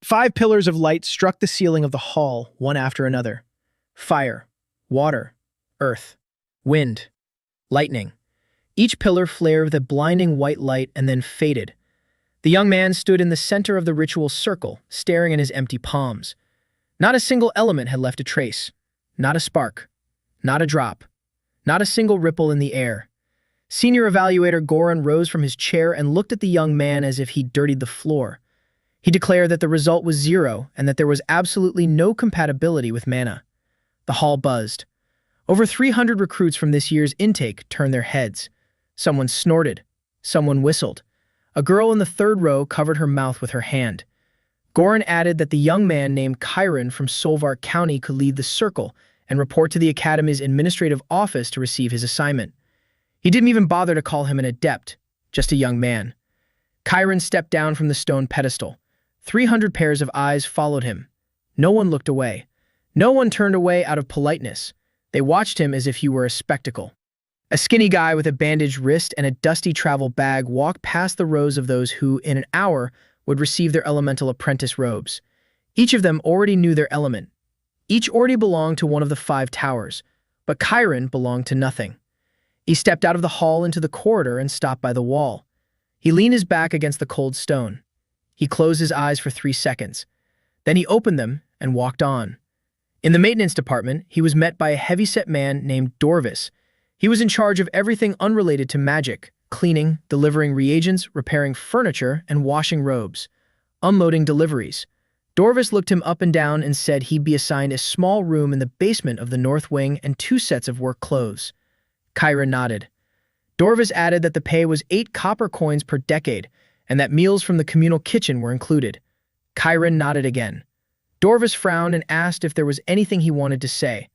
5 pillars of light struck the ceiling of the hall, one after another. Fire, water, earth, wind, lightning. Each pillar flared with a blinding white light and then faded. The young man stood in the center of the ritual circle, staring in his empty palms. Not a single element had left a trace. Not a spark. Not a drop. Not a single ripple in the air. Senior evaluator Goran rose from his chair and looked at the young man as if he'd dirtied the floor. He declared that the result was 0 and that there was absolutely no compatibility with mana. The hall buzzed. Over 300 recruits from this year's intake turned their heads. Someone snorted. Someone whistled. A girl in the 3rd row covered her mouth with her hand. Goran added that the young man named Chiron from Solvar County could lead the circle and report to the Academy's administrative office to receive his assignment. He didn't even bother to call him an adept, just a young man. Chiron stepped down from the stone pedestal. 300 pairs of eyes followed him. No one looked away. No one turned away out of politeness. They watched him as if he were a spectacle. A skinny guy with a bandaged wrist and a dusty travel bag walked past the rows of those who, in an hour, would receive their elemental apprentice robes. Each of them already knew their element. Each already belonged to one of the 5 towers, but Chiron belonged to nothing. He stepped out of the hall into the corridor and stopped by the wall. He leaned his back against the cold stone. He closed his eyes for 3 seconds. Then he opened them and walked on. In the maintenance department, he was met by a heavyset man named Dorvis. He was in charge of everything unrelated to magic: cleaning, delivering reagents, repairing furniture, and washing robes. Unloading deliveries. Dorvis looked him up and down and said he'd be assigned a small room in the basement of the north wing and 2 sets of work clothes. Chiron nodded. Dorvis added that the pay was 8 copper coins per decade and that meals from the communal kitchen were included. Chiron nodded again. Dorvis frowned and asked if there was anything he wanted to say.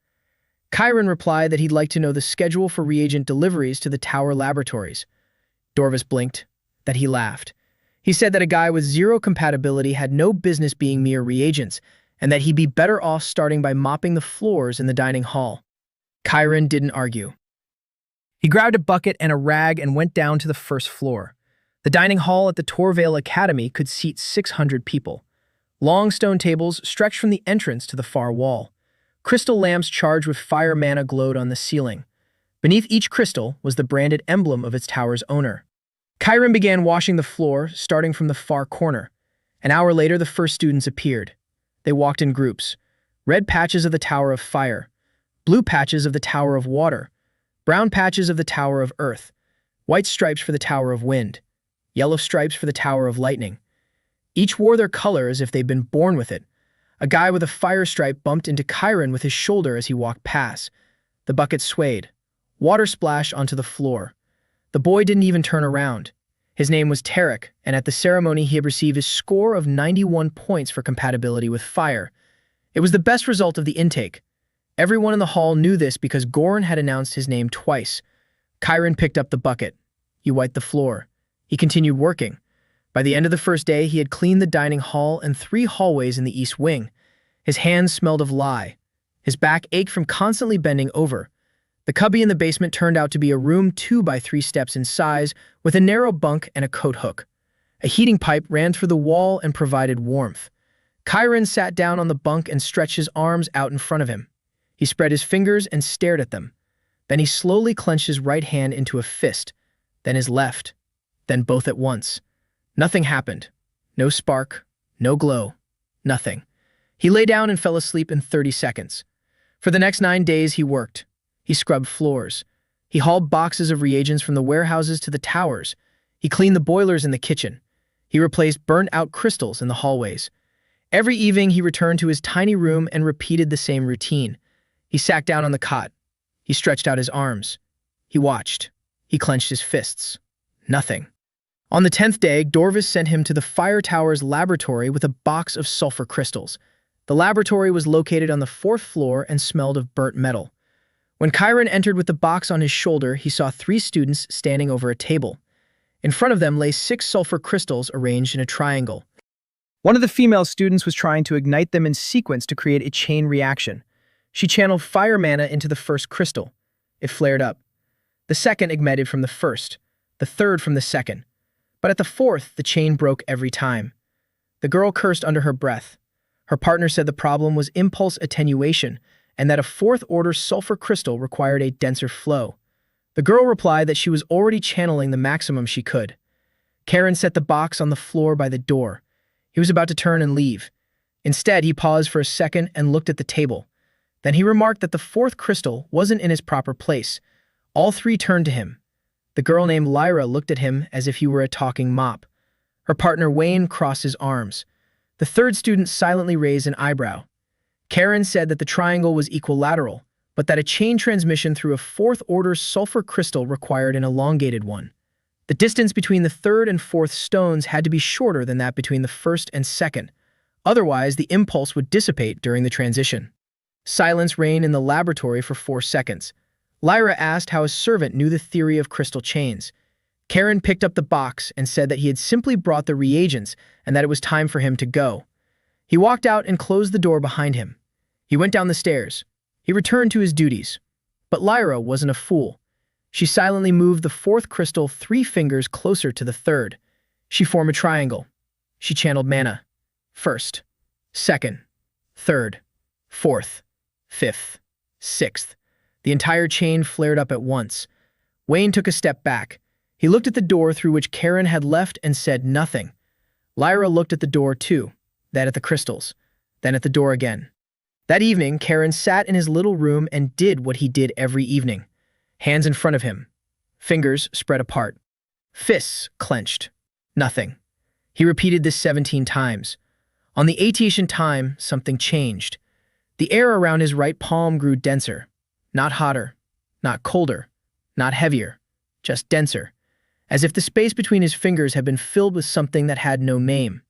Chiron replied that he'd like to know the schedule for reagent deliveries to the tower laboratories. Dorvis blinked. That he laughed. He said that a guy with 0 compatibility had no business being mere reagents, and that he'd be better off starting by mopping the floors in the dining hall. Chiron didn't argue. He grabbed a bucket and a rag and went down to the 1st floor. The dining hall at the Torvale Academy could seat 600 people. Long stone tables stretched from the entrance to the far wall. Crystal lamps charged with fire mana glowed on the ceiling. Beneath each crystal was the branded emblem of its tower's owner. Chiron began washing the floor, starting from the far corner. An hour later, the first students appeared. They walked in groups. Red patches of the Tower of Fire, blue patches of the Tower of Water, brown patches of the Tower of Earth, white stripes for the Tower of Wind, yellow stripes for the Tower of Lightning. Each wore their color as if they'd been born with it. A guy with a fire stripe bumped into Chiron with his shoulder as he walked past. The bucket swayed. Water splashed onto the floor. The boy didn't even turn around. His name was Tarek, and at the ceremony he had received a score of 91 points for compatibility with fire. It was the best result of the intake. Everyone in the hall knew this because Goran had announced his name twice. Chiron picked up the bucket. He wiped the floor. He continued working. By the end of the first day, he had cleaned the dining hall and 3 hallways in the east wing. His hands smelled of lye. His back ached from constantly bending over. The cubby in the basement turned out to be a room 2 by 3 steps in size with a narrow bunk and a coat hook. A heating pipe ran through the wall and provided warmth. Chiron sat down on the bunk and stretched his arms out in front of him. He spread his fingers and stared at them. Then he slowly clenched his right hand into a fist, then his left, then both at once. Nothing happened. No spark, no glow, nothing. He lay down and fell asleep in 30 seconds. For the next 9 days he worked. He scrubbed floors. He hauled boxes of reagents from the warehouses to the towers. He cleaned the boilers in the kitchen. He replaced burnt-out crystals in the hallways. Every evening he returned to his tiny room and repeated the same routine. He sat down on the cot. He stretched out his arms. He watched. He clenched his fists. Nothing. On the 10th day, Dorvis sent him to the fire tower's laboratory with a box of sulfur crystals. The laboratory was located on the 4th floor and smelled of burnt metal. When Chiron entered with the box on his shoulder, he saw 3 students standing over a table. In front of them lay 6 sulfur crystals arranged in a triangle. One of the female students was trying to ignite them in sequence to create a chain reaction. She channeled fire mana into the first crystal. It flared up. The second ignited from the first, the third from the second. But at the 4th, the chain broke every time. The girl cursed under her breath. Her partner said the problem was impulse attenuation and that a fourth-order sulfur crystal required a denser flow. The girl replied that she was already channeling the maximum she could. Karen set the box on the floor by the door. He was about to turn and leave. Instead, he paused for a second and looked at the table. Then he remarked that the fourth crystal wasn't in its proper place. All three turned to him. The girl named Lyra looked at him as if he were a talking mop. Her partner Wayne crossed his arms. The third student silently raised an eyebrow. Karen said that the triangle was equilateral, but that a chain transmission through a fourth-order sulfur crystal required an elongated one. The distance between the third and fourth stones had to be shorter than that between the first and second. Otherwise, the impulse would dissipate during the transition. Silence reigned in the laboratory for 4 seconds. Lyra asked how a servant knew the theory of crystal chains. Karen picked up the box and said that he had simply brought the reagents and that it was time for him to go. He walked out and closed the door behind him. He went down the stairs. He returned to his duties. But Lyra wasn't a fool. She silently moved the fourth crystal 3 fingers closer to the third. She formed a triangle. She channeled mana. First, second, third, fourth, fifth, sixth. The entire chain flared up at once. Wayne took a step back. He looked at the door through which Karen had left and said nothing. Lyra looked at the door too, then at the crystals, then at the door again. That evening, Karen sat in his little room and did what he did every evening. Hands in front of him. Fingers spread apart. Fists clenched. Nothing. He repeated this 17 times. On the 18th time, something changed. The air around his right palm grew denser. Not hotter, not colder, not heavier, just denser, as if the space between his fingers had been filled with something that had no name.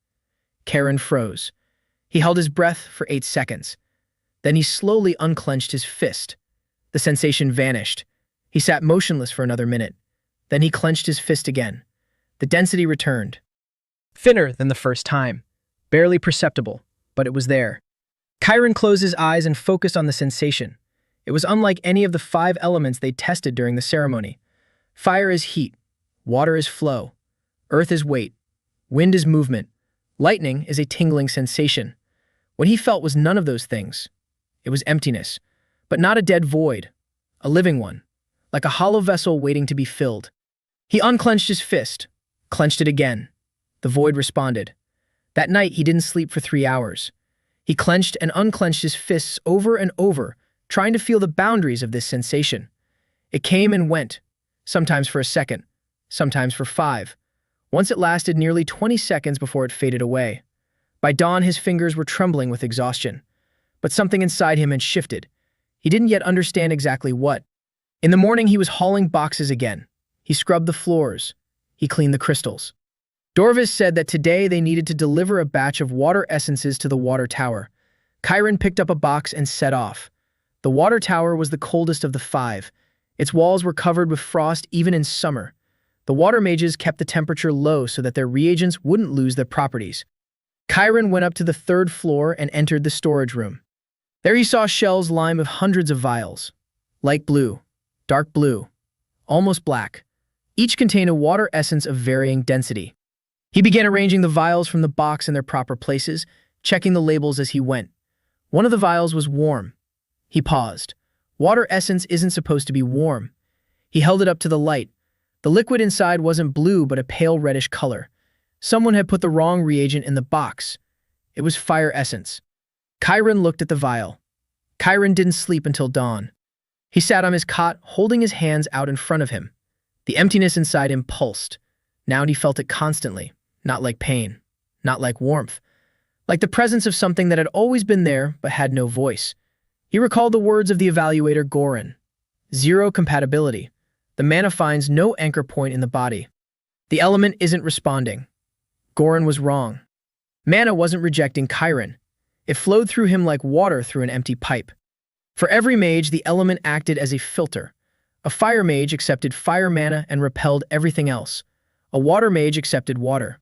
Karen froze. He held his breath for 8 seconds. Then he slowly unclenched his fist. The sensation vanished. He sat motionless for another minute. Then he clenched his fist again. The density returned. Thinner than the first time. Barely perceptible, but it was there. Chiron closed his eyes and focused on the sensation. It was unlike any of the 5 elements they tested during the ceremony. Fire is heat. Water is flow. Earth is weight. Wind is movement. Lightning is a tingling sensation. What he felt was none of those things. It was emptiness, but not a dead void. A living one, like a hollow vessel waiting to be filled. He unclenched his fist, clenched it again. The void responded. That night, he didn't sleep for 3 hours. He clenched and unclenched his fists over and over, trying to feel the boundaries of this sensation. It came and went, sometimes for a second, sometimes for 5. Once it lasted nearly 20 seconds before it faded away. By dawn, his fingers were trembling with exhaustion. But something inside him had shifted. He didn't yet understand exactly what. In the morning, he was hauling boxes again. He scrubbed the floors. He cleaned the crystals. Dorvis said that today they needed to deliver a batch of water essences to the water tower. Chiron picked up a box and set off. The water tower was the coldest of the 5. Its walls were covered with frost even in summer. The water mages kept the temperature low so that their reagents wouldn't lose their properties. Chiron went up to the 3rd floor and entered the storage room. There he saw shelves lined with hundreds of vials. Light blue, dark blue, almost black. Each contained a water essence of varying density. He began arranging the vials from the box in their proper places, checking the labels as he went. One of the vials was warm. He paused. Water essence isn't supposed to be warm. He held it up to the light. The liquid inside wasn't blue but a pale reddish color. Someone had put the wrong reagent in the box. It was fire essence. Chiron looked at the vial. Chiron didn't sleep until dawn. He sat on his cot, holding his hands out in front of him. The emptiness inside him pulsed. Now he felt it constantly, not like pain, not like warmth, like the presence of something that had always been there but had no voice. He recalled the words of the evaluator Goran. 0 compatibility. The mana finds no anchor point in the body. The element isn't responding. Goran was wrong. Mana wasn't rejecting Chiron. It flowed through him like water through an empty pipe. For every mage, the element acted as a filter. A fire mage accepted fire mana and repelled everything else. A water mage accepted water.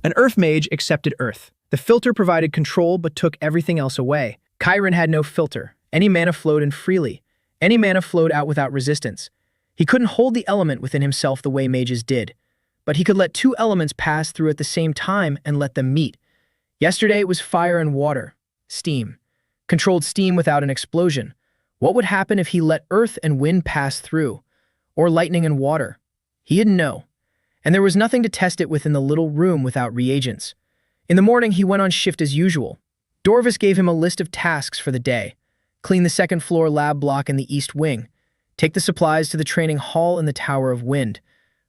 An earth mage accepted earth. The filter provided control but took everything else away. Chiron had no filter. Any mana flowed in freely. Any mana flowed out without resistance. He couldn't hold the element within himself the way mages did. but he could let two elements pass through at the same time and let them meet. Yesterday it was fire and water, steam. Controlled steam without an explosion. What would happen if he let earth and wind pass through? Or lightning and water? He didn't know. And there was nothing to test it with in the little room without reagents. In the morning, he went on shift as usual. Dorvis gave him a list of tasks for the day. Clean the second-floor lab block in the east wing. Take the supplies to the training hall in the Tower of Wind.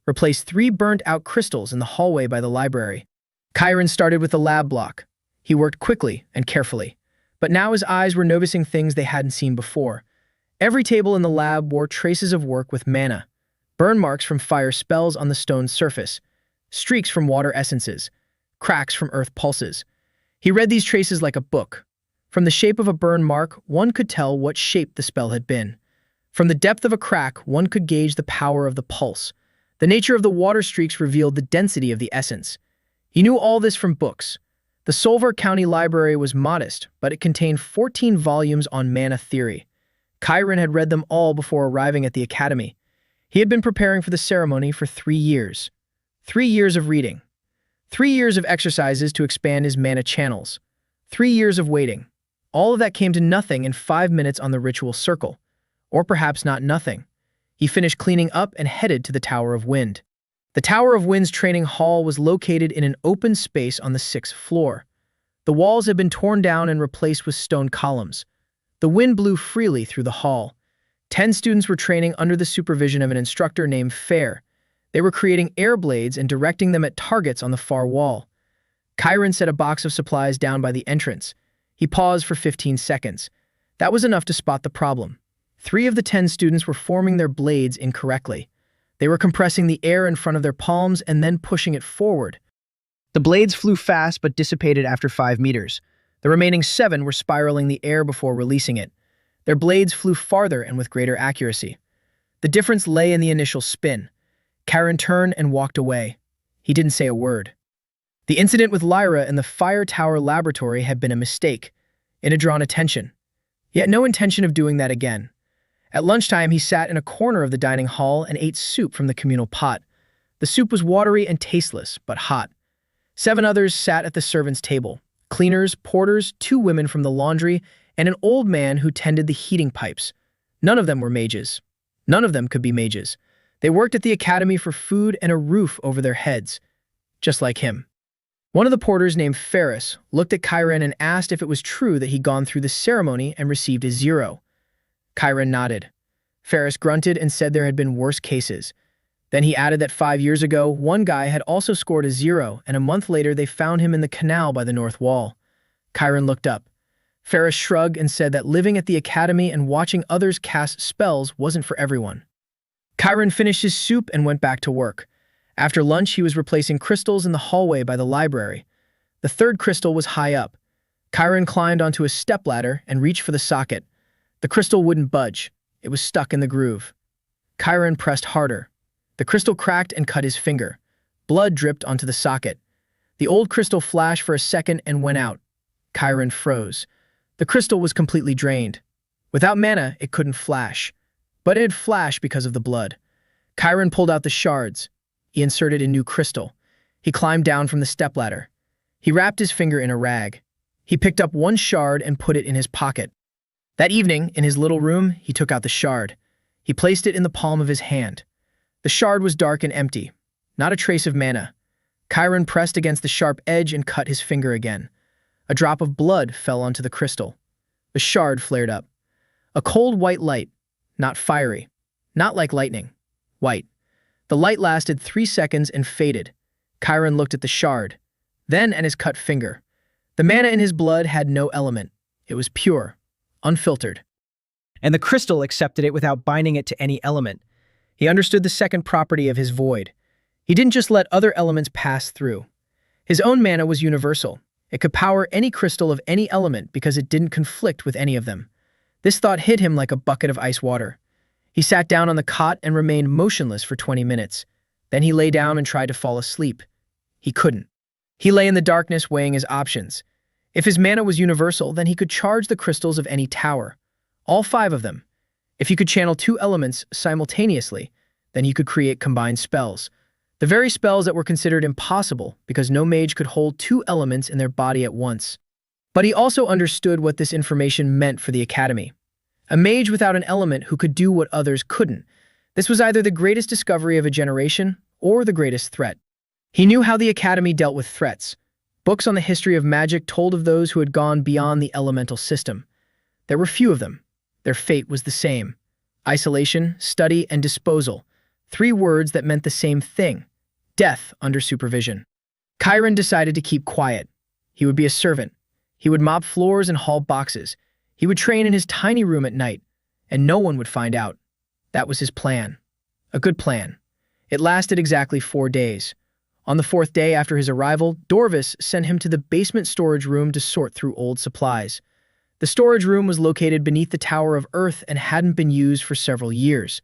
Replace 3 burnt-out crystals in the hallway by the library. Chiron started with the lab block. He worked quickly and carefully. But now his eyes were noticing things they hadn't seen before. Every table in the lab bore traces of work with mana. Burn marks from fire spells on the stone's surface. Streaks from water essences. Cracks from earth pulses. He read these traces like a book. From the shape of a burn mark, one could tell what shape the spell had been. From the depth of a crack, one could gauge the power of the pulse. The nature of the water streaks revealed the density of the essence. He knew all this from books. The Solver County Library was modest, but it contained 14 volumes on mana theory. Chiron had read them all before arriving at the academy. He had been preparing for the ceremony for 3 years. 3 years of reading. 3 years of exercises to expand his mana channels. 3 years of waiting. All of that came to nothing in 5 minutes on the ritual circle. Or perhaps not nothing. He finished cleaning up and headed to the Tower of Wind. The Tower of Wind's training hall was located in an open space on the 6th floor. The walls had been torn down and replaced with stone columns. The wind blew freely through the hall. 10 students were training under the supervision of an instructor named Fair. They were creating air blades and directing them at targets on the far wall. Chiron set a box of supplies down by the entrance. He paused for 15 seconds. That was enough to spot the problem. 3 of the 10 students were forming their blades incorrectly. They were compressing the air in front of their palms and then pushing it forward. The blades flew fast but dissipated after 5 meters. The remaining 7 were spiraling the air before releasing it. Their blades flew farther and with greater accuracy. The difference lay in the initial spin. Chiron turned and walked away. He didn't say a word. The incident with Lyra in the Fire Tower laboratory had been a mistake. It had drawn attention. He had no intention of doing that again. At lunchtime, he sat in a corner of the dining hall and ate soup from the communal pot. The soup was watery and tasteless, but hot. 7 others sat at the servants' table. Cleaners, porters, 2 women from the laundry, and an old man who tended the heating pipes. None of them were mages. None of them could be mages. They worked at the academy for food and a roof over their heads, just like him. One of the porters, named Ferris, looked at Chiron and asked if it was true that he'd gone through the ceremony and received a 0. Chiron nodded. Ferris grunted and said there had been worse cases. Then he added that 5 years ago, one guy had also scored a 0, and a month later they found him in the canal by the north wall. Chiron looked up. Ferris shrugged and said that living at the academy and watching others cast spells wasn't for everyone. Chiron finished his soup and went back to work. After lunch, he was replacing crystals in the hallway by the library. The 3rd crystal was high up. Chiron climbed onto a stepladder and reached for the socket. The crystal wouldn't budge. It was stuck in the groove. Chiron pressed harder. The crystal cracked and cut his finger. Blood dripped onto the socket. The old crystal flashed for a second and went out. Chiron froze. The crystal was completely drained. Without mana, it couldn't flash. But it had flashed because of the blood. Chiron pulled out the shards. He inserted a new crystal. He climbed down from the stepladder. He wrapped his finger in a rag. He picked up 1 shard and put it in his pocket. That evening, in his little room, he took out the shard. He placed it in the palm of his hand. The shard was dark and empty, not a trace of mana. Chiron pressed against the sharp edge and cut his finger again. A drop of blood fell onto the crystal. The shard flared up. A cold white light, not fiery, not like lightning, white. The light lasted 3 seconds and faded. Chiron looked at the shard, then at his cut finger. The mana in his blood had no element. It was pure, unfiltered. And the crystal accepted it without binding it to any element. He understood the second property of his void. He didn't just let other elements pass through. His own mana was universal. It could power any crystal of any element because it didn't conflict with any of them. This thought hit him like a bucket of ice water. He sat down on the cot and remained motionless for 20 minutes. Then he lay down and tried to fall asleep. He couldn't. He lay in the darkness weighing his options. If his mana was universal, then he could charge the crystals of any tower. All 5 of them. If he could channel 2 elements simultaneously, then he could create combined spells. The very spells that were considered impossible because no mage could hold two elements in their body at once. But he also understood what this information meant for the Academy. A mage without an element who could do what others couldn't. This was either the greatest discovery of a generation or the greatest threat. He knew how the Academy dealt with threats. Books on the history of magic told of those who had gone beyond the elemental system. There were few of them. Their fate was the same. Isolation, study, and disposal. Three words that meant the same thing: death under supervision. Chiron decided to keep quiet. He would be a servant. He would mop floors and haul boxes. He would train in his tiny room at night, and no one would find out. That was his plan. A good plan. It lasted exactly 4 days. On the 4th day after his arrival, Dorvis sent him to the basement storage room to sort through old supplies. The storage room was located beneath the Tower of Earth and hadn't been used for several years.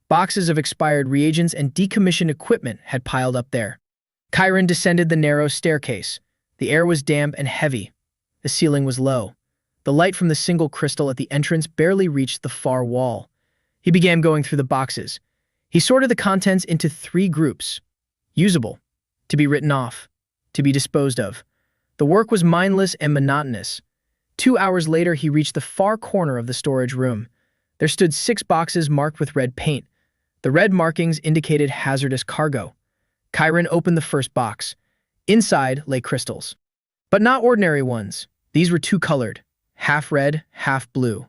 Boxes of expired reagents and decommissioned equipment had piled up there. Chiron descended the narrow staircase. The air was damp and heavy. The ceiling was low. The light from the single crystal at the entrance barely reached the far wall. He began going through the boxes. He sorted the contents into 3 groups: usable, to be written off, to be disposed of. The work was mindless and monotonous. 2 hours later, he reached the far corner of the storage room. There stood 6 boxes marked with red paint. The red markings indicated hazardous cargo. Chiron opened the first box. Inside lay crystals. But not ordinary ones. These were 2-colored, half red, half blue,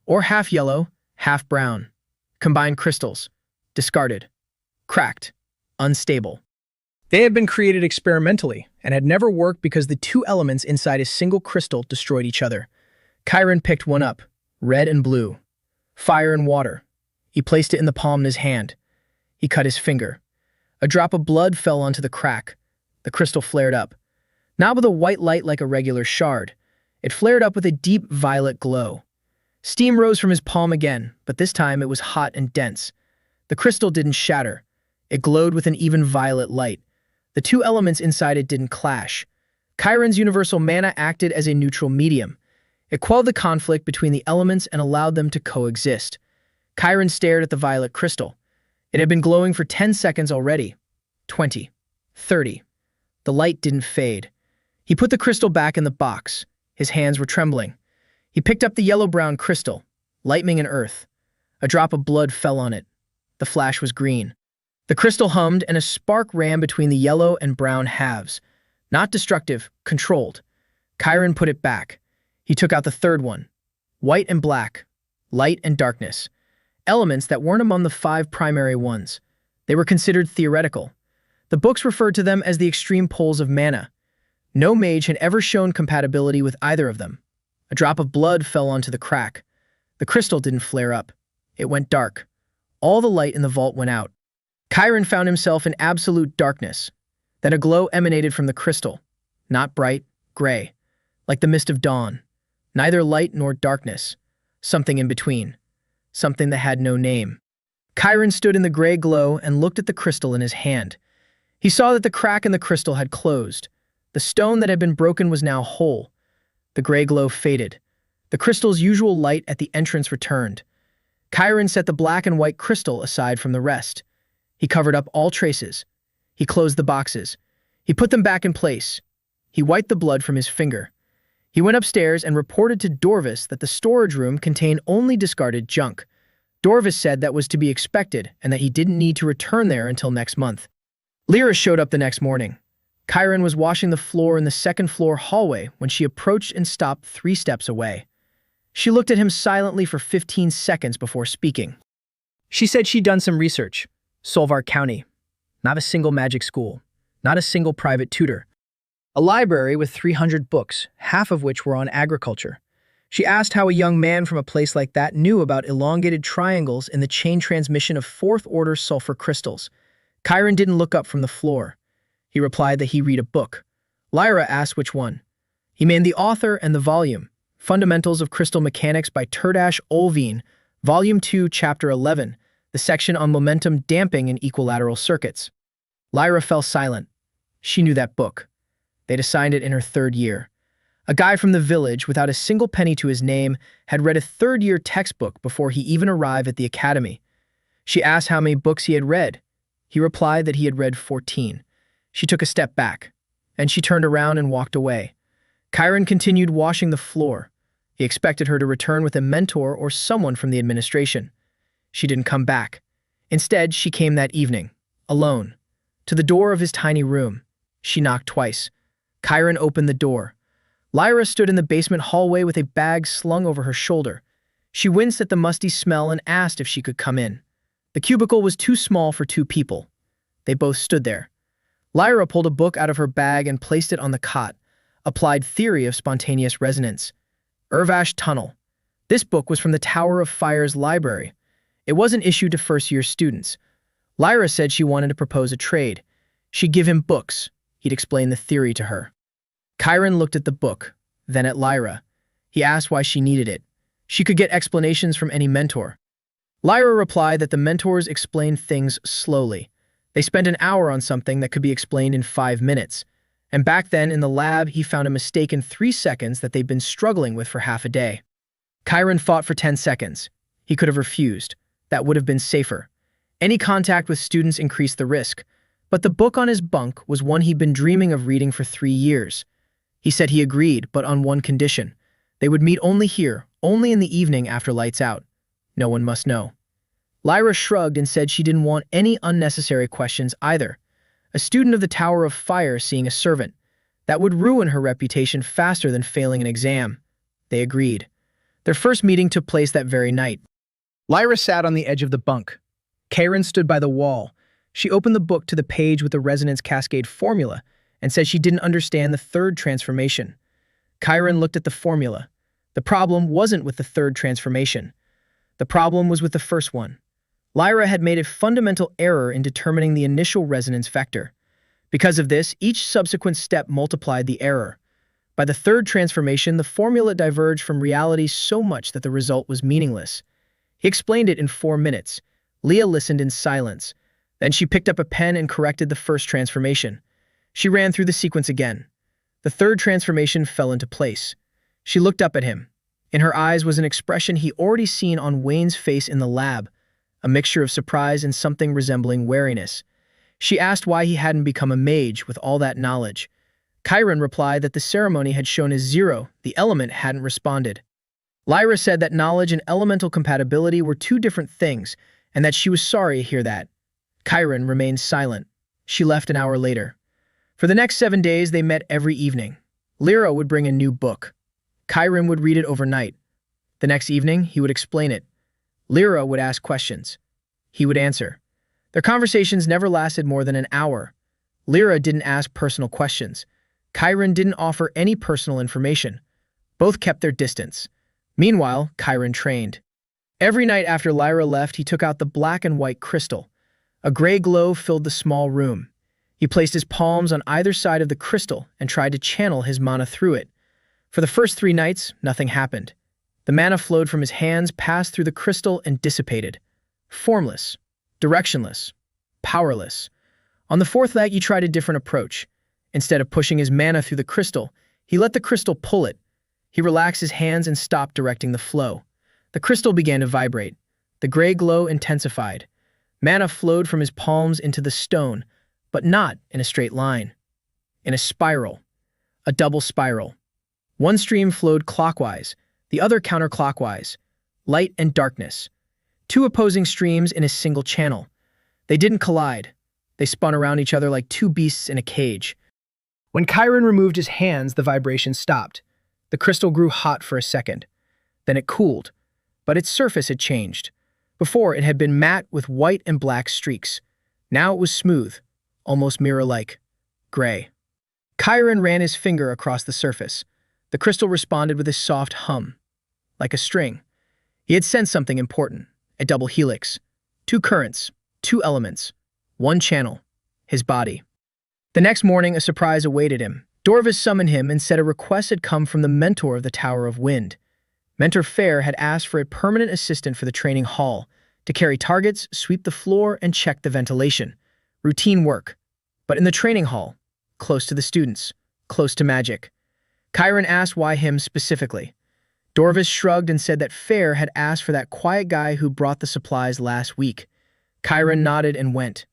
or half yellow, half brown. Combined crystals. Discarded. Cracked. Unstable. They had been created experimentally and had never worked because the 2 elements inside a single crystal destroyed each other. Chiron picked one up, red and blue. Fire and water. He placed it in the palm of his hand. He cut his finger. A drop of blood fell onto the crack. The crystal flared up. Not with a white light like a regular shard. It flared up with a deep violet glow. Steam rose from his palm again, but this time it was hot and dense. The crystal didn't shatter. It glowed with an even violet light. The 2 elements inside it didn't clash. Chiron's universal mana acted as a neutral medium. It quelled the conflict between the elements and allowed them to coexist. Chiron stared at the violet crystal. It had been glowing for 10 seconds already. 20. 30. The light didn't fade. He put the crystal back in the box. His hands were trembling. He picked up the yellow-brown crystal, lightning and earth. A drop of blood fell on it. The flash was green. The crystal hummed, and a spark ran between the yellow and brown halves. Not destructive, controlled. Chiron put it back. He took out the third one. White and black. Light and darkness. Elements that weren't among the 5 primary ones. They were considered theoretical. The books referred to them as the extreme poles of mana. No mage had ever shown compatibility with either of them. A drop of blood fell onto the crack. The crystal didn't flare up. It went dark. All the light in the vault went out. Chiron found himself in absolute darkness. Then a glow emanated from the crystal. Not bright, gray, like the mist of dawn. Neither light nor darkness. Something in between. Something that had no name. Chiron stood in the gray glow and looked at the crystal in his hand. He saw that the crack in the crystal had closed. The stone that had been broken was now whole. The gray glow faded. The crystal's usual light at the entrance returned. Chiron set the black and white crystal aside from the rest. He covered up all traces. He closed the boxes. He put them back in place. He wiped the blood from his finger. He went upstairs and reported to Dorvis that the storage room contained only discarded junk. Dorvis said that was to be expected and that he didn't need to return there until next month. Lyra showed up the next morning. Chiron was washing the floor in the second-floor hallway when she approached and stopped 3 steps away. She looked at him silently for 15 seconds before speaking. She said she'd done some research. Solvar County. Not a single magic school. Not a single private tutor. A library with 300 books, half of which were on agriculture. She asked how a young man from a place like that knew about elongated triangles in the chain transmission of 4th-order sulfur crystals. Chiron didn't look up from the floor. He replied that he read a book. Lyra asked which one. He named the author and the volume. Fundamentals of Crystal Mechanics by Turdash Olvine, Volume 2, Chapter 11, the section on momentum damping in equilateral circuits. Lyra fell silent. She knew that book. They'd assigned it in her 3rd year. A guy from the village, without a single penny to his name, had read a 3rd-year textbook before he even arrived at the academy. She asked how many books he had read. He replied that he had read 14. She took a step back, and she turned around and walked away. Chiron continued washing the floor. He expected her to return with a mentor or someone from the administration. She didn't come back. Instead, she came that evening, alone, to the door of his tiny room. She knocked twice. Chiron opened the door. Lyra stood in the basement hallway with a bag slung over her shoulder. She winced at the musty smell and asked if she could come in. The cubicle was too small for 2 people. They both stood there. Lyra pulled a book out of her bag and placed it on the cot. Applied Theory of Spontaneous Resonance. Urvash Tunnel. This book was from the Tower of Fire's library. It wasn't issued to first-year students. Lyra said she wanted to propose a trade. She'd give him books. He'd explain the theory to her. Chiron looked at the book, then at Lyra. He asked why she needed it. She could get explanations from any mentor. Lyra replied that the mentors explained things slowly. They spent an hour on something that could be explained in 5 minutes. And back then, in the lab, he found a mistake in 3 seconds that they'd been struggling with for half a day. Chiron fought for 10 seconds. He could have refused. That would have been safer. Any contact with students increased the risk. But the book on his bunk was one he'd been dreaming of reading for 3 years. He said he agreed, but on one condition. They would meet only here, only in the evening after lights out. No one must know. Lyra shrugged and said she didn't want any unnecessary questions either. A student of the Tower of Fire seeing a servant. That would ruin her reputation faster than failing an exam. They agreed. Their first meeting took place that very night. Lyra sat on the edge of the bunk. Chiron stood by the wall. She opened the book to the page with the resonance cascade formula and said she didn't understand the 3rd transformation. Chiron looked at the formula. The problem wasn't with the 3rd transformation. The problem was with the first one. Lyra had made a fundamental error in determining the initial resonance vector. Because of this, each subsequent step multiplied the error. By the 3rd transformation, the formula diverged from reality so much that the result was meaningless. He explained it in 4 minutes. Leah listened in silence. Then she picked up a pen and corrected the 1st transformation. She ran through the sequence again. The 3rd transformation fell into place. She looked up at him. In her eyes was an expression he already seen on Wayne's face in the lab, a mixture of surprise and something resembling wariness. She asked why he hadn't become a mage with all that knowledge. Chiron replied that the ceremony had shown as 0, the element hadn't responded. Lyra said that knowledge and elemental compatibility were 2 different things, and that she was sorry to hear that. Chiron remained silent. She left an hour later. For the next 7 days, they met every evening. Lyra would bring a new book. Chiron would read it overnight. The next evening, he would explain it. Lyra would ask questions. He would answer. Their conversations never lasted more than an hour. Lyra didn't ask personal questions. Chiron didn't offer any personal information. Both kept their distance. Meanwhile, Chiron trained. Every night after Lyra left, he took out the black and white crystal. A gray glow filled the small room. He placed his palms on either side of the crystal and tried to channel his mana through it. For the first 3 nights, nothing happened. The mana flowed from his hands, passed through the crystal, and dissipated. Formless, directionless, powerless. On the 4th night, he tried a different approach. Instead of pushing his mana through the crystal, he let the crystal pull it. He relaxed his hands and stopped directing the flow. The crystal began to vibrate. The gray glow intensified. Mana flowed from his palms into the stone, but not in a straight line. In a spiral. A double spiral. One stream flowed clockwise, the other counterclockwise. Light and darkness. 2 opposing streams in a single channel. They didn't collide. They spun around each other like 2 beasts in a cage. When Chiron removed his hands, the vibration stopped. The crystal grew hot for a second. Then it cooled, but its surface had changed. Before, it had been matte with white and black streaks. Now it was smooth, almost mirror-like, gray. Chiron ran his finger across the surface. The crystal responded with a soft hum, like a string. He had sensed something important, a double helix. 2 currents, 2 elements, 1 channel, his body. The next morning, a surprise awaited him. Dorvis summoned him and said a request had come from the mentor of the Tower of Wind. Mentor Fair had asked for a permanent assistant for the training hall, to carry targets, sweep the floor, and check the ventilation. Routine work. But in the training hall, close to the students, close to magic. Chiron asked why him specifically. Dorvis shrugged and said that Fair had asked for that quiet guy who brought the supplies last week. Chiron nodded and went.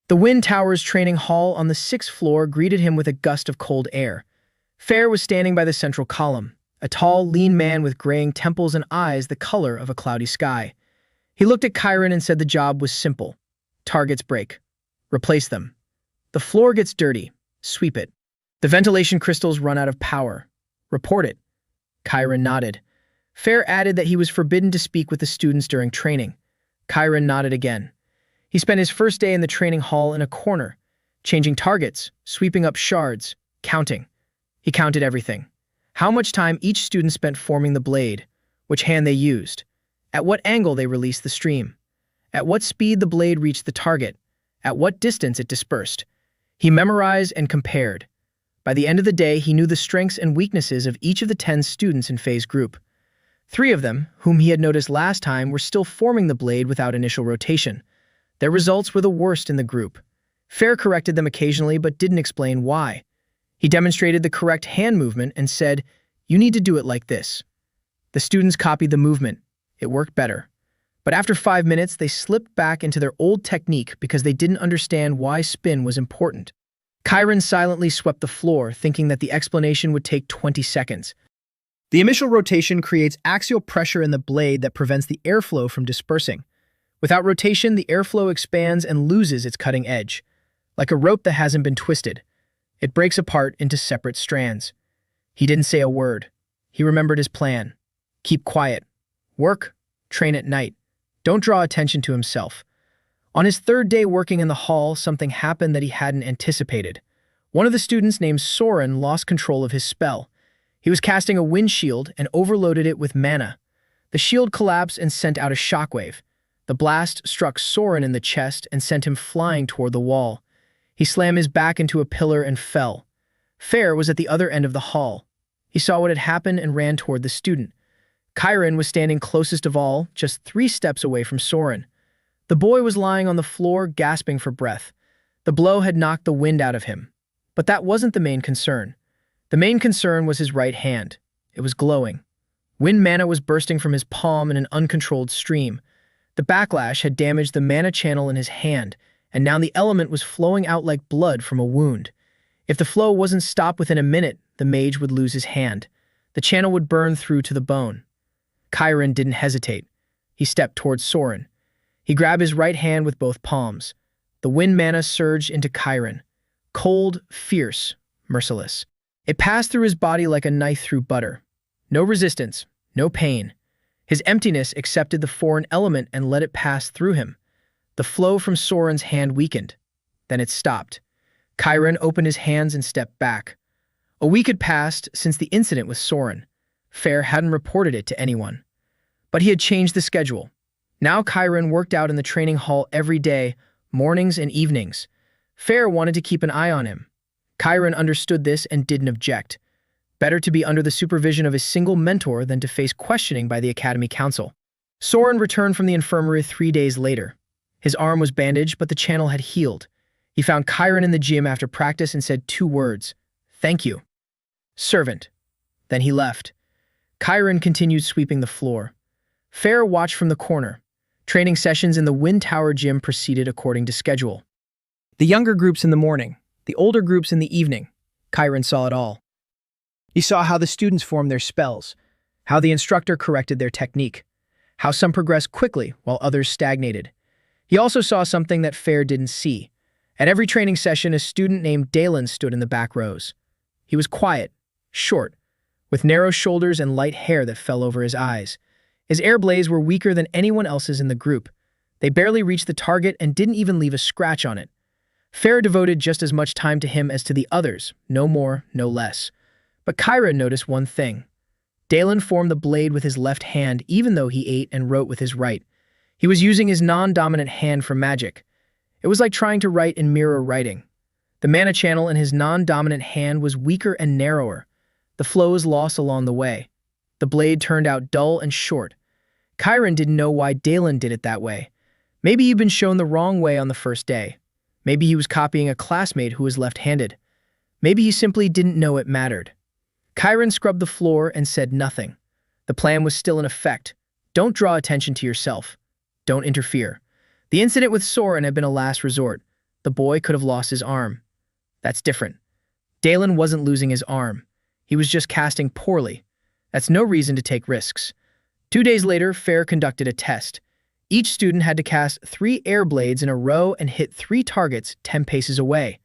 The Wind Tower's training hall on the 6th floor greeted him with a gust of cold air. Fair was standing by the central column, a tall, lean man with graying temples and eyes the color of a cloudy sky. He looked at Chiron and said the job was simple. Targets break. Replace them. The floor gets dirty. Sweep it. The ventilation crystals run out of power. Report it. Chiron nodded. Fair added that he was forbidden to speak with the students during training. Chiron nodded again. He spent his first day in the training hall in a corner, changing targets, sweeping up shards, counting. He counted everything. How much time each student spent forming the blade, which hand they used, at what angle they released the stream, at what speed the blade reached the target, at what distance it dispersed. He memorized and compared. By the end of the day, he knew the strengths and weaknesses of each of the 10 students in Faye's group. 3 of them, whom he had noticed last time, were still forming the blade without initial rotation. Their results were the worst in the group. Fair corrected them occasionally but didn't explain why. He demonstrated the correct hand movement and said, "You need to do it like this." The students copied the movement. It worked better. But after 5 minutes, they slipped back into their old technique because they didn't understand why spin was important. Chiron silently swept the floor, thinking that the explanation would take 20 seconds. The initial rotation creates axial pressure in the blade that prevents the airflow from dispersing. Without rotation, the airflow expands and loses its cutting edge. Like a rope that hasn't been twisted, it breaks apart into separate strands. He didn't say a word. He remembered his plan. Keep quiet. Work. Train at night. Don't draw attention to himself. On his 3rd day working in the hall, something happened that he hadn't anticipated. One of the students named Soren lost control of his spell. He was casting a wind shield and overloaded it with mana. The shield collapsed and sent out a shockwave. The blast struck Soren in the chest and sent him flying toward the wall. He slammed his back into a pillar and fell. Fair was at the other end of the hall. He saw what had happened and ran toward the student. Chiron was standing closest of all, just 3 steps away from Soren. The boy was lying on the floor, gasping for breath. The blow had knocked the wind out of him. But that wasn't the main concern. The main concern was his right hand. It was glowing. Wind mana was bursting from his palm in an uncontrolled stream. The backlash had damaged the mana channel in his hand, and now the element was flowing out like blood from a wound. If the flow wasn't stopped within a minute, the mage would lose his hand. The channel would burn through to the bone. Chiron didn't hesitate. He stepped towards Soren. He grabbed his right hand with both palms. The wind mana surged into Chiron. Cold, fierce, merciless. It passed through his body like a knife through butter. No resistance, no pain. His emptiness accepted the foreign element and let it pass through him. The flow from Soren's hand weakened. Then it stopped. Chiron opened his hands and stepped back. A week had passed since the incident with Soren. Fair hadn't reported it to anyone. But he had changed the schedule. Now Chiron worked out in the training hall every day, mornings and evenings. Fair wanted to keep an eye on him. Chiron understood this and didn't object. Better to be under the supervision of a single mentor than to face questioning by the Academy Council. Soren returned from the infirmary 3 days later. His arm was bandaged, but the channel had healed. He found Chiron in the gym after practice and said 2 words, "Thank you." "Servant." Then he left. Chiron continued sweeping the floor. Fair watched from the corner. Training sessions in the Wind Tower gym proceeded according to schedule. The younger groups in the morning, the older groups in the evening. Chiron saw it all. He saw how the students formed their spells, how the instructor corrected their technique, how some progressed quickly while others stagnated. He also saw something that Fair didn't see. At every training session, a student named Dalen stood in the back rows. He was quiet, short, with narrow shoulders and light hair that fell over his eyes. His air blades were weaker than anyone else's in the group. They barely reached the target and didn't even leave a scratch on it. Fair devoted just as much time to him as to the others, no more, no less. But Chiron noticed one thing. Dalen formed the blade with his left hand even though he ate and wrote with his right. He was using his non-dominant hand for magic. It was like trying to write in mirror writing. The mana channel in his non-dominant hand was weaker and narrower. The flow was lost along the way. The blade turned out dull and short. Chiron didn't know why Dalen did it that way. Maybe he'd been shown the wrong way on the first day. Maybe he was copying a classmate who was left-handed. Maybe he simply didn't know it mattered. Chiron scrubbed the floor and said nothing. The plan was still in effect. Don't draw attention to yourself. Don't interfere. The incident with Soren had been a last resort. the boy could have lost his arm. That's different. Dalen wasn't losing his arm. He was just casting poorly. That's no reason to take risks. 2 days later, Fair conducted a test. Each student had to cast 3 air blades in a row and hit 3 targets 10 paces away.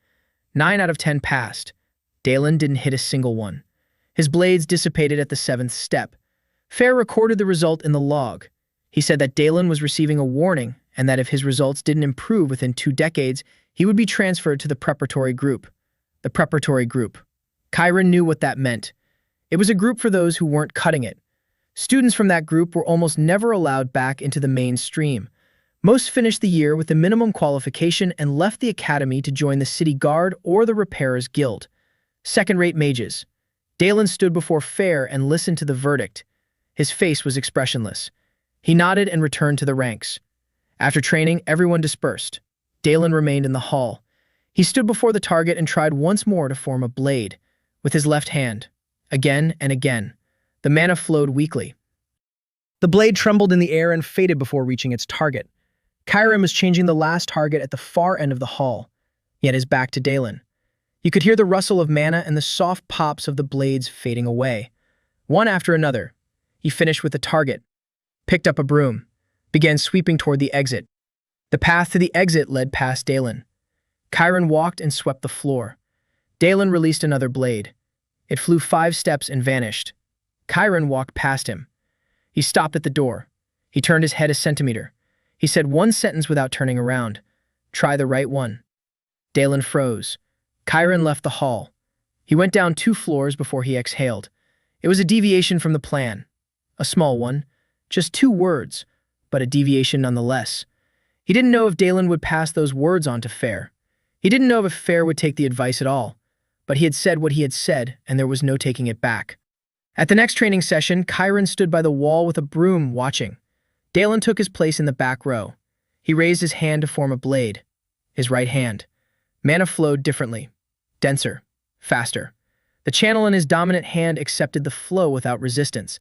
9 out of 10 passed. Dalen didn't hit a single one. His blades dissipated at the 7th step. Fair recorded the result in the log. He said that Dalen was receiving a warning and that if his results didn't improve within 2 decades, he would be transferred to the preparatory group. The preparatory group. Kyron knew what that meant. It was a group for those who weren't cutting it. Students from that group were almost never allowed back into the mainstream. Most finished the year with the minimum qualification and left the academy to join the city guard or the repairers guild. Second-rate mages. Dalen stood before Fair and listened to the verdict. His face was expressionless. He nodded and returned to the ranks. After training, everyone dispersed. Dalen remained in the hall. He stood before the target and tried once more to form a blade with his left hand. Again and again. The mana flowed weakly. The blade trembled in the air and faded before reaching its target. Kyron was changing the last target at the far end of the hall, yet his back to Dalen. You could hear the rustle of mana and the soft pops of the blades fading away. One after another, he finished with the target, picked up a broom, began sweeping toward the exit. The path to the exit led past Dalen. Kyron walked and swept the floor. Dalen released another blade. It flew 5 steps and vanished. Kyron walked past him. He stopped at the door. He turned his head a centimeter. He said one sentence without turning around. "Try the right one." Dalen froze. Kyron left the hall. He went down 2 floors before he exhaled. It was a deviation from the plan. A small one. Just 2 words, but a deviation nonetheless. He didn't know if Dalen would pass those words on to Fair. He didn't know if Fair would take the advice at all. But he had said what he had said, and there was no taking it back. At the next training session, Kyron stood by the wall with a broom watching. Dalen took his place in the back row. He raised his hand to form a blade. His right hand. Mana flowed differently. Denser. Faster. The channel in his dominant hand accepted the flow without resistance.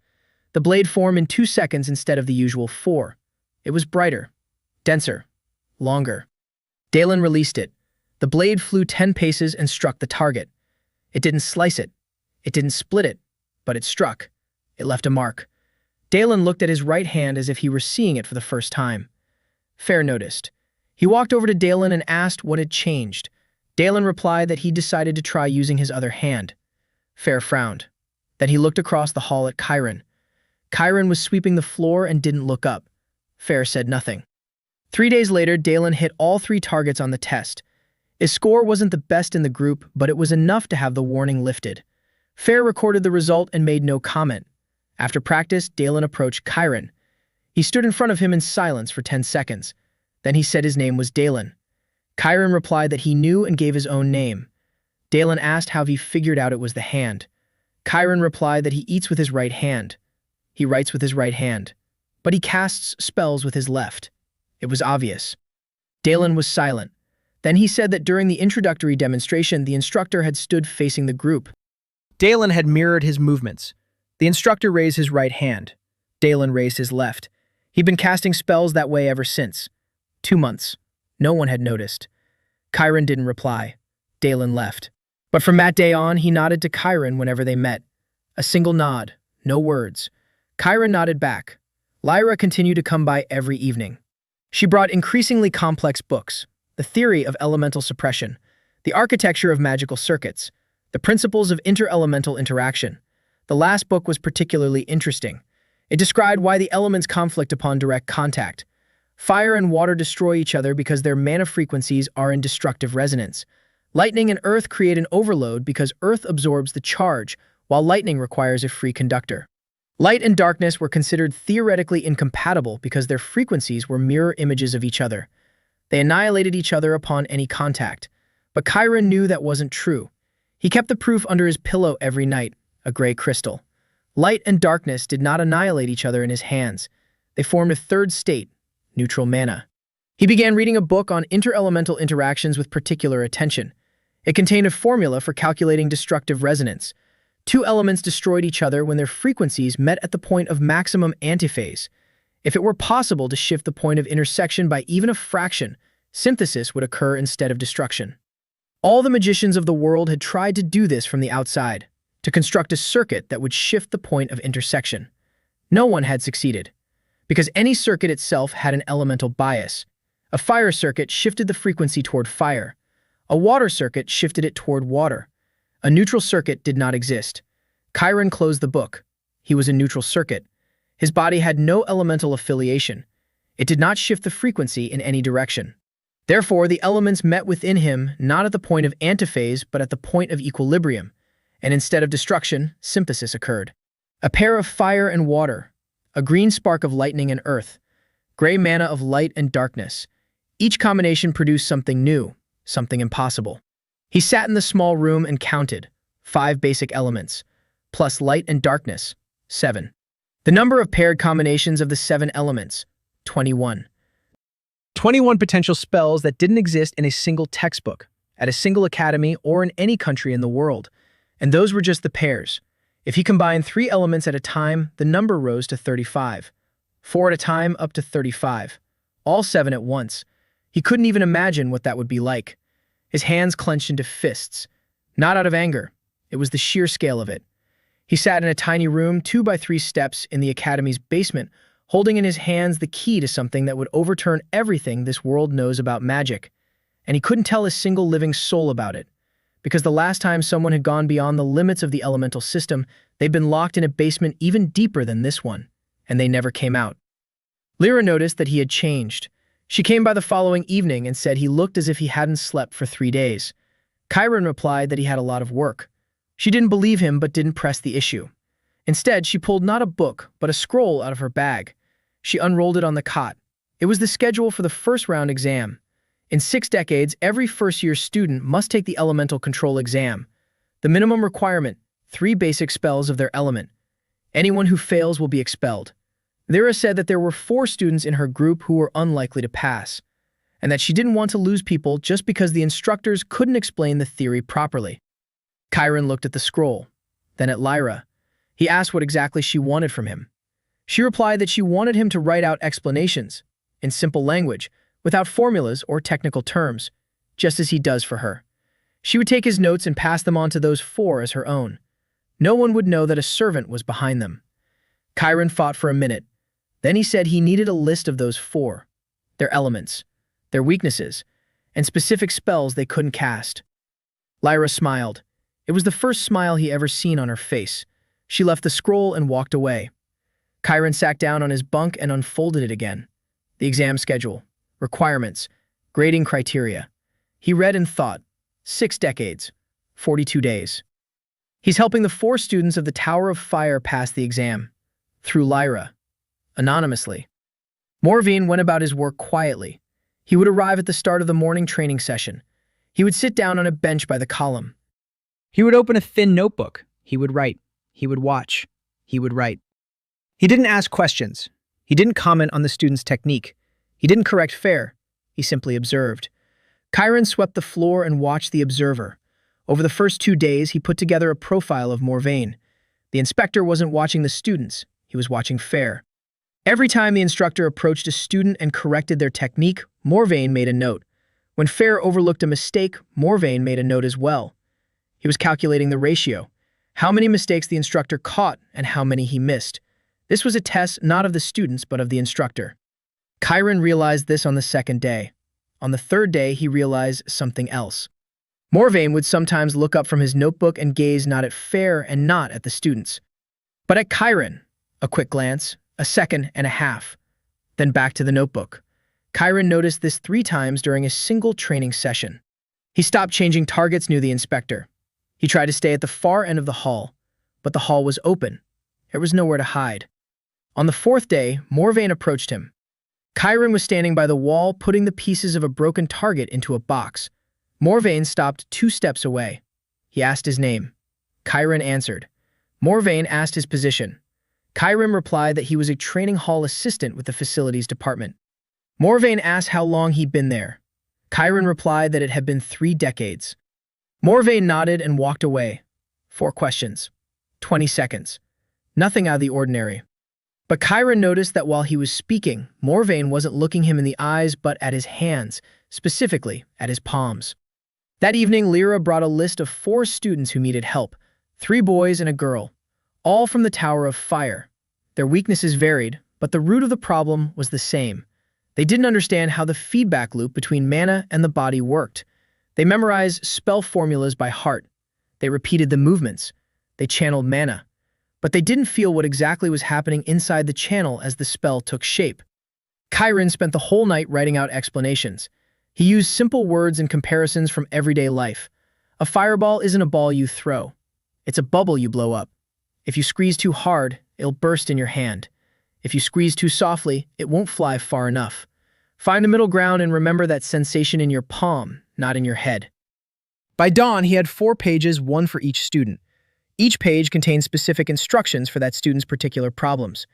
The blade formed in 2 seconds instead of the usual 4. It was brighter. Denser. Longer. Dalen released it. The blade flew 10 paces and struck the target. It didn't slice it. It didn't split it. But it struck. It left a mark. Dalen looked at his right hand as if he were seeing it for the first time. Fair noticed. He walked over to Dalen and asked what had changed. Dalen replied that he decided to try using his other hand. Fair frowned. Then he looked across the hall at Kyron. Kyron was sweeping the floor and didn't look up. Fair said nothing. 3 days later, Dalen hit all 3 targets on the test. His score wasn't the best in the group, but it was enough to have the warning lifted. Fair recorded the result and made no comment. After practice, Dalen approached Kyron. He stood in front of him in silence for 10 seconds. Then he said his name was Dalen. Kyron replied that he knew and gave his own name. Dalen asked how he figured out it was the hand. Kyron replied that he eats with his right hand. He writes with his right hand. But he casts spells with his left. It was obvious. Dalen was silent. Then he said that during the introductory demonstration, the instructor had stood facing the group. Dalen had mirrored his movements. The instructor raised his right hand. Dalen raised his left. He'd been casting spells that way ever since. 2 months. No one had noticed. Kyron didn't reply. Dalen left. But from that day on, he nodded to Kyron whenever they met. A single nod. No words. Kyron nodded back. Lyra continued to come by every evening. She brought increasingly complex books. The theory of elemental suppression. The architecture of magical circuits. The principles of inter-elemental interaction. The last book was particularly interesting. It described why the elements conflict upon direct contact. Fire and water destroy each other because their mana frequencies are in destructive resonance. Lightning and earth create an overload because earth absorbs the charge, while lightning requires a free conductor. Light and darkness were considered theoretically incompatible because their frequencies were mirror images of each other. They annihilated each other upon any contact. But Kyron knew that wasn't true. He kept the proof under his pillow every night, a gray crystal. Light and darkness did not annihilate each other in his hands. They formed a third state, neutral mana. He began reading a book on inter-elemental interactions with particular attention. It contained a formula for calculating destructive resonance. 2 elements destroyed each other when their frequencies met at the point of maximum antiphase. If it were possible to shift the point of intersection by even a fraction, Synthesis would occur instead of destruction. All the magicians of the world had tried to do this from the outside, to construct a circuit that would shift the point of intersection. No one had succeeded, because any circuit itself had an elemental bias. A fire circuit shifted the frequency toward fire. A water circuit shifted it toward water. A neutral circuit did not exist. Chiron closed the book. He was a neutral circuit. His body had no elemental affiliation. It did not shift the frequency in any direction. Therefore, the elements met within him not at the point of antiphase but at the point of equilibrium, and instead of destruction, synthesis occurred. A pair of fire and water, a green spark of lightning and earth, gray mana of light and darkness. Each combination produced something new, something impossible. He sat in the small room and counted, 5 basic elements, plus light and darkness, 7. The number of paired combinations of the 7 elements, 21. 21 potential spells that didn't exist in a single textbook, at a single academy, or in any country in the world. And those were just the pairs. If he combined 3 elements at a time, the number rose to 35. 4 at a time, up to 35. All 7 at once. He couldn't even imagine what that would be like. His hands clenched into fists. Not out of anger. It was the sheer scale of it. He sat in a tiny room, 2 by 3 steps in the academy's basement, holding in his hands the key to something that would overturn everything this world knows about magic. And he couldn't tell a single living soul about it. Because the last time someone had gone beyond the limits of the elemental system, they'd been locked in a basement even deeper than this one, and they never came out. Lyra noticed that he had changed. She came by the following evening and said he looked as if he hadn't slept for 3 days. Chiron replied that he had a lot of work. She didn't believe him but didn't press the issue. Instead, she pulled not a book, but a scroll out of her bag. She unrolled it on the cot. It was the schedule for the first round exam. In 6 decades, every first-year student must take the elemental control exam. The minimum requirement, 3 basic spells of their element. Anyone who fails will be expelled. Lyra said that there were 4 students in her group who were unlikely to pass, and that she didn't want to lose people just because the instructors couldn't explain the theory properly. Chiron looked at the scroll, then at Lyra. He asked what exactly she wanted from him. She replied that she wanted him to write out explanations, in simple language, without formulas or technical terms, just as he does for her. She would take his notes and pass them on to those 4 as her own. No one would know that a servant was behind them. Chiron fought for a minute. Then he said he needed a list of those 4, their elements, their weaknesses, and specific spells they couldn't cast. Lyra smiled. It was the first smile he ever seen on her face. She left the scroll and walked away. Chiron sat down on his bunk and unfolded it again. The exam schedule, requirements, grading criteria. He read and thought, 6 decades, 42 days. He's helping the 4 students of the Tower of Fire pass the exam, through Lyra, anonymously. Morvain went about his work quietly. He would arrive at the start of the morning training session. He would sit down on a bench by the column. He would open a thin notebook. He would write. He would watch. He would write. He didn't ask questions. He didn't comment on the student's technique. He didn't correct fare. He simply observed. Chiron swept the floor and watched the observer. Over the first 2 days, he put together a profile of Morvain. The inspector wasn't watching the students. He was watching fare. Every time the instructor approached a student and corrected their technique, Morvain made a note. When fare overlooked a mistake, Morvain made a note as well. He was calculating the ratio, how many mistakes the instructor caught and how many he missed. This was a test not of the students but of the instructor. Chiron realized this on the 2nd day. On the 3rd day, he realized something else. Morvain would sometimes look up from his notebook and gaze not at fare and not at the students, but at Chiron. A quick glance, a second and a half, then back to the notebook. Chiron noticed this 3 times during a single training session. He stopped changing targets near the inspector. He tried to stay at the far end of the hall, but the hall was open. There was nowhere to hide. On the 4th day, Morvain approached him. Chiron was standing by the wall, putting the pieces of a broken target into a box. Morvain stopped 2 steps away. He asked his name. Chiron answered. Morvain asked his position. Chiron replied that he was a training hall assistant with the facilities department. Morvain asked how long he'd been there. Chiron replied that it had been 3 decades. Morvain nodded and walked away. 4 questions. 20 seconds. Nothing out of the ordinary. But Chiron noticed that while he was speaking, Morvain wasn't looking him in the eyes but at his hands, specifically at his palms. That evening, Lyra brought a list of 4 students who needed help, 3 boys and a girl, all from the Tower of Fire. Their weaknesses varied, but the root of the problem was the same. They didn't understand how the feedback loop between mana and the body worked. They memorized spell formulas by heart. They repeated the movements. They channeled mana. But they didn't feel what exactly was happening inside the channel as the spell took shape. Chiron spent the whole night writing out explanations. He used simple words and comparisons from everyday life. A fireball isn't a ball you throw. It's a bubble you blow up. If you squeeze too hard, it'll burst in your hand. If you squeeze too softly, it won't fly far enough. Find the middle ground and remember that sensation in your palm, not in your head. By dawn, he had 4 pages, 1 for each student. Each page contained specific instructions for that student's particular problems.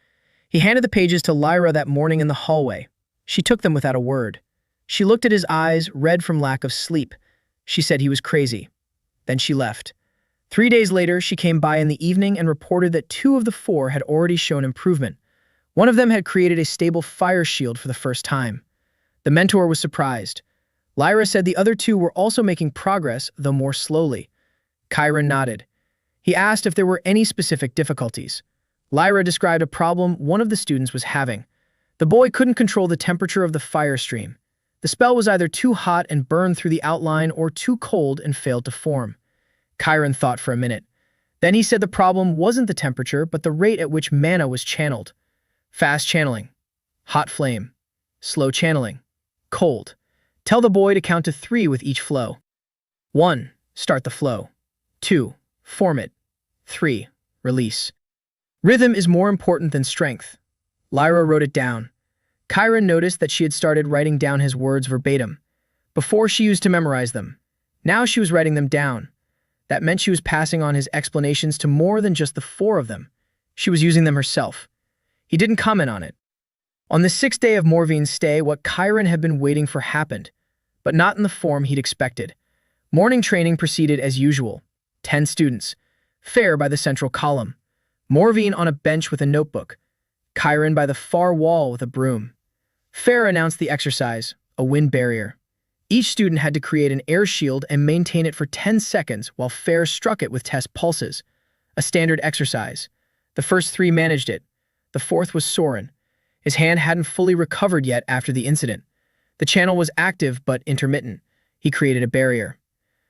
He handed the pages to Lyra that morning in the hallway. She took them without a word. She looked at his eyes, red from lack of sleep. She said he was crazy. Then she left. 3 days later, she came by in the evening and reported that 2 of the 4 had already shown improvement. One of them had created a stable fire shield for the first time. The mentor was surprised. Lyra said the other 2 were also making progress, though more slowly. Chiron nodded. He asked if there were any specific difficulties. Lyra described a problem one of the students was having. The boy couldn't control the temperature of the fire stream. The spell was either too hot and burned through the outline or too cold and failed to form. Chiron thought for a minute. Then he said the problem wasn't the temperature, but the rate at which mana was channeled. Fast channeling. Hot flame. Slow channeling. Cold. Tell the boy to count to 3 with each flow. 1. Start the flow. 2. Form it. 3. Release. Rhythm is more important than strength. Lyra wrote it down. Chiron noticed that she had started writing down his words verbatim. Before, she used to memorize them. Now she was writing them down. That meant she was passing on his explanations to more than just the 4 of them. She was using them herself. He didn't comment on it. On the 6th day of Morvine's stay, what Chiron had been waiting for happened, but not in the form he'd expected. Morning training proceeded as usual. 10 students. Fair by the central column. Morvine on a bench with a notebook. Chiron by the far wall with a broom. Fair announced the exercise, a wind barrier. Each student had to create an air shield and maintain it for 10 seconds while Fair struck it with test pulses. A standard exercise. The first 3 managed it. The 4th was Soren. His hand hadn't fully recovered yet after the incident. The channel was active but intermittent. He created a barrier.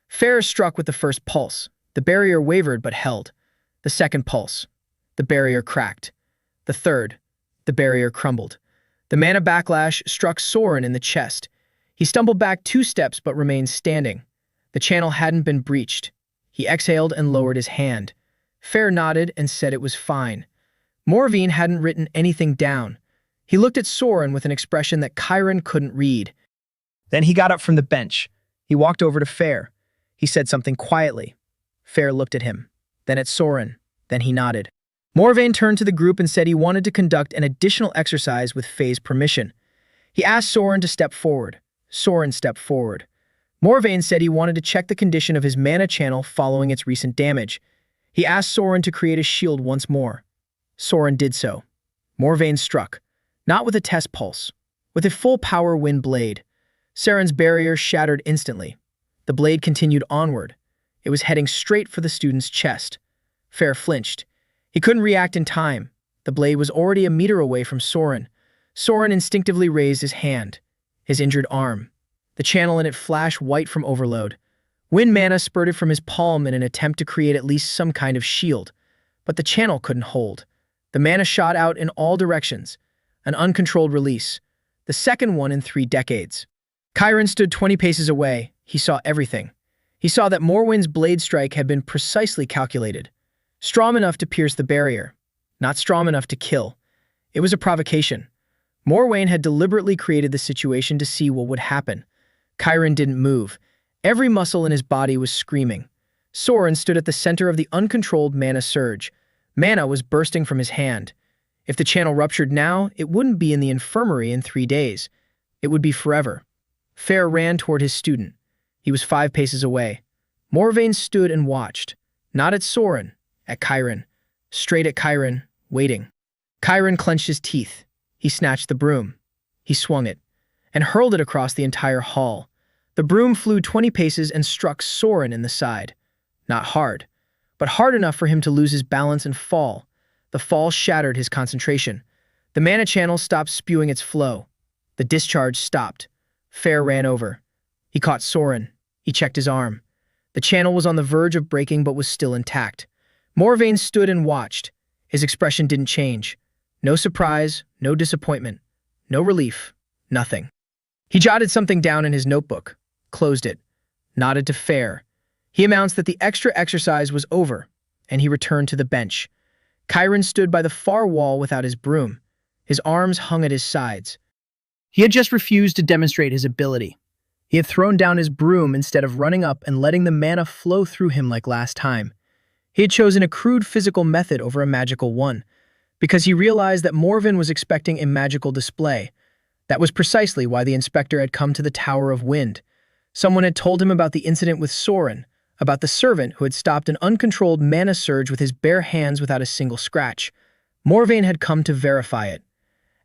Fair struck with the first pulse. The barrier wavered but held. The second pulse. The barrier cracked. The third. The barrier crumbled. The mana backlash struck Soren in the chest. He stumbled back 2 steps but remained standing. The channel hadn't been breached. He exhaled and lowered his hand. Fair nodded and said it was fine. Morvine hadn't written anything down. He looked at Soren with an expression that Chiron couldn't read. Then he got up from the bench. He walked over to Fair. He said something quietly. Fair looked at him, then at Soren. Then he nodded. Morvane turned to the group and said he wanted to conduct an additional exercise with Faye's permission. He asked Soren to step forward. Soren stepped forward. Morvane said he wanted to check the condition of his mana channel following its recent damage. He asked Soren to create a shield once more. Soren did so. Morvane struck, not with a test pulse, with a full-power wind blade. Soren's barrier shattered instantly. The blade continued onward. It was heading straight for the student's chest. Fair flinched. He couldn't react in time. The blade was already a meter away from Soren. Soren instinctively raised his hand, his injured arm. The channel in it flashed white from overload. Wind mana spurted from his palm in an attempt to create at least some kind of shield, but the channel couldn't hold. The mana shot out in all directions, an uncontrolled release, the second one in 3 decades. Chiron stood 20 paces away. He saw everything. He saw that Morwyn's blade strike had been precisely calculated. Strong enough to pierce the barrier, not strong enough to kill. It was a provocation. Morwayn had deliberately created the situation to see what would happen. Chiron didn't move. Every muscle in his body was screaming. Soren stood at the center of the uncontrolled mana surge. Mana was bursting from his hand. If the channel ruptured now, it wouldn't be in the infirmary in 3 days. It would be forever. Fair ran toward his student. He was 5 paces away. Morvayn stood and watched. Not at Soren, at Chiron. Straight at Chiron, waiting. Chiron clenched his teeth. He snatched the broom. He swung it. and hurled it across the entire hall. The broom flew 20 paces and struck Soren in the side. Not hard, but hard enough for him to lose his balance and fall. The fall shattered his concentration. The mana channel stopped spewing its flow. The discharge stopped. Fair ran over. He caught Soren. He checked his arm. The channel was on the verge of breaking but was still intact. Morvain stood and watched. His expression didn't change. No surprise, no disappointment, no relief, nothing. He jotted something down in his notebook, closed it, nodded to Fair. He announced that the extra exercise was over, and he returned to the bench. Chiron stood by the far wall without his broom. His arms hung at his sides. He had just refused to demonstrate his ability. He had thrown down his broom instead of running up and letting the mana flow through him like last time. He had chosen a crude physical method over a magical one, because he realized that Morvain was expecting a magical display. That was precisely why the inspector had come to the Tower of Wind. Someone had told him about the incident with Soren, about the servant who had stopped an uncontrolled mana surge with his bare hands without a single scratch. Morvain had come to verify it.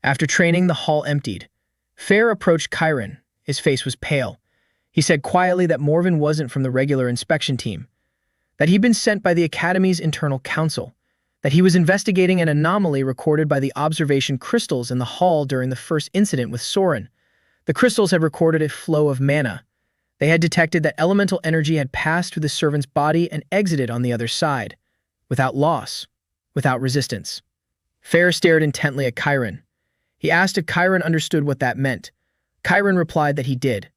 After training, the hall emptied. Fair approached Chiron. His face was pale. He said quietly that Morvain wasn't from the regular inspection team, that he'd been sent by the Academy's internal council, that he was investigating an anomaly recorded by the observation crystals in the hall during the first incident with Soren. The crystals had recorded a flow of mana. They had detected that elemental energy had passed through the servant's body and exited on the other side, without loss, without resistance. Fair stared intently at Chiron. He asked if Chiron understood what that meant. Chiron replied that he did.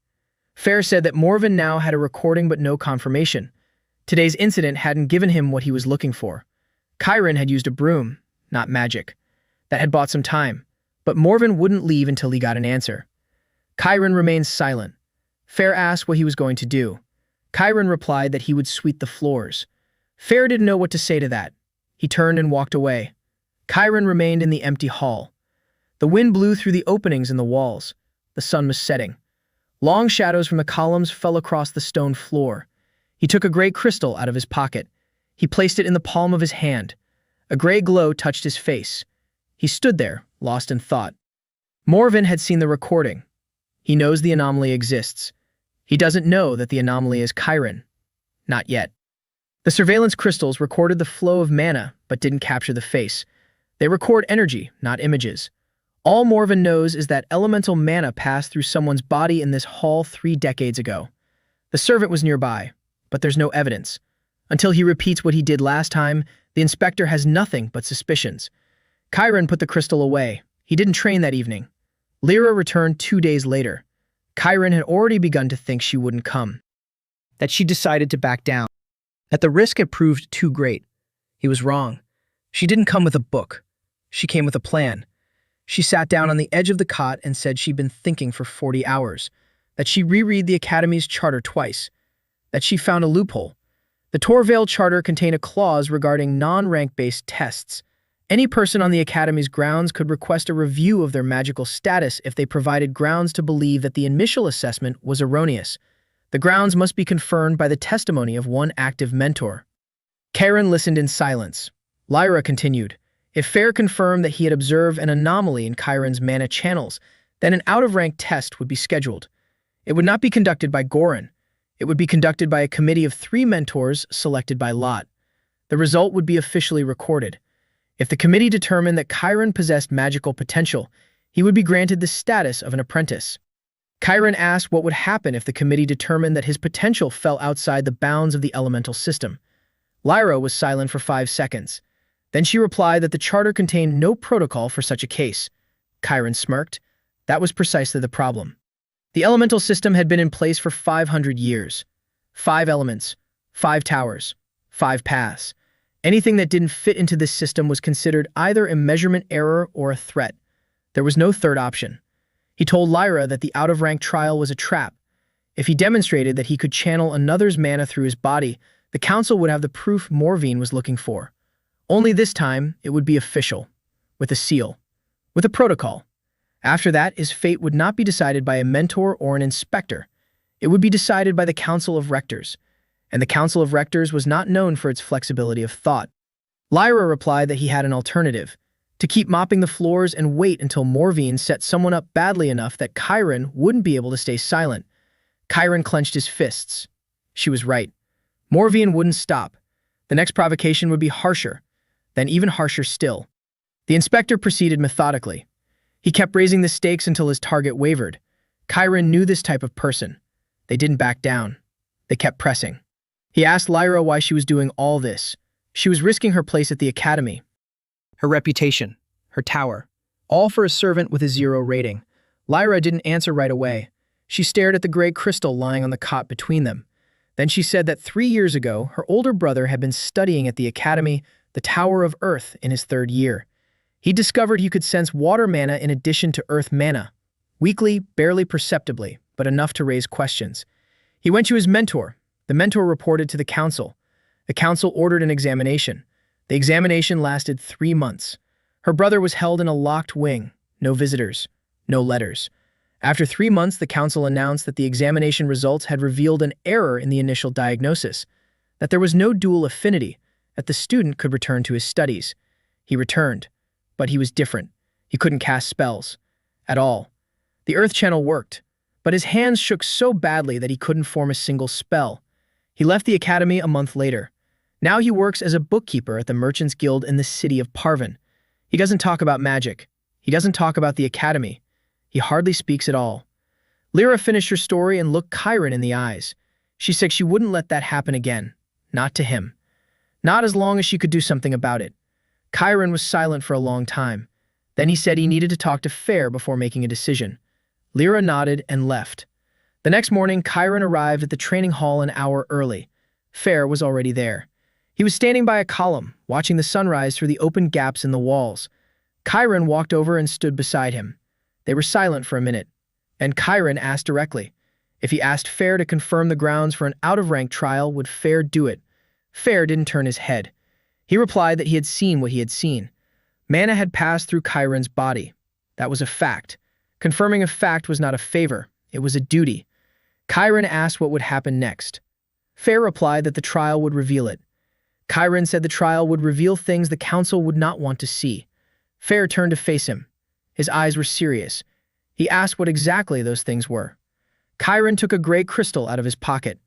Fair said that Morvain now had a recording but no confirmation. Today's incident hadn't given him what he was looking for. Chiron had used a broom, not magic. That had bought some time, but Morvain wouldn't leave until he got an answer. Chiron remained silent. Fair asked what he was going to do. Chiron replied that he would sweep the floors. Fair didn't know what to say to that. He turned and walked away. Chiron remained in the empty hall. The wind blew through the openings in the walls. The sun was setting. Long shadows from the columns fell across the stone floor. He took a gray crystal out of his pocket. He placed it in the palm of his hand. A gray glow touched his face. He stood there, lost in thought. Morvain had seen the recording. He knows the anomaly exists. He doesn't know that the anomaly is Chiron. Not yet. The surveillance crystals recorded the flow of mana, but didn't capture the face. They record energy, not images. All Morvain knows is that elemental mana passed through someone's body in this hall 3 decades ago. The servant was nearby, but there's no evidence. Until he repeats what he did last time, the inspector has nothing but suspicions. Chiron put the crystal away. He didn't train that evening. Lyra returned 2 days later. Chiron had already begun to think she wouldn't come, that she decided to back down, that the risk had proved too great. He was wrong. She didn't come with a book. She came with a plan. She sat down on the edge of the cot and said she'd been thinking for 40 hours, that she'd reread the Academy's charter twice, that she found a loophole. The Torvale Charter contained a clause regarding non-rank-based tests. Any person on the Academy's grounds could request a review of their magical status if they provided grounds to believe that the initial assessment was erroneous. The grounds must be confirmed by the testimony of one active mentor. Karen listened in silence. Lyra continued. If Fair confirmed that he had observed an anomaly in Chiron's mana channels, then an out-of-rank test would be scheduled. It would not be conducted by Goran. It would be conducted by a committee of 3 mentors selected by lot. The result would be officially recorded. If the committee determined that Chiron possessed magical potential, he would be granted the status of an apprentice. Chiron asked what would happen if the committee determined that his potential fell outside the bounds of the elemental system. Lyra was silent for 5 seconds. Then she replied that the charter contained no protocol for such a case. Chiron smirked. That was precisely the problem. The elemental system had been in place for 500 years. 5 elements, 5 towers, 5 paths. Anything that didn't fit into this system was considered either a measurement error or a threat. There was no third option. He told Lyra that the out-of-rank trial was a trap. If he demonstrated that he could channel another's mana through his body, the council would have the proof Morvain was looking for. Only this time, it would be official, with a seal, with a protocol. After that, his fate would not be decided by a mentor or an inspector. It would be decided by the Council of Rectors, and the Council of Rectors was not known for its flexibility of thought. Lyra replied that he had an alternative. to keep mopping the floors and wait until Morvine set someone up badly enough that Chiron wouldn't be able to stay silent. Chiron clenched his fists. She was right. Morvine wouldn't stop. The next provocation would be harsher, then even harsher still. The inspector proceeded methodically. He kept raising the stakes until his target wavered. Chiron knew this type of person. They didn't back down. They kept pressing. He asked Lyra why she was doing all this. She was risking her place at the academy, her reputation, her tower, all for a servant with a 0 rating. Lyra didn't answer right away. She stared at the gray crystal lying on the cot between them. Then she said that 3 years ago, her older brother had been studying at the academy, the Tower of Earth, in his 3rd year. He discovered he could sense water mana in addition to earth mana. Weakly, barely perceptibly, but enough to raise questions. He went to his mentor. The mentor reported to the council. The council ordered an examination. The examination lasted 3 months. Her brother was held in a locked wing. No visitors. No letters. After 3 months, the council announced that the examination results had revealed an error in the initial diagnosis, that there was no dual affinity, that the student could return to his studies. He returned, but he was different. He couldn't cast spells. At all. The Earth Channel worked, but his hands shook so badly that he couldn't form a single spell. He left the academy a month later. Now he works as a bookkeeper at the Merchants Guild in the city of Parvin. He doesn't talk about magic. He doesn't talk about the academy. He hardly speaks at all. Lyra finished her story and looked Chiron in the eyes. She said she wouldn't let that happen again. Not to him. Not as long as she could do something about it. Chiron was silent for a long time. Then he said he needed to talk to Fair before making a decision. Lyra nodded and left. The next morning, Chiron arrived at the training hall an hour early. Fair was already there. He was standing by a column, watching the sunrise through the open gaps in the walls. Chiron walked over and stood beside him. They were silent for a minute, and Chiron asked directly. If he asked Fair to confirm the grounds for an out-of-rank trial, would Fair do it? Fair didn't turn his head. He replied that he had seen what he had seen. Mana had passed through Chiron's body. That was a fact. Confirming a fact was not a favor. It was a duty. Chiron asked what would happen next. Fair replied that the trial would reveal it. Chiron said the trial would reveal things the council would not want to see. Fair turned to face him. His eyes were serious. He asked what exactly those things were. Chiron took a gray crystal out of his pocket.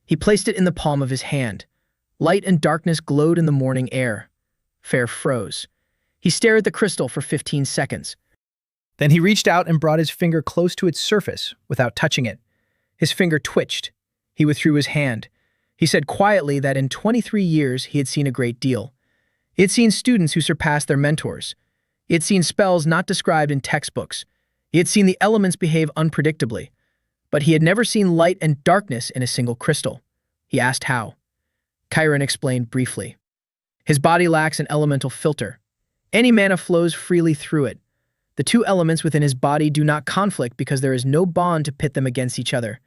He placed it in the palm of his hand. Light and darkness glowed in the morning air. Fair froze. He stared at the crystal for 15 seconds. Then he reached out and brought his finger close to its surface without touching it. His finger twitched. He withdrew his hand. He said quietly that in 23 years he had seen a great deal. He had seen students who surpassed their mentors. He had seen spells not described in textbooks. He had seen the elements behave unpredictably. But he had never seen light and darkness in a single crystal. He asked how. Chiron explained briefly. His body lacks an elemental filter. Any mana flows freely through it. The two elements within his body do not conflict because there is no bond to pit them against each other.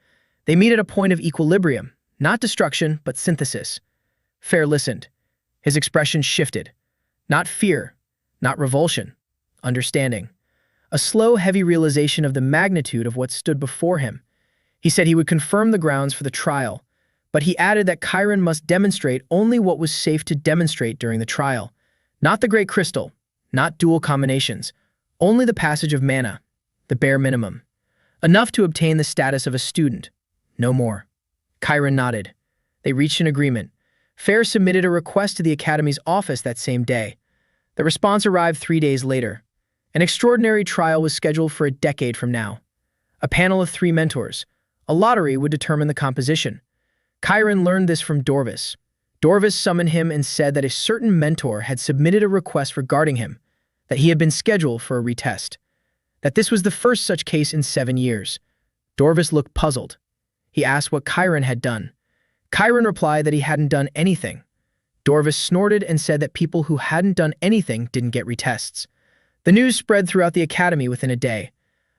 They meet at a point of equilibrium, not destruction, but synthesis. Fair listened. His expression shifted. Not fear, not revulsion, understanding. A slow, heavy realization of the magnitude of what stood before him. He said he would confirm the grounds for the trial, but he added that Chiron must demonstrate only what was safe to demonstrate during the trial. Not the Great Crystal, not dual combinations, only the passage of mana, the bare minimum. Enough to obtain the status of a student, no more. Chiron nodded. They reached an agreement. Fair submitted a request to the Academy's office that same day. The response arrived 3 days later. An extraordinary trial was scheduled for a decade from now. A panel of 3 mentors. A lottery would determine the composition. Chiron learned this from Dorvis. Dorvis summoned him and said that a certain mentor had submitted a request regarding him, that he had been scheduled for a retest, that this was the first such case in 7 years. Dorvis looked puzzled. He asked what Chiron had done. Chiron replied that he hadn't done anything. Dorvis snorted and said that people who hadn't done anything didn't get retests. The news spread throughout the academy within a day.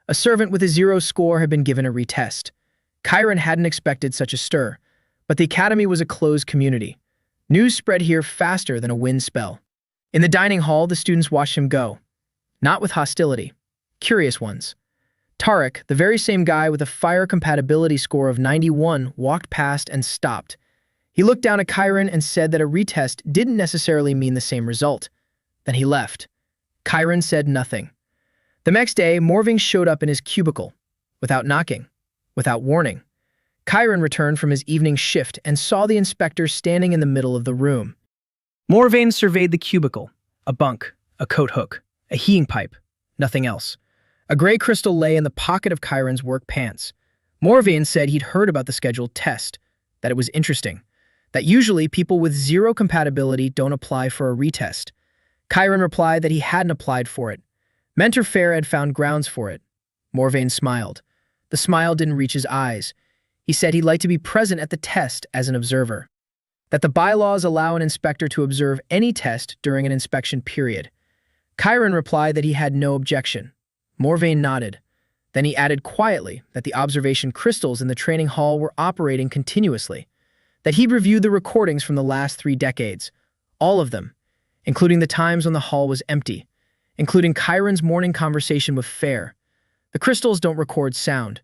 A servant with a 0 score had been given a retest. Chiron hadn't expected such a stir, but the academy was a closed community. News spread here faster than a wind spell. In the dining hall, the students watched him go. Not with hostility. Curious ones. Tarek, the very same guy with a fire compatibility score of 91, walked past and stopped. He looked down at Chiron and said that a retest didn't necessarily mean the same result. Then he left. Chiron said nothing. The next day, Morving showed up in his cubicle, without knocking, without warning. Chiron returned from his evening shift and saw the inspector standing in the middle of the room. Morvain surveyed the cubicle, a bunk, a coat hook, a heating pipe, nothing else. A gray crystal lay in the pocket of Chiron's work pants. Morvain said he'd heard about the scheduled test, that it was interesting, that usually people with 0 compatibility don't apply for a retest. Chiron replied that he hadn't applied for it. Mentor Fair had found grounds for it. Morvain smiled. The smile didn't reach his eyes. He said he'd like to be present at the test as an observer. That the bylaws allow an inspector to observe any test during an inspection period. Chiron replied that he had no objection. Morvain nodded. Then he added quietly that the observation crystals in the training hall were operating continuously, that he'd reviewed the recordings from the last 3 decades, all of them, including the times when the hall was empty, including Chiron's morning conversation with Fair. The crystals don't record sound,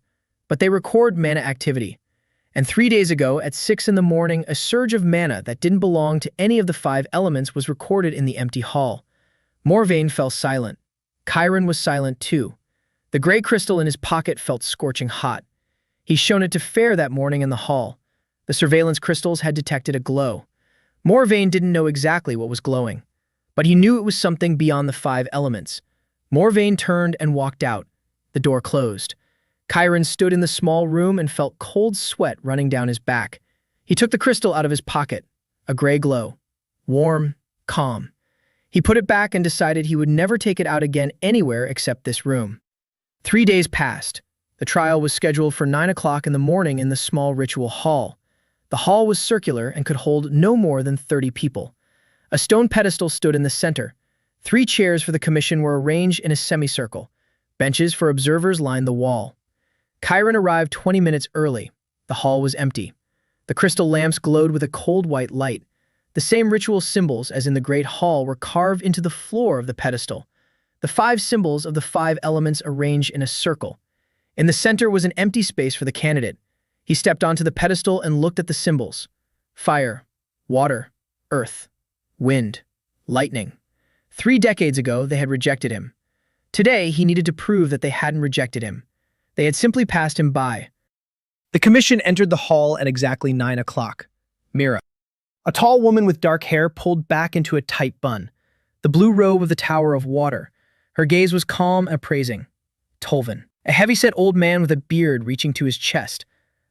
but they record mana activity. And 3 days ago, at 6 in the morning, a surge of mana that didn't belong to any of the 5 elements was recorded in the empty hall. Morvain fell silent. Chiron was silent too. The gray crystal in his pocket felt scorching hot. He'd shown it to Fair that morning in the hall. The surveillance crystals had detected a glow. Morvain didn't know exactly what was glowing, but he knew it was something beyond the 5 elements. Morvain turned and walked out. The door closed. Chiron stood in the small room and felt cold sweat running down his back. He took the crystal out of his pocket, a gray glow. Warm, calm. He put it back and decided he would never take it out again anywhere except this room. 3 days passed. The trial was scheduled for 9 o'clock in the morning in the small ritual hall. The hall was circular and could hold no more than 30 people. A stone pedestal stood in the center. 3 chairs for the commission were arranged in a semicircle. Benches for observers lined the wall. Chiron arrived 20 minutes early. The hall was empty. The crystal lamps glowed with a cold white light. The same ritual symbols as in the great hall were carved into the floor of the pedestal. The 5 symbols of the 5 elements arranged in a circle. In the center was an empty space for the candidate. He stepped onto the pedestal and looked at the symbols. Fire, water, earth, wind, lightning. 3 decades ago, they had rejected him. Today, he needed to prove that they hadn't rejected him. They had simply passed him by. The commission entered the hall at exactly 9 o'clock. Mira, a tall woman with dark hair, pulled back into a tight bun. The blue robe of the Tower of Water. Her gaze was calm and appraising. Tolvin, a heavy-set old man with a beard reaching to his chest.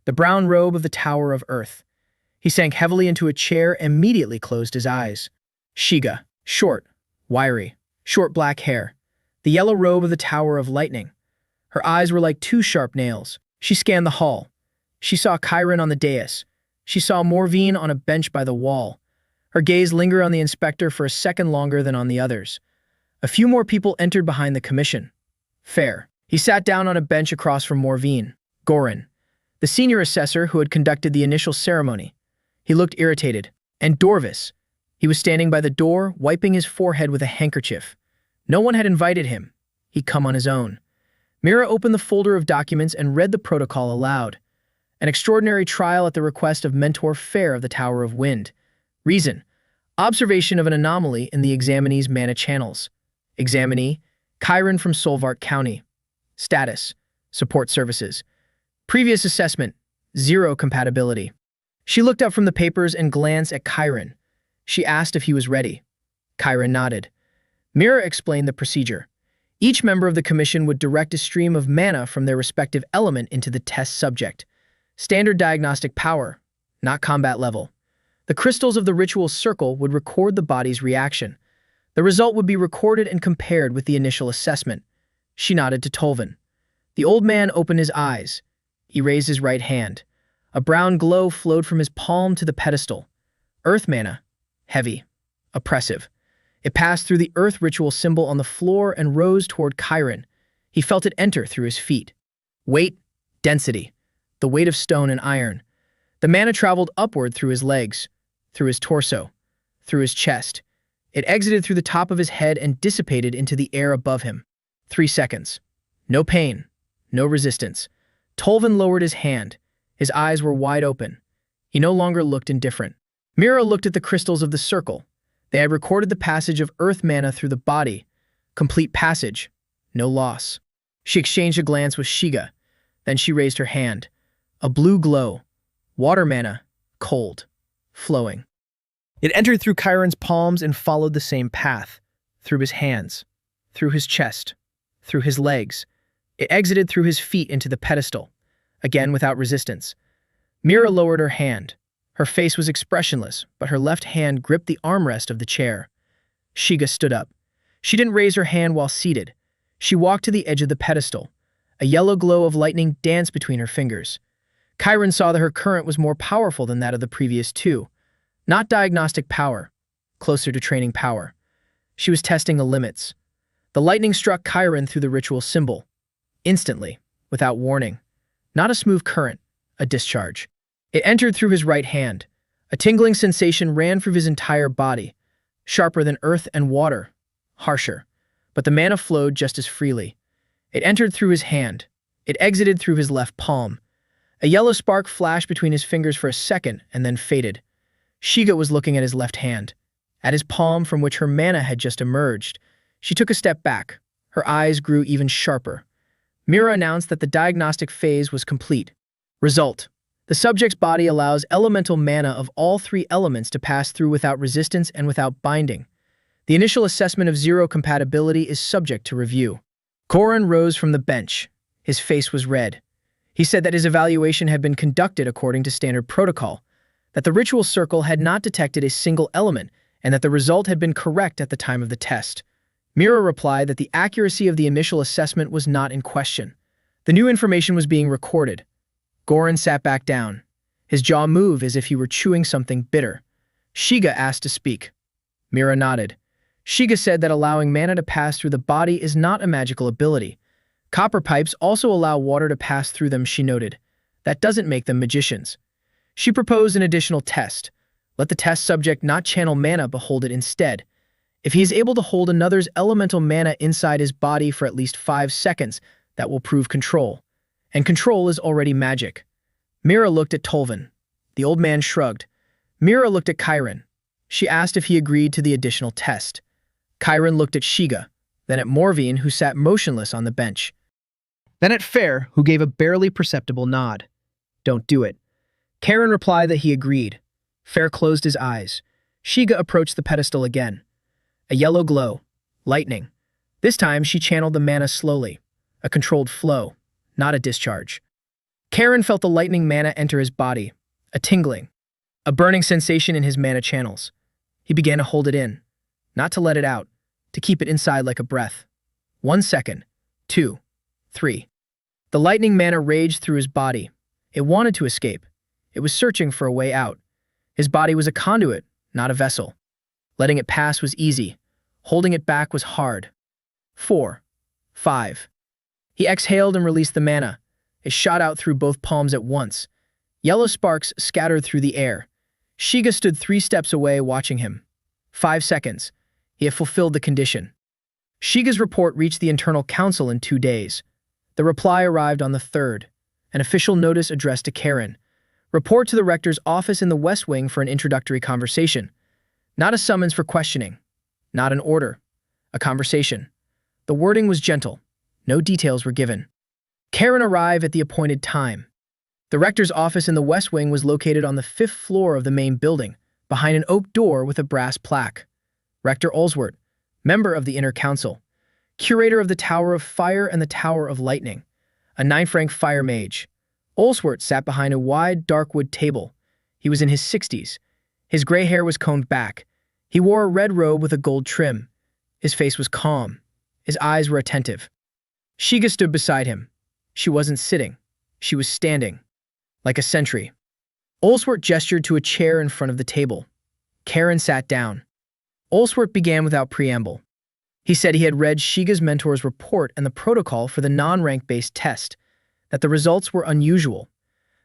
The brown robe of the Tower of Earth. He sank heavily into a chair and immediately closed his eyes. Shiga, short, wiry, short black hair. The yellow robe of the Tower of Lightning. Her eyes were like 2 sharp nails. She scanned the hall. She saw Chiron on the dais. She saw Morvain on a bench by the wall. Her gaze lingered on the inspector for a second longer than on the others. A few more people entered behind the commission. Fair. He sat down on a bench across from Morvain. Gorin, the senior assessor who had conducted the initial ceremony. He looked irritated. And Dorvis. He was standing by the door, wiping his forehead with a handkerchief. No one had invited him. He'd come on his own. Mira opened the folder of documents and read the protocol aloud. An extraordinary trial at the request of Mentor Fair of the Tower of Wind. Reason: observation of an anomaly in the examinee's mana channels. Examinee: Chiron from Solvart County. Status: support services. Previous assessment: 0 compatibility. She looked up from the papers and glanced at Chiron. She asked if he was ready. Chiron nodded. Mira explained the procedure. Each member of the commission would direct a stream of mana from their respective element into the test subject. Standard diagnostic power, not combat level. The crystals of the ritual circle would record the body's reaction. The result would be recorded and compared with the initial assessment. She nodded to Tolvin. The old man opened his eyes. He raised his right hand. A brown glow flowed from his palm to the pedestal. Earth mana, heavy, oppressive. It passed through the earth ritual symbol on the floor and rose toward Chiron. He felt it enter through his feet. Weight, density, the weight of stone and iron. The mana traveled upward through his legs, through his torso, through his chest. It exited through the top of his head and dissipated into the air above him. 3 seconds. No pain, no resistance. Tolvin lowered his hand. His eyes were wide open. He no longer looked indifferent. Mira looked at the crystals of the circle. They had recorded the passage of earth mana through the body. Complete passage. No loss. She exchanged a glance with Shiga. Then she raised her hand. A blue glow. Water mana. Cold. Flowing. It entered through Chiron's palms and followed the same path. Through his hands. Through his chest. Through his legs. It exited through his feet into the pedestal. Again without resistance. Mira lowered her hand. Her face was expressionless, but her left hand gripped the armrest of the chair. Shiga stood up. She didn't raise her hand while seated. She walked to the edge of the pedestal. A yellow glow of lightning danced between her fingers. Chiron saw that her current was more powerful than that of the previous two. Not diagnostic power, closer to training power. She was testing the limits. The lightning struck Chiron through the ritual symbol. Instantly, without warning. Not a smooth current, a discharge. It entered through his right hand. A tingling sensation ran through his entire body. Sharper than earth and water. Harsher. But the mana flowed just as freely. It entered through his hand. It exited through his left palm. A yellow spark flashed between his fingers for a second and then faded. Shiga was looking at his left hand, at his palm from which her mana had just emerged. She took a step back. Her eyes grew even sharper. Mira announced that the diagnostic phase was complete. Result. The subject's body allows elemental mana of all three elements to pass through without resistance and without binding. The initial assessment of zero compatibility is subject to review. Goran rose from the bench. His face was red. He said that his evaluation had been conducted according to standard protocol, that the ritual circle had not detected a single element, and that the result had been correct at the time of the test. Mira replied that the accuracy of the initial assessment was not in question. The new information was being recorded. Goran sat back down. His jaw moved as if he were chewing something bitter. Shiga asked to speak. Mira nodded. Shiga said that allowing mana to pass through the body is not a magical ability. Copper pipes also allow water to pass through them, she noted. That doesn't make them magicians. She proposed an additional test. Let the test subject not channel mana but hold it instead. If he is able to hold another's elemental mana inside his body for at least 5 seconds, that will prove control. And control is already magic. Mira looked at Tolvin. The old man shrugged. Mira looked at Chiron. She asked if he agreed to the additional test. Chiron looked at Shiga, then at Morvine, who sat motionless on the bench. Then at Fair, who gave a barely perceptible nod. Don't do it. Karen replied that he agreed. Fair closed his eyes. Shiga approached the pedestal again. A yellow glow. Lightning. This time she channeled the mana slowly. A controlled flow, not a discharge. Karen felt the lightning mana enter his body. A tingling. A burning sensation in his mana channels. He began to hold it in. Not to let it out. To keep it inside like a breath. 1 second. 2. 3. The lightning mana raged through his body. It wanted to escape. It was searching for a way out. His body was a conduit, not a vessel. Letting it pass was easy. Holding it back was hard. 4. 5. He exhaled and released the mana. It shot out through both palms at once. Yellow sparks scattered through the air. Shiga stood 3 steps away watching him. 5 seconds. He had fulfilled the condition. Shiga's report reached the internal council in 2 days. The reply arrived on the 3rd. An official notice addressed to Karen. Report to the rector's office in the West Wing for an introductory conversation. Not a summons for questioning. Not an order. A conversation. The wording was gentle. No details were given. Karen arrived at the appointed time. The rector's office in the West Wing was located on the 5th floor of the main building, behind an oak door with a brass plaque. Rector Olswert, member of the Inner Council, curator of the Tower of Fire and the Tower of Lightning, a 9th-rank fire mage. Olswert sat behind a wide, dark wood table. He was in his 60s. His gray hair was combed back. He wore a red robe with a gold trim. His face was calm. His eyes were attentive. Shiga stood beside him. She wasn't sitting. She was standing, like a sentry. Olswert gestured to a chair in front of the table. Karen sat down. Olswert began without preamble. He said he had read Shiga's mentor's report and the protocol for the non-rank-based test, that the results were unusual,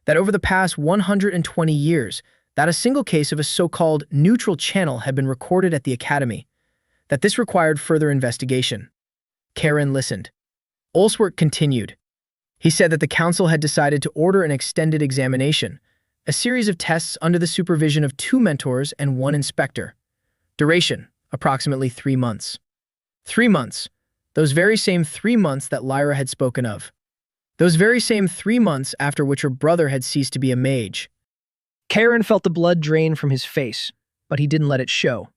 that over the past 120 years, that a single case of a so-called neutral channel had been recorded at the academy, that this required further investigation. Karen listened. Olswert continued. He said that the council had decided to order an extended examination, a series of tests under the supervision of 2 mentors and 1 inspector. Duration, approximately 3 months. 3 months. Those very same 3 months that Lyra had spoken of. Those very same 3 months after which her brother had ceased to be a mage. Chiron felt the blood drain from his face, but he didn't let it show.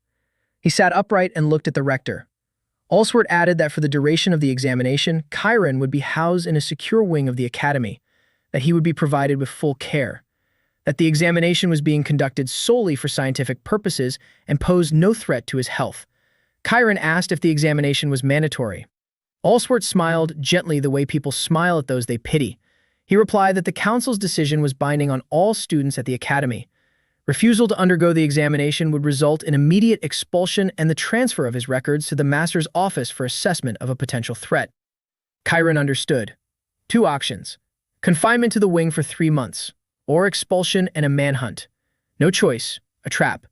He sat upright and looked at the rector. Allsworth added that for the duration of the examination, Chiron would be housed in a secure wing of the academy, that he would be provided with full care, that the examination was being conducted solely for scientific purposes and posed no threat to his health. Chiron asked if the examination was mandatory. Allsworth smiled gently the way people smile at those they pity. He replied that the council's decision was binding on all students at the academy. Refusal to undergo the examination would result in immediate expulsion and the transfer of his records to the master's office for assessment of a potential threat. Chiron understood. 2 options: confinement to the wing for 3 months, or expulsion and a manhunt. No choice, a trap.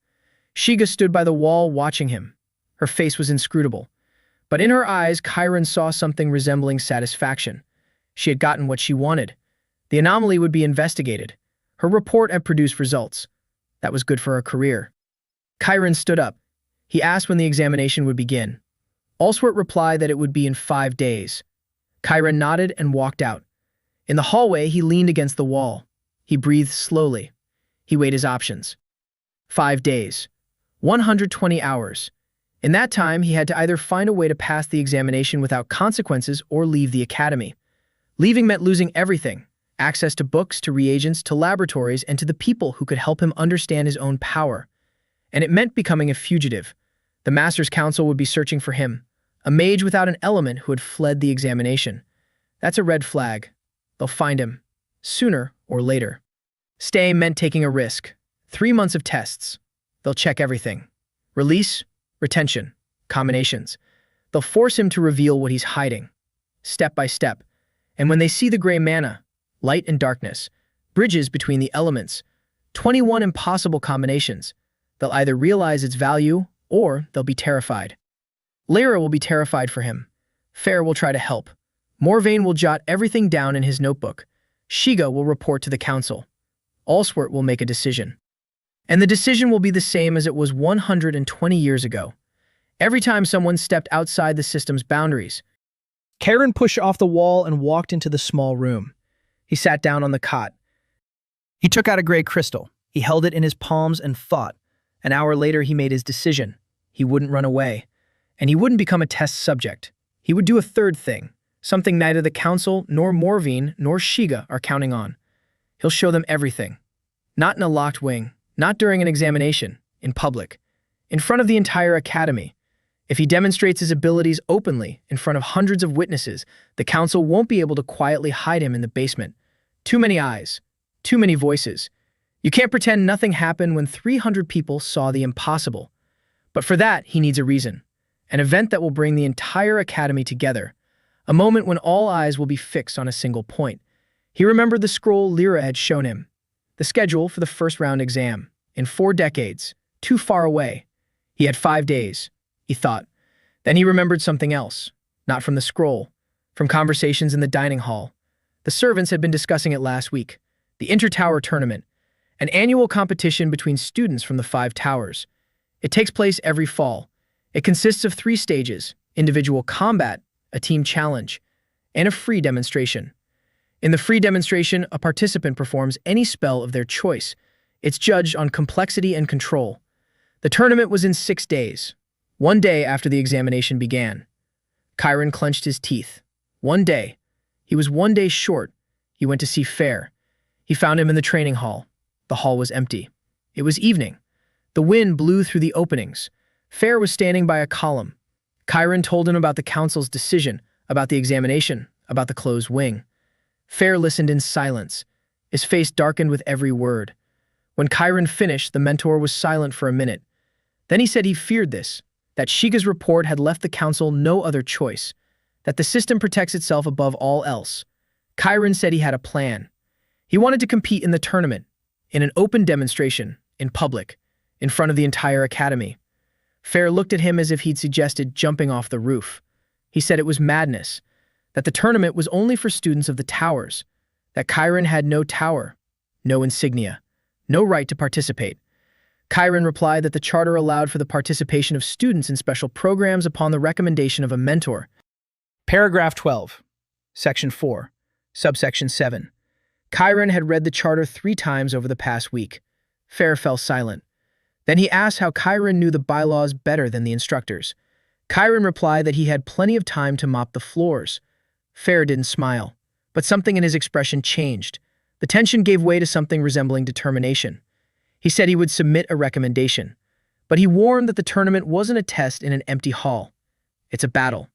Shiga stood by the wall watching him. Her face was inscrutable. But in her eyes, Chiron saw something resembling satisfaction. She had gotten what she wanted. The anomaly would be investigated. Her report had produced results. That was good for her career. Chiron stood up. He asked when the examination would begin. Allsworth replied that it would be in 5 days. Chiron nodded and walked out. In the hallway, he leaned against the wall. He breathed slowly. He weighed his options. 5 days. 120 hours. In that time, he had to either find a way to pass the examination without consequences or leave the academy. Leaving meant losing everything: access to books, to reagents, to laboratories, and to the people who could help him understand his own power. And it meant becoming a fugitive. The Master's Council would be searching for him, a mage without an element who had fled the examination. That's a red flag. They'll find him, sooner or later. Stay meant taking a risk. 3 months of tests. They'll check everything. Release, retention, combinations. They'll force him to reveal what he's hiding, step by step. And when they see the gray mana, light and darkness, bridges between the elements, 21 impossible combinations, they'll either realize its value or they'll be terrified. Lyra will be terrified for him. Fair will try to help. Morvain will jot everything down in his notebook. Shiga will report to the council. Allsworth will make a decision. And the decision will be the same as it was 120 years ago. Every time someone stepped outside the system's boundaries. Chiron pushed off the wall and walked into the small room. He sat down on the cot. He took out a gray crystal. He held it in his palms and thought. An hour later, he made his decision. He wouldn't run away. And he wouldn't become a test subject. He would do a third thing, something neither the council, nor Morvain, nor Shiga are counting on. He'll show them everything. Not in a locked wing, not during an examination, in public, in front of the entire academy. If he demonstrates his abilities openly in front of hundreds of witnesses, the council won't be able to quietly hide him in the basement. Too many eyes, too many voices. You can't pretend nothing happened when 300 people saw the impossible. But for that, he needs a reason. An event that will bring the entire academy together. A moment when all eyes will be fixed on a single point. He remembered the scroll Lyra had shown him. The schedule for the first round exam. In 4 decades. Too far away. He had 5 days, he thought. Then he remembered something else. Not from the scroll. From conversations in the dining hall. The servants had been discussing it last week. The Inter-Tower Tournament. An annual competition between students from the 5 towers. It takes place every fall. It consists of 3 stages: individual combat, a team challenge, and a free demonstration. In the free demonstration, a participant performs any spell of their choice. It's judged on complexity and control. The tournament was in 6 days, 1 day after the examination began. Chiron clenched his teeth. 1 day. He was 1 day short. He went to see Fair. He found him in the training hall. The hall was empty. It was evening. The wind blew through the openings. Fair was standing by a column. Chiron told him about the council's decision, about the examination, about the closed wing. Fair listened in silence. His face darkened with every word. When Chiron finished, the mentor was silent for a minute. Then he said he feared this, that Shiga's report had left the council no other choice, that the system protects itself above all else. Chiron said he had a plan. He wanted to compete in the tournament, in an open demonstration, in public, in front of the entire academy. Fair looked at him as if he'd suggested jumping off the roof. He said it was madness, that the tournament was only for students of the towers, that Chiron had no tower, no insignia, no right to participate. Chiron replied that the charter allowed for the participation of students in special programs upon the recommendation of a mentor. Paragraph 12, Section 4, Subsection 7. Chiron had read the charter 3 times over the past week. Fair fell silent. Then he asked how Chiron knew the bylaws better than the instructors. Chiron replied that he had plenty of time to mop the floors. Fair didn't smile, but something in his expression changed. The tension gave way to something resembling determination. He said he would submit a recommendation, but he warned that the tournament wasn't a test in an empty hall. It's a battle.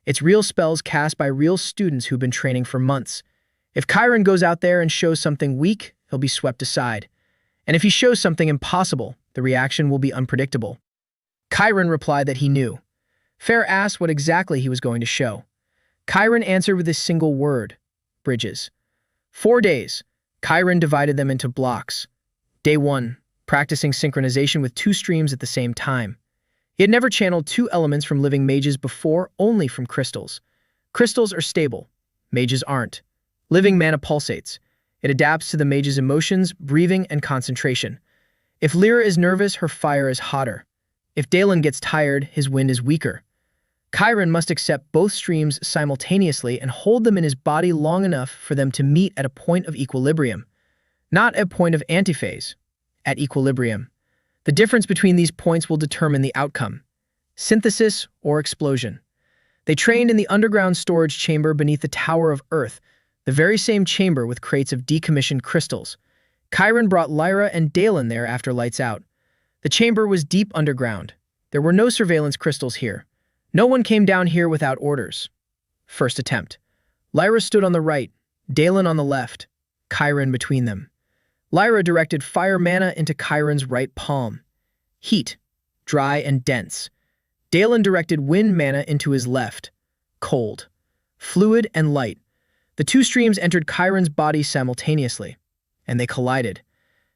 It's real spells cast by real students who've been training for months. If Chiron goes out there and shows something weak, he'll be swept aside. And if he shows something impossible, the reaction will be unpredictable. Chiron replied that he knew. Fair asked what exactly he was going to show. Chiron answered with a single word: bridges. 4 days. Chiron divided them into blocks. Day 1, practicing synchronization with 2 streams at the same time. He had never channeled 2 elements from living mages before, only from crystals. Crystals are stable. Mages aren't. Living mana pulsates. It adapts to the mage's emotions, breathing, and concentration. If Lyra is nervous, her fire is hotter. If Dalen gets tired, his wind is weaker. Chiron must accept both streams simultaneously and hold them in his body long enough for them to meet at a point of equilibrium. Not at a point of antiphase, at equilibrium. The difference between these points will determine the outcome: synthesis or explosion. They trained in the underground storage chamber beneath the Tower of Earth, the very same chamber with crates of decommissioned crystals. Chiron brought Lyra and Dalen there after lights out. The chamber was deep underground. There were no surveillance crystals here. No one came down here without orders. First attempt. Lyra stood on the right, Dalen on the left, Chiron between them. Lyra directed fire mana into Chiron's right palm. Heat, dry and dense. Dalen directed wind mana into his left. Cold, fluid and light. The 2 streams entered Chiron's body simultaneously, and they collided.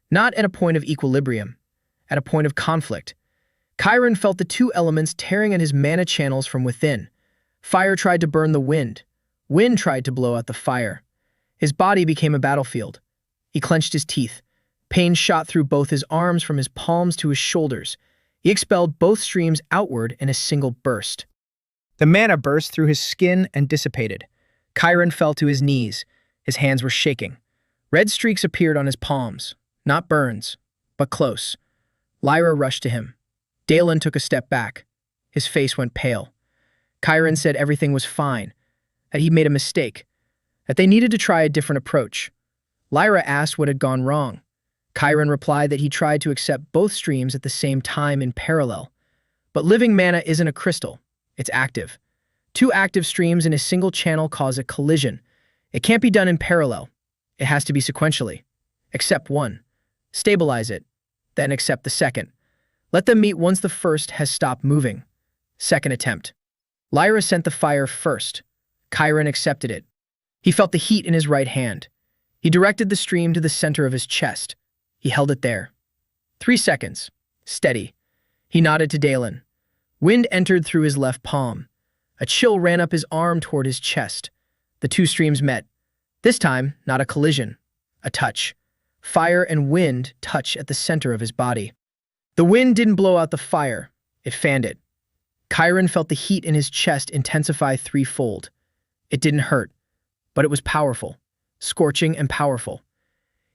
Not at a point of equilibrium, at a point of conflict. Chiron felt the 2 elements tearing at his mana channels from within. Fire tried to burn the wind. Wind tried to blow out the fire. His body became a battlefield. He clenched his teeth. Pain shot through both his arms from his palms to his shoulders. He expelled both streams outward in a single burst. The mana burst through his skin and dissipated. Chiron fell to his knees. His hands were shaking. Red streaks appeared on his palms. Not burns, but close. Lyra rushed to him. Dalen took a step back. His face went pale. Chiron said everything was fine, that he made a mistake, that they needed to try a different approach. Lyra asked what had gone wrong. Chiron replied that he tried to accept both streams at the same time in parallel. But living mana isn't a crystal. It's active. 2 active streams in a single channel cause a collision. It can't be done in parallel. It has to be sequentially. Accept one. Stabilize it. Then accept the second. Let them meet once the first has stopped moving. Second attempt. Lyra sent the fire first. Chiron accepted it. He felt the heat in his right hand. He directed the stream to the center of his chest. He held it there. 3 seconds. Steady. He nodded to Dalen. Wind entered through his left palm. A chill ran up his arm toward his chest. The 2 streams met. This time, not a collision. A touch. Fire and wind touch at the center of his body. The wind didn't blow out the fire. It fanned it. Chiron felt the heat in his chest intensify 3-fold. It didn't hurt, but it was powerful. Scorching and powerful.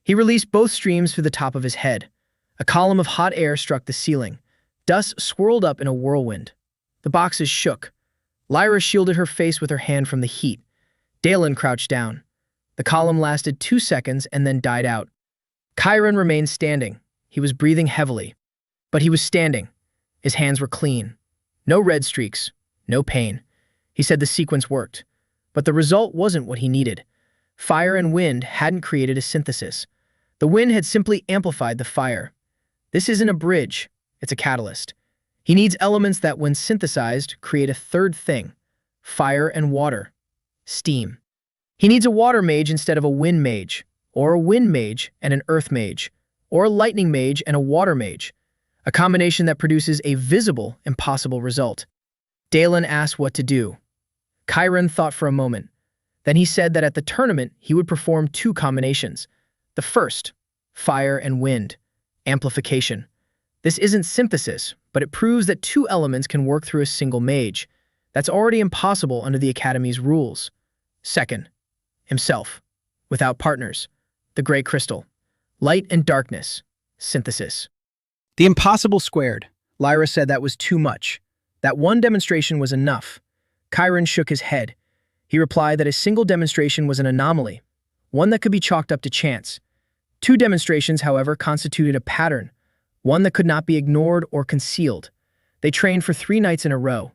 He released both streams through the top of his head. A column of hot air struck the ceiling. Dust swirled up in a whirlwind. The boxes shook. Lyra shielded her face with her hand from the heat. Dalen crouched down. The column lasted 2 seconds and then died out. Chiron remained standing. He was breathing heavily. But he was standing. His hands were clean. No red streaks. No pain. He said the sequence worked. But the result wasn't what he needed. Fire and wind hadn't created a synthesis. The wind had simply amplified the fire. This isn't a bridge. It's a catalyst. He needs elements that, when synthesized, create a third thing: fire and water. Steam. He needs a water mage instead of a wind mage, or a wind mage and an earth mage, or a lightning mage and a water mage. A combination that produces a visible, impossible result. Dalen asked what to do. Chiron thought for a moment. Then he said that at the tournament, he would perform 2 combinations. The first, fire and wind. Amplification. This isn't synthesis, but it proves that 2 elements can work through a single mage. That's already impossible under the Academy's rules. Second, himself, without partners, the gray crystal, light and darkness, synthesis. The impossible squared. Lyra said that was too much. That one demonstration was enough. Chiron shook his head. He replied that a single demonstration was an anomaly, one that could be chalked up to chance. Two demonstrations, however, constituted a pattern, one that could not be ignored or concealed. They trained for 3 nights in a row.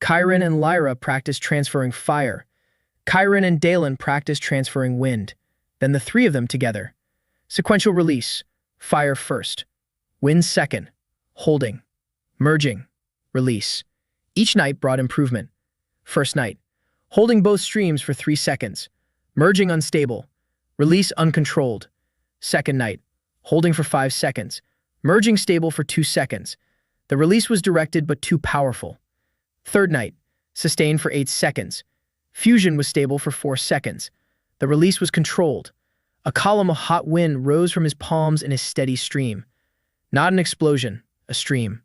Chiron and Lyra practiced transferring fire. Chiron and Dalen practiced transferring wind. Then the 3 of them together. Sequential release. Fire first. Wind second. Holding. Merging. Release. Each night brought improvement. First night. Holding both streams for 3 seconds. Merging unstable. Release uncontrolled. Second night. Holding for 5 seconds. Merging stable for 2 seconds. The release was directed but too powerful. Third night. Sustained for 8 seconds. Fusion was stable for 4 seconds. The release was controlled. A column of hot wind rose from his palms in a steady stream. Not an explosion, a stream.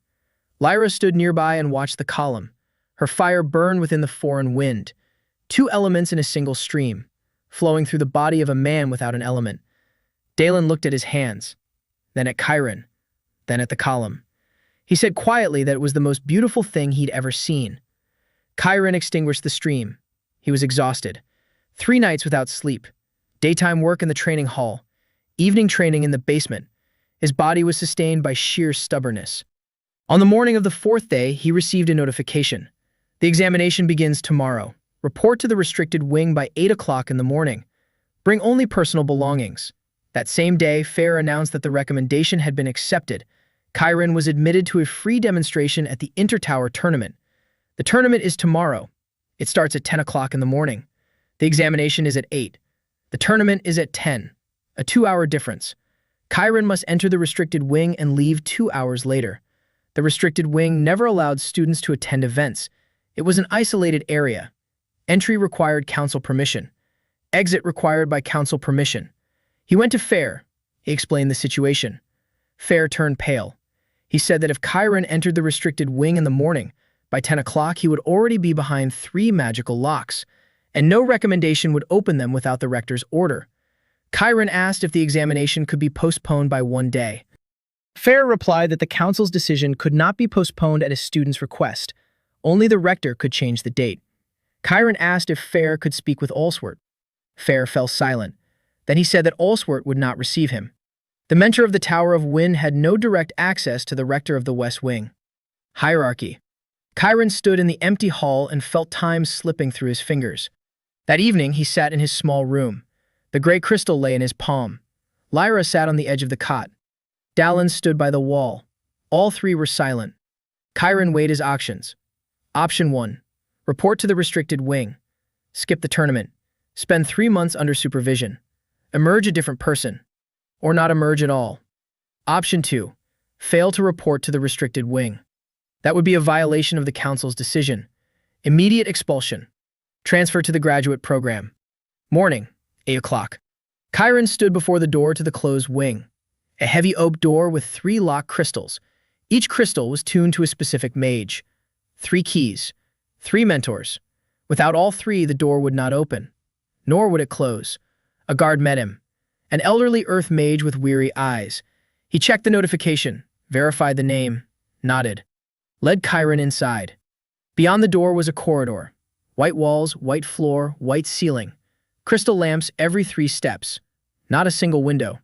Lyra stood nearby and watched the column. Her fire burned within the foreign wind. 2 elements in a single stream, flowing through the body of a man without an element. Dalen looked at his hands, then at Chiron, then at the column. He said quietly that it was the most beautiful thing he'd ever seen. Chiron extinguished the stream. He was exhausted. 3 nights without sleep. Daytime work in the training hall. Evening training in the basement. His body was sustained by sheer stubbornness. On the morning of the 4th day, he received a notification. The examination begins tomorrow. Report to the restricted wing by 8 o'clock in the morning. Bring only personal belongings. That same day, Fair announced that the recommendation had been accepted. Chiron was admitted to a free demonstration at the Intertower tournament. The tournament is tomorrow. It starts at 10 o'clock in the morning. The examination is at 8. The tournament is at 10. A 2-hour difference. Chiron must enter the restricted wing and leave 2 hours later. The restricted wing never allowed students to attend events. It was an isolated area. Entry required council permission. Exit required by council permission. He went to Fair. He explained the situation. Fair turned pale. He said that if Chiron entered the restricted wing in the morning, by 10 o'clock he would already be behind 3 magical locks, and no recommendation would open them without the rector's order. Chiron asked if the examination could be postponed by 1 day. Fair replied that the council's decision could not be postponed at a student's request. Only the rector could change the date. Chiron asked if Fair could speak with Allswort. Fair fell silent. Then he said that Allswort would not receive him. The mentor of the Tower of Wind had no direct access to the rector of the West Wing. Hierarchy. Chiron stood in the empty hall and felt time slipping through his fingers. That evening, he sat in his small room. The gray crystal lay in his palm. Lyra sat on the edge of the cot. Dalen stood by the wall. All 3 were silent. Chiron weighed his options. Option 1. Report to the restricted wing. Skip the tournament. Spend 3 months under supervision. Emerge a different person. Or not emerge at all. Option 2. Fail to report to the restricted wing. That would be a violation of the council's decision. Immediate expulsion. Transfer to the graduate program. Morning, 8 o'clock. Chiron stood before the door to the closed wing. A heavy oak door with 3 locked crystals. Each crystal was tuned to a specific mage. 3 keys. 3 mentors. Without all 3, the door would not open. Nor would it close. A guard met him. An elderly earth mage with weary eyes. He checked the notification, verified the name, nodded. Led Chiron inside. Beyond the door was a corridor. White walls, white floor, white ceiling. Crystal lamps every 3 steps. Not a single window.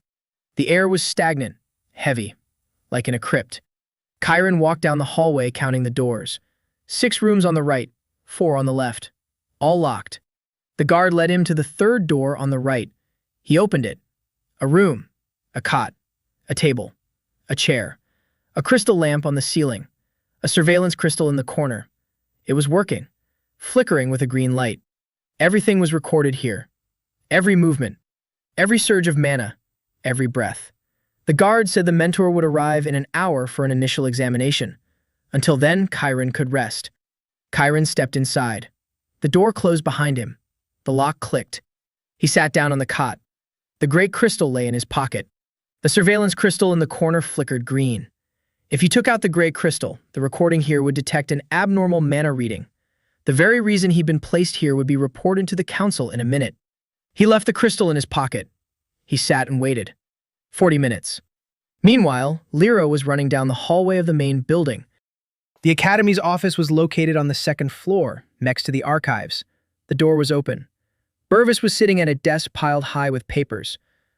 The air was stagnant, heavy, like in a crypt. Chiron walked down the hallway counting the doors. 6 rooms on the right, 4 on the left. All locked. The guard led him to the 3rd door on the right. He opened it. A room, a cot, a table, a chair, a crystal lamp on the ceiling, a surveillance crystal in the corner. It was working, flickering with a green light. Everything was recorded here. Every movement, every surge of mana, every breath. The guard said the mentor would arrive in an hour for an initial examination. Until then, Chiron could rest. Chiron stepped inside. The door closed behind him. The lock clicked. He sat down on the cot. The great crystal lay in his pocket. The surveillance crystal in the corner flickered green. If you took out the gray crystal, the recording here would detect an abnormal mana reading. The very reason he'd been placed here would be reported to the council in a minute. He left the crystal in his pocket. He sat and waited. 40 minutes. Meanwhile, Lyra was running down the hallway of the main building. The Academy's office was located on the second floor, next to the archives. The door was open. Burvis was sitting at a desk piled high with papers.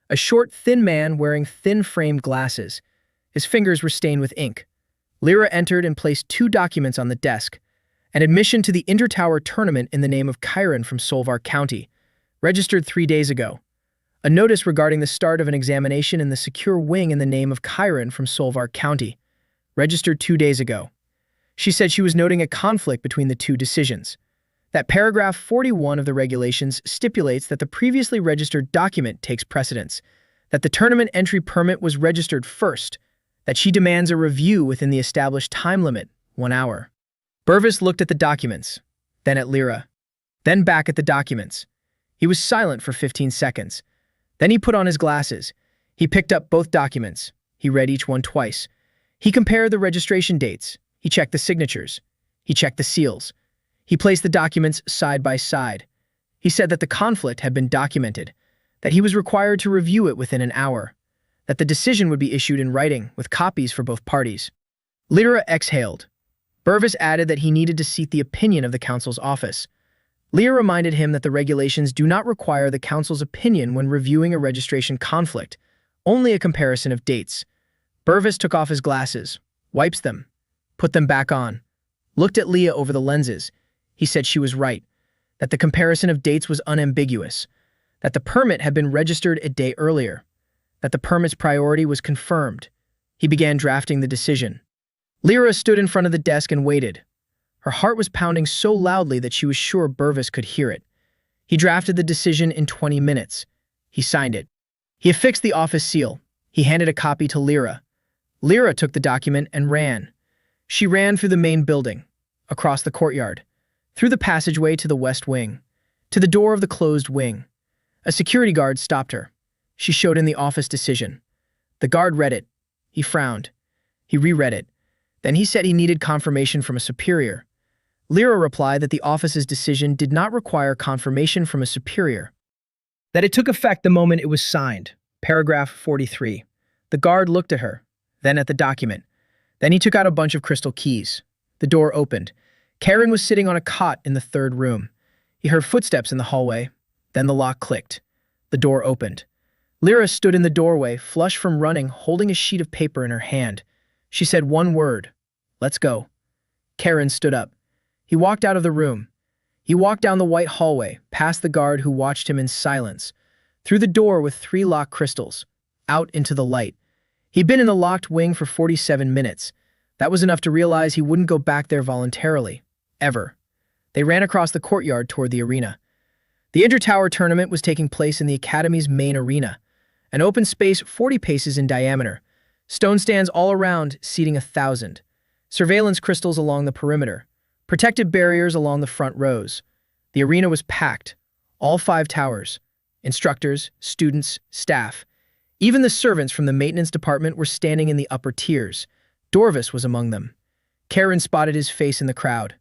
A short, thin man wearing thin-framed glasses. His fingers were stained with ink. Lyra entered and placed 2 documents on the desk. An admission to the Intertower tournament in the name of Chiron from Solvar County, registered 3 days ago. A notice regarding the start of an examination in the secure wing in the name of Chiron from Solvar County, registered 2 days ago. She said she was noting a conflict between the 2 decisions. That paragraph 41 of the regulations stipulates that the previously registered document takes precedence, that the tournament entry permit was registered first, that she demands a review within the established time limit, 1 hour. Burvis looked at the documents, then at Lyra, then back at the documents. He was silent for 15 seconds. Then he put on his glasses. He picked up both documents. He read each one twice. He compared the registration dates. He checked the signatures. He checked the seals. He placed the documents side by side. He said that the conflict had been documented, that he was required to review it within an hour, that the decision would be issued in writing with copies for both parties. Lyra exhaled. Burvis added that he needed to seek the opinion of the council's office. Lyra reminded him that the regulations do not require the council's opinion when reviewing a registration conflict, only a comparison of dates. Burvis took off his glasses, wiped them, put them back on, looked at Leah over the lenses. He said she was right, that the comparison of dates was unambiguous, that the permit had been registered a day earlier, that the permit's priority was confirmed. He began drafting the decision. Lyra stood in front of the desk and waited. Her heart was pounding so loudly that she was sure Burvis could hear it. He drafted the decision in 20 minutes. He signed it. He affixed the office seal. He handed a copy to Lyra. Lyra took the document and ran. She ran through the main building, across the courtyard, through the passageway to the west wing, to the door of the closed wing. A security guard stopped her. She showed him the office decision. The guard read it. He frowned. He reread it. Then he said he needed confirmation from a superior. Lyra replied that the office's decision did not require confirmation from a superior, that it took effect the moment it was signed. Paragraph 43. The guard looked at her, then at the document. Then he took out a bunch of crystal keys. The door opened. Karen was sitting on a cot in the 3rd room. He heard footsteps in the hallway. Then the lock clicked. The door opened. Lyra stood in the doorway, flushed from running, holding a sheet of paper in her hand. She said one word, "Let's go." Karen stood up. He walked out of the room. He walked down the white hallway, past the guard who watched him in silence, through the door with 3 locked crystals, out into the light. He'd been in the locked wing for 47 minutes. That was enough to realize he wouldn't go back there voluntarily, ever. They ran across the courtyard toward the arena. The Intertower tournament was taking place in the Academy's main arena, an open space 40 paces in diameter, stone stands all around seating 1,000, surveillance crystals along the perimeter, protective barriers along the front rows. The arena was packed, all 5 towers, instructors, students, staff. Even the servants from the maintenance department were standing in the upper tiers. Dorvis was among them. Karen spotted his face in the crowd.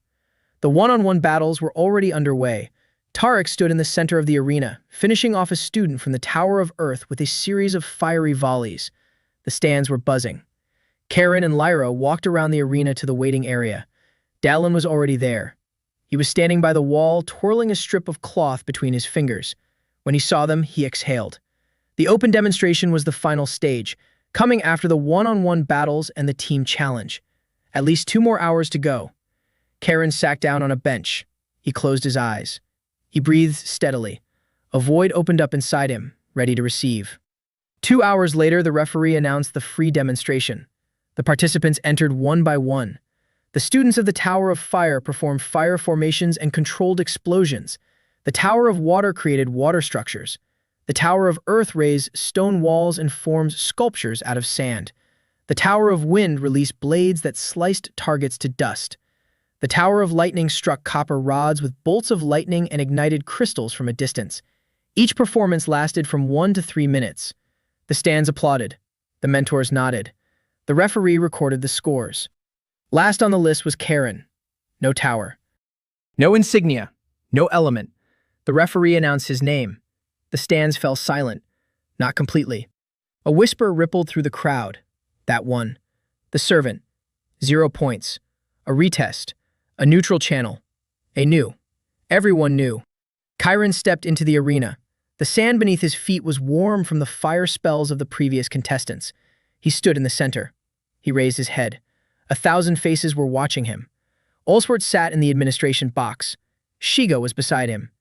The one-on-one battles were already underway. Tarek stood in the center of the arena, finishing off a student from the Tower of Earth with a series of fiery volleys. The stands were buzzing. Karen and Lyra walked around the arena to the waiting area. Dallin was already there. He was standing by the wall, twirling a strip of cloth between his fingers. When he saw them, he exhaled. The open demonstration was the final stage, coming after the one-on-one battles and the team challenge. At least 2 more hours to go. Karen sat down on a bench. He closed his eyes. He breathed steadily. A void opened up inside him, ready to receive. 2 hours later, the referee announced the free demonstration. The participants entered one by one. The students of the Tower of Fire performed fire formations and controlled explosions. The Tower of Water created water structures. The Tower of Earth raised stone walls and formed sculptures out of sand. The Tower of Wind released blades that sliced targets to dust. The Tower of Lightning struck copper rods with bolts of lightning and ignited crystals from a distance. Each performance lasted from 1 to 3 minutes. The stands applauded. The mentors nodded. The referee recorded the scores. Last on the list was Karen. No tower. No insignia, no element. The referee announced his name. The stands fell silent, not completely. A whisper rippled through the crowd. That one. The servant. 0 points. A retest. A neutral channel. A new. Everyone knew. Chiron stepped into the arena. The sand beneath his feet was warm from the fire spells of the previous contestants. He stood in the center. He raised his head. 1,000 faces were watching him. Olswert sat in the administration box. Shiga was beside him.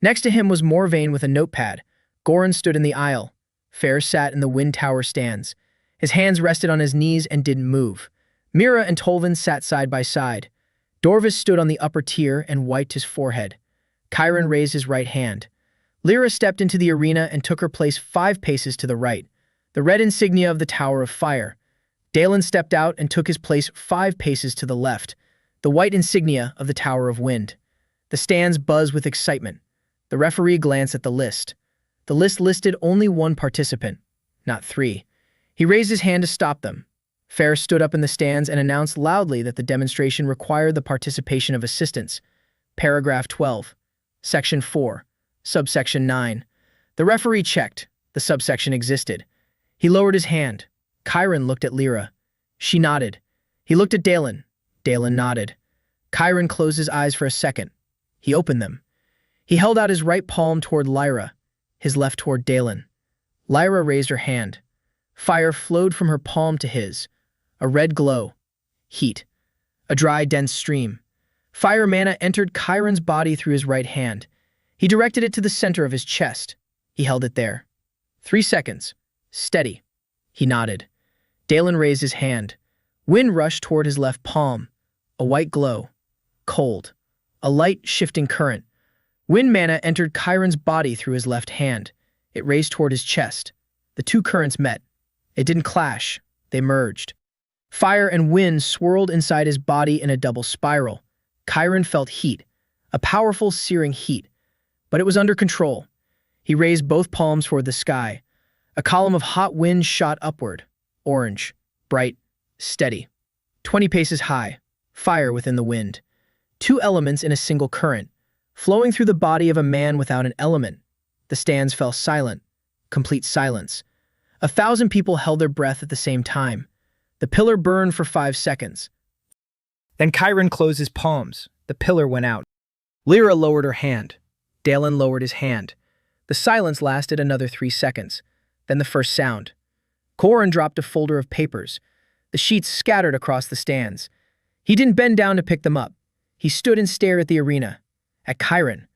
Next to him was Morvain with a notepad. Goran stood in the aisle. Fair sat in the wind tower stands. His hands rested on his knees and didn't move. Mira and Tolvin sat side by side. Dorvis stood on the upper tier and wiped his forehead. Chiron raised his right hand. Lyra stepped into the arena and took her place 5 paces to the right, the red insignia of the Tower of Fire. Dalen stepped out and took his place 5 paces to the left, the white insignia of the Tower of Wind. The stands buzzed with excitement. The referee glanced at the list. The list listed only 1 participant, not 3. He raised his hand to stop them. Fair stood up in the stands and announced loudly that the demonstration required the participation of assistants. Paragraph 12, Section 4, Subsection 9. The referee checked. The subsection existed. He lowered his hand. Chiron looked at Lyra. She nodded. He looked at Dalen. Dalen nodded. Chiron closed his eyes for a second. He opened them. He held out his right palm toward Lyra, his left toward Dalen. Lyra raised her hand. Fire flowed from her palm to his. A red glow. Heat. A dry, dense stream. Fire mana entered Chiron's body through his right hand. He directed it to the center of his chest. He held it there. 3 seconds. Steady. He nodded. Dalen raised his hand. Wind rushed toward his left palm. A white glow. Cold. A light, shifting current. Wind mana entered Chiron's body through his left hand. It raced toward his chest. The 2 currents met. It didn't clash. They merged. Fire and wind swirled inside his body in a double spiral. Chiron felt heat. A powerful, searing heat. But it was under control. He raised both palms toward the sky. A column of hot wind shot upward. Orange. Bright. Steady. 20 paces high. Fire within the wind. 2 elements in a single current, flowing through the body of a man without an element. The stands fell silent. Complete silence. 1,000 people held their breath at the same time. The pillar burned for 5 seconds. Then Chiron closed his palms. The pillar went out. Lyra lowered her hand. Dalen lowered his hand. The silence lasted another 3 seconds. Then the first sound. Goran dropped a folder of papers. The sheets scattered across the stands. He didn't bend down to pick them up. He stood and stared at the arena. At Chiron.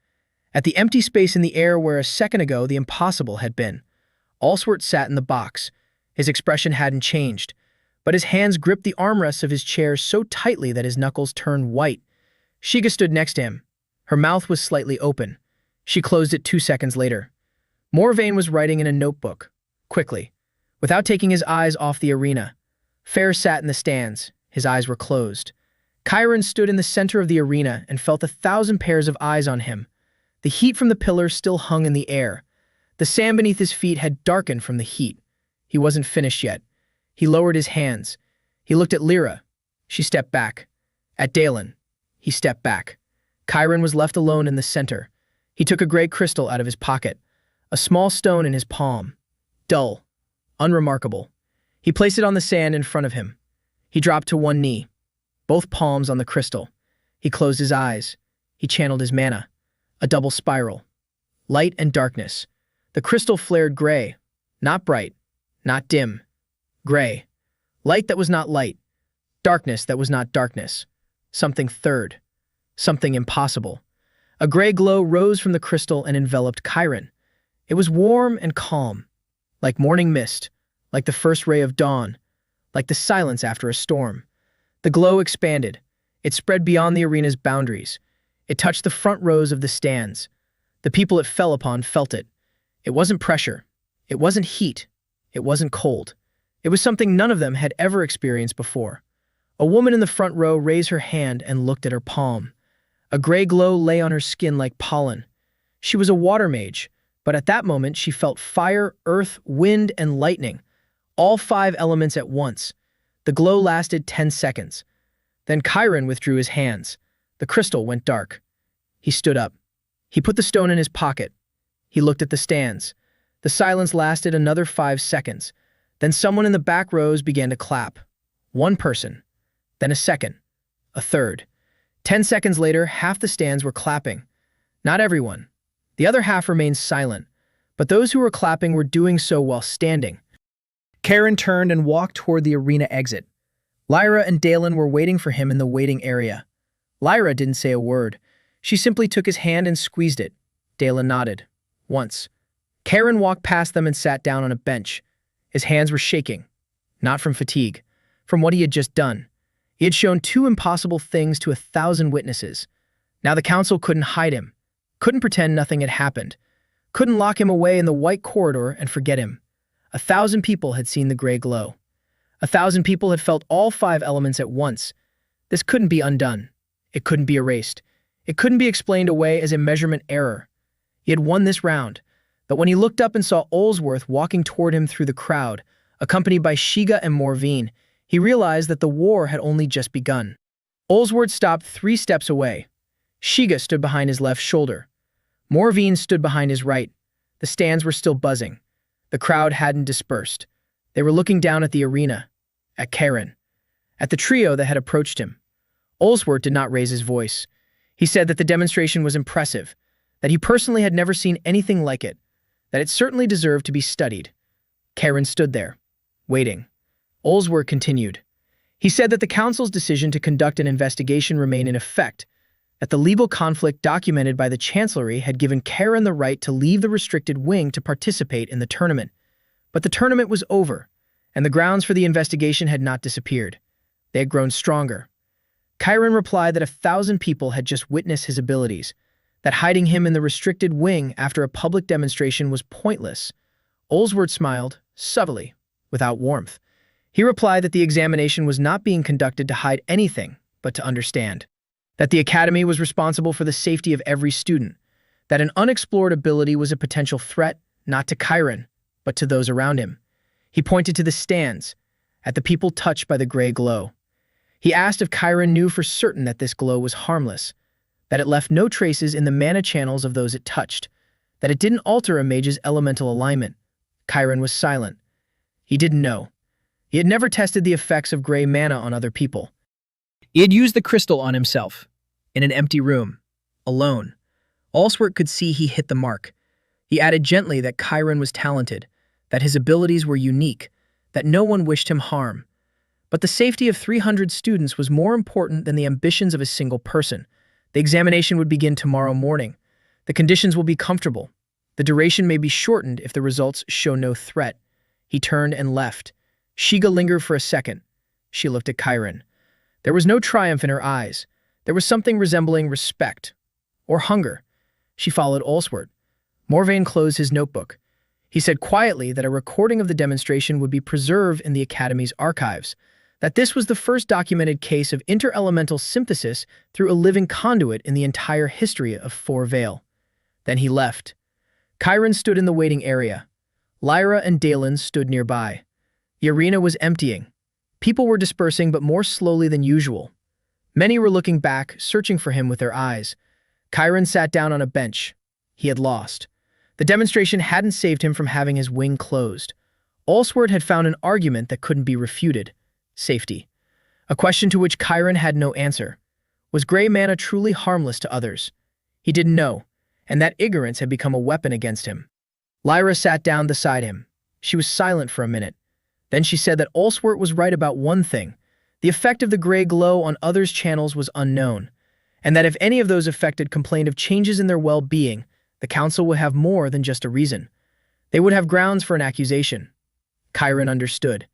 At the empty space in the air where a second ago the impossible had been. Olswert sat in the box. His expression hadn't changed, but his hands gripped the armrests of his chair so tightly that his knuckles turned white. Shiga stood next to him. Her mouth was slightly open. She closed it 2 seconds later. Morvain was writing in a notebook, quickly, without taking his eyes off the arena. Fair sat in the stands. His eyes were closed. Chiron stood in the center of the arena and felt 1,000 pairs of eyes on him. The heat from the pillar still hung in the air. The sand beneath his feet had darkened from the heat. He wasn't finished yet. He lowered his hands. He looked at Lyra. She stepped back. At Dalen. He stepped back. Chiron was left alone in the center. He took a gray crystal out of his pocket, a small stone in his palm. Dull. Unremarkable. He placed it on the sand in front of him. He dropped to one knee, both palms on the crystal. He closed his eyes. He channeled his mana. A double spiral. Light and darkness. The crystal flared gray. Not bright. Not dim. Gray. Light that was not light. Darkness that was not darkness. Something third. Something impossible. A gray glow rose from the crystal and enveloped Chiron. It was warm and calm. Like morning mist. Like the first ray of dawn. Like the silence after a storm. The glow expanded. It spread beyond the arena's boundaries. It touched the front rows of the stands. The people it fell upon felt it. It wasn't pressure. It wasn't heat. It wasn't cold. It was something none of them had ever experienced before. A woman in the front row raised her hand and looked at her palm. A gray glow lay on her skin like pollen. She was a water mage, but at that moment she felt fire, earth, wind, and lightning, all 5 elements at once. The glow lasted 10 seconds. Then Chiron withdrew his hands. The crystal went dark. He stood up. He put the stone in his pocket. He looked at the stands. The silence lasted another 5 seconds. Then someone in the back rows began to clap. One person. Then a second. A third. 10 seconds later, half the stands were clapping. Not everyone. The other half remained silent, but those who were clapping were doing so while standing. Karen turned and walked toward the arena exit. Lyra and Dalen were waiting for him in the waiting area. Lyra didn't say a word. She simply took his hand and squeezed it. Dalen nodded. Once. Karen walked past them and sat down on a bench. His hands were shaking. Not from fatigue. From what he had just done. He had shown 2 impossible things to 1,000 witnesses. Now the council couldn't hide him. Couldn't pretend nothing had happened. Couldn't lock him away in the white corridor and forget him. 1,000 people had seen the gray glow. 1,000 people had felt all 5 elements at once. This couldn't be undone. It couldn't be erased. It couldn't be explained away as a measurement error. He had won this round, but when he looked up and saw Olsworth walking toward him through the crowd, accompanied by Shiga and Morvine, he realized that the war had only just begun. Olsworth stopped 3 steps away. Shiga stood behind his left shoulder. Morvine stood behind his right. The stands were still buzzing. The crowd hadn't dispersed. They were looking down at the arena, at Karen, at the trio that had approached him. Olsworth did not raise his voice. He said that the demonstration was impressive, that he personally had never seen anything like it, that it certainly deserved to be studied. Karen stood there, waiting. Olsworth continued. He said that the council's decision to conduct an investigation remained in effect, that the legal conflict documented by the Chancellery had given Karen the right to leave the restricted wing to participate in the tournament. But the tournament was over, and the grounds for the investigation had not disappeared. They had grown stronger. Karen replied that 1,000 people had just witnessed his abilities, that hiding him in the restricted wing after a public demonstration was pointless. Olsworth smiled, subtly, without warmth. He replied that the examination was not being conducted to hide anything, but to understand. That the Academy was responsible for the safety of every student. That an unexplored ability was a potential threat, not to Chiron, but to those around him. He pointed to the stands, at the people touched by the gray glow. He asked if Chiron knew for certain that this glow was harmless, that it left no traces in the mana channels of those it touched, that it didn't alter a mage's elemental alignment. Chiron was silent. He didn't know. He had never tested the effects of gray mana on other people. He had used the crystal on himself, in an empty room, alone. Olsworth could see he hit the mark. He added gently that Chiron was talented, that his abilities were unique, that no one wished him harm. But the safety of 300 students was more important than the ambitions of a single person. The examination would begin tomorrow morning. The conditions will be comfortable. The duration may be shortened if the results show no threat. He turned and left. Shiga lingered for a second. She looked at Chiron. There was no triumph in her eyes. There was something resembling respect. Or hunger. She followed Olsworth. Morvane closed his notebook. He said quietly that a recording of the demonstration would be preserved in the Academy's archives, that this was the first documented case of interelemental synthesis through a living conduit in the entire history of Four Vale. Then he left. Chiron stood in the waiting area. Lyra and Dalen stood nearby. The arena was emptying. People were dispersing, but more slowly than usual. Many were looking back, searching for him with their eyes. Chiron sat down on a bench. He had lost. The demonstration hadn't saved him from having his wing closed. Olsworth had found an argument that couldn't be refuted. Safety. A question to which Chiron had no answer. Was gray mana truly harmless to others? He didn't know, and that ignorance had become a weapon against him. Lyra sat down beside him. She was silent for a minute. Then she said that Olsworth was right about one thing. The effect of the gray glow on others' channels was unknown, and that if any of those affected complained of changes in their well-being, the council would have more than just a reason. They would have grounds for an accusation. Chiron understood.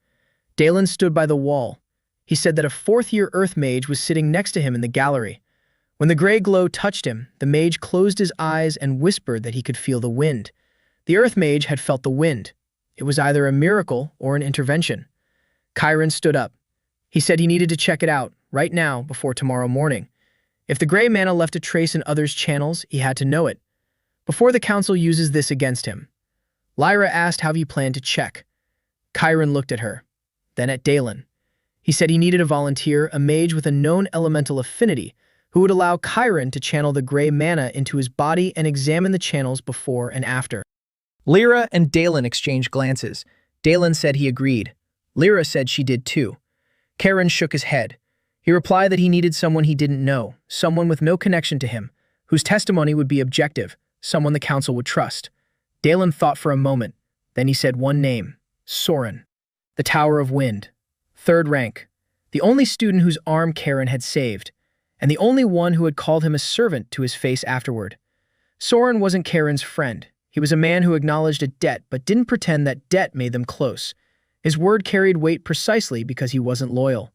Dalen stood by the wall. He said that a 4th-year Earth mage was sitting next to him in the gallery. When the gray glow touched him, the mage closed his eyes and whispered that he could feel the wind. The Earth mage had felt the wind. It was either a miracle or an intervention. Chiron stood up. He said he needed to check it out, right now, before tomorrow morning. If the gray mana left a trace in others' channels, he had to know it, before the council uses this against him. Lyra asked how he planned to check. Chiron looked at her, then at Dalen. He said he needed a volunteer, a mage with a known elemental affinity, who would allow Chiron to channel the gray mana into his body and examine the channels before and after. Lyra and Dalen exchanged glances. Dalen said he agreed. Lyra said she did too. Chiron shook his head. He replied that he needed someone he didn't know, someone with no connection to him, whose testimony would be objective, someone the council would trust. Dalen thought for a moment. Then he said one name, Soren. The Tower of Wind. 3rd rank. The only student whose arm Chiron had saved, and the only one who had called him a servant to his face afterward. Soren wasn't Chiron's friend. He was a man who acknowledged a debt but didn't pretend that debt made them close. His word carried weight precisely because he wasn't loyal.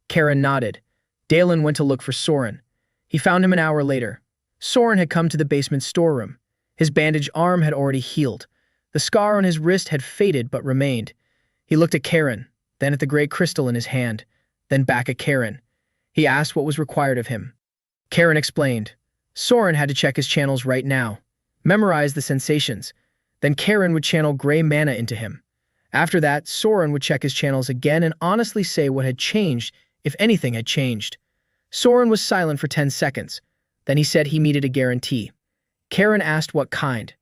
Chiron nodded. Dalen went to look for Soren. He found him an hour later. Soren had come to the basement storeroom. His bandaged arm had already healed. The scar on his wrist had faded but remained. He looked at Chiron, then at the gray crystal in his hand, then back at Chiron. He asked what was required of him. Chiron explained. Soren had to check his channels right now, memorize the sensations. Then Chiron would channel gray mana into him. After that, Soren would check his channels again and honestly say what had changed, if anything had changed. Soren was silent for 10 seconds. Then he said he needed a guarantee. Chiron asked what kind.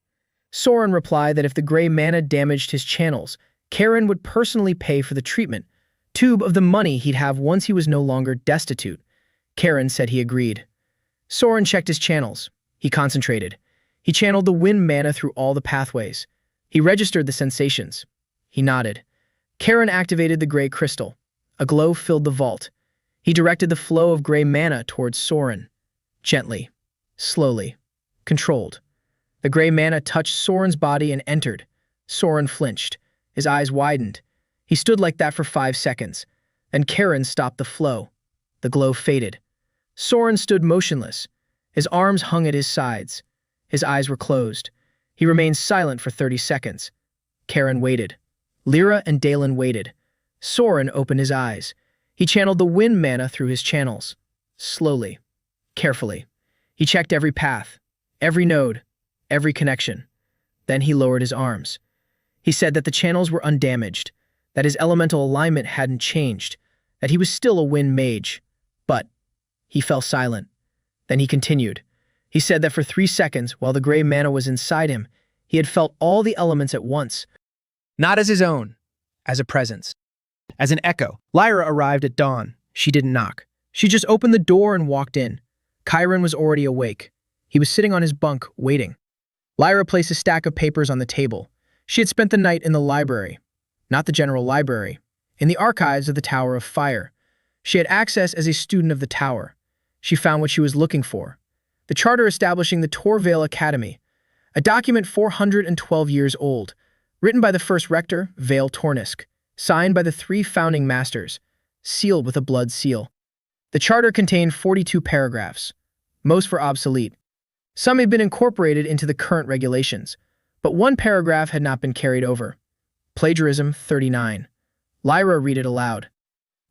Soren replied that if the gray mana damaged his channels, Chiron would personally pay for the treatment, tube of the money he'd have once he was no longer destitute. Chiron said he agreed. Soren checked his channels. He concentrated. He channeled the wind mana through all the pathways. He registered the sensations. He nodded. Chiron activated the gray crystal. A glow filled the vault. He directed the flow of gray mana towards Soren. Gently, slowly, controlled. The gray mana touched Soren's body and entered. Soren flinched. His eyes widened. He stood like that for 5 seconds. Then Chiron stopped the flow. The glow faded. Soren stood motionless. His arms hung at his sides. His eyes were closed. He remained silent for 30 seconds. Chiron waited. Lyra and Dalen waited. Soren opened his eyes. He channeled the wind mana through his channels. Slowly, carefully. He checked every path, every node, every connection. Then he lowered his arms. He said that the channels were undamaged, that his elemental alignment hadn't changed, that he was still a wind mage. But he fell silent. Then he continued. He said that for 3 seconds, while the gray mana was inside him, he had felt all the elements at once. Not as his own, as a presence. As an echo. Lyra arrived at dawn. She didn't knock. She just opened the door and walked in. Chiron was already awake. He was sitting on his bunk, waiting. Lyra placed a stack of papers on the table. She had spent the night in the library. Not the general library. In the archives of the Tower of Fire. She had access as a student of the tower. She found what she was looking for. The charter establishing the Torvale Academy. A document 412 years old. Written by the first rector, Vale Tornisk. Signed by the 3 founding masters. Sealed with a blood seal. The charter contained 42 paragraphs. Most were obsolete. Some had been incorporated into the current regulations, but one paragraph had not been carried over. Plagiarism 39. Lyra read it aloud.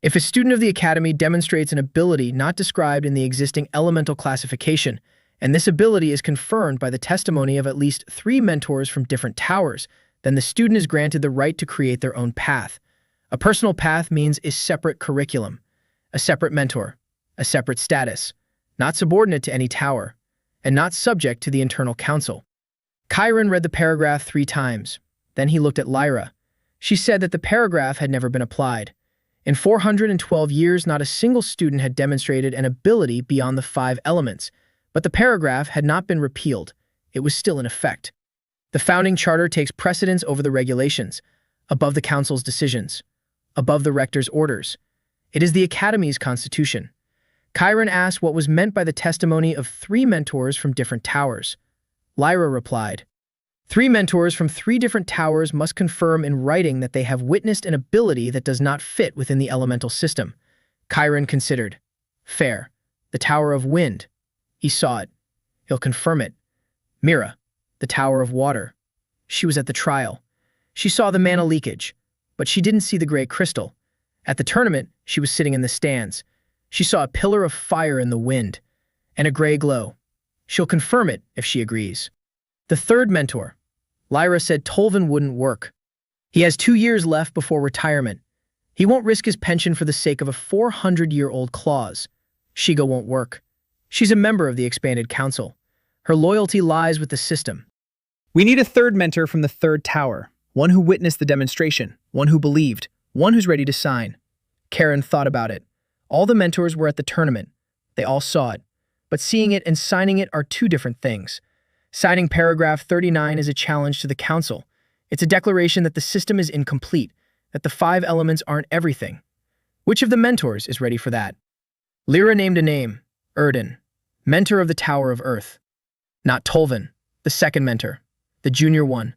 If a student of the Academy demonstrates an ability not described in the existing elemental classification, and this ability is confirmed by the testimony of at least 3 mentors from different towers, then the student is granted the right to create their own path. A personal path means a separate curriculum, a separate mentor, a separate status, not subordinate to any tower, and not subject to the internal council. Chiron read the paragraph 3 times. Then he looked at Lyra. She said that the paragraph had never been applied. In 412 years, not a single student had demonstrated an ability beyond the 5 elements, but the paragraph had not been repealed. It was still in effect. The founding charter takes precedence over the regulations, above the council's decisions, above the rector's orders. It is the Academy's constitution. Chiron asked what was meant by the testimony of 3 mentors from different towers. Lyra replied, 3 mentors from 3 different towers must confirm in writing that they have witnessed an ability that does not fit within the elemental system. Chiron considered. Fair. The Tower of Wind. He saw it. He'll confirm it. Mira. The Tower of Water. She was at the trial. She saw the mana leakage, but she didn't see the gray crystal. At the tournament, she was sitting in the stands. She saw a pillar of fire in the wind, and a gray glow. She'll confirm it if she agrees. The 3rd mentor. Lyra said Tolvin wouldn't work. He has 2 years left before retirement. He won't risk his pension for the sake of a 400-year-old clause. Shiga won't work. She's a member of the expanded council. Her loyalty lies with the system. We need a third mentor from the third tower. One who witnessed the demonstration, one who believed, one who's ready to sign. Karen thought about it. All the mentors were at the tournament. They all saw it. But seeing it and signing it are two different things. Signing paragraph 39 is a challenge to the council. It's a declaration that the system is incomplete, that the 5 elements aren't everything. Which of the mentors is ready for that? Lyra named a name, Erden, mentor of the Tower of Earth. Not Tolvin, the second mentor, the junior one,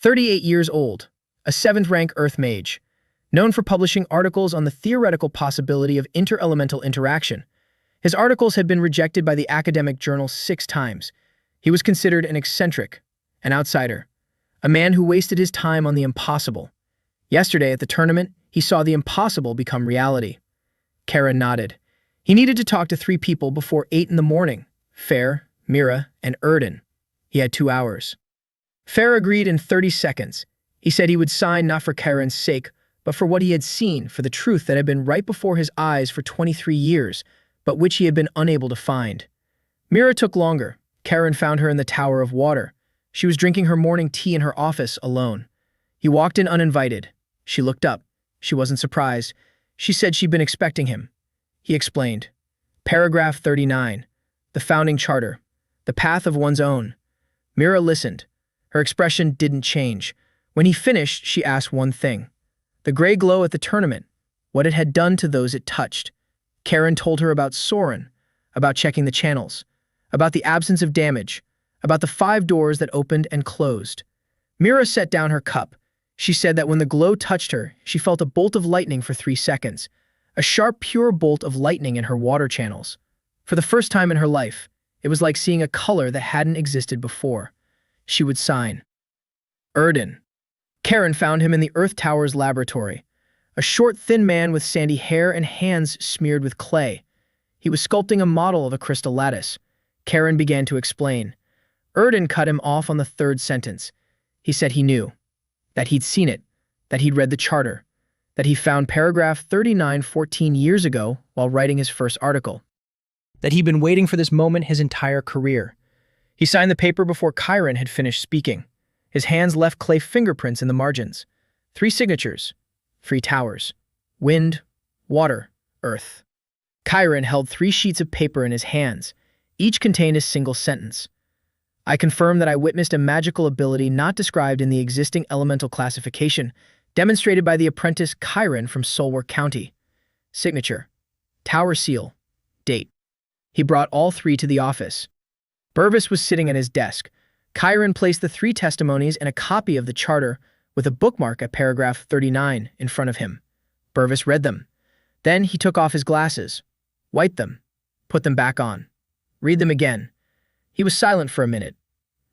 38 years old, a 7th-rank Earth mage, known for publishing articles on the theoretical possibility of inter-elemental interaction. His articles had been rejected by the academic journal 6 times. He was considered an eccentric, an outsider, a man who wasted his time on the impossible. Yesterday at the tournament, he saw the impossible become reality. Karen nodded. He needed to talk to 3 people before 8 in the morning, Fair, Mira, and Erden. He had 2 hours. Fair agreed in 30 seconds. He said he would sign not for Karen's sake, but for what he had seen, for the truth that had been right before his eyes for 23 years, but which he had been unable to find. Mira took longer. Karen found her in the Tower of Water. She was drinking her morning tea in her office alone. He walked in uninvited. She looked up. She wasn't surprised. She said she'd been expecting him. He explained. Paragraph 39. The founding charter. The path of one's own. Mira listened. Her expression didn't change. When he finished, she asked one thing. The gray glow at the tournament. What it had done to those it touched. Karen told her about Soren, about checking the channels, about the absence of damage, about the 5 doors that opened and closed. Mira set down her cup. She said that when the glow touched her, she felt a bolt of lightning for 3 seconds, a sharp, pure bolt of lightning in her water channels. For the first time in her life, it was like seeing a color that hadn't existed before. She would sign. Erden. Karen found him in the Earth Tower's laboratory, a short, thin man with sandy hair and hands smeared with clay. He was sculpting a model of a crystal lattice. Karen began to explain. Erden cut him off on the 3rd sentence. He said he knew, that he'd seen it, that he'd read the charter, that he found paragraph 39 14 years ago while writing his first article, that he'd been waiting for this moment his entire career. He signed the paper before Chiron had finished speaking. His hands left clay fingerprints in the margins. 3 signatures. 3 towers. Wind, water, earth. Chiron held 3 sheets of paper in his hands. Each contained a single sentence. I confirm that I witnessed a magical ability not described in the existing elemental classification, demonstrated by the apprentice Chiron from Solwar County. Signature. Tower seal. Date. He brought all 3 to the office. Burvis was sitting at his desk. Chiron placed the 3 testimonies and a copy of the charter with a bookmark at paragraph 39 in front of him. Burvis read them. Then he took off his glasses, wiped them, put them back on. Read them again. He was silent for a minute.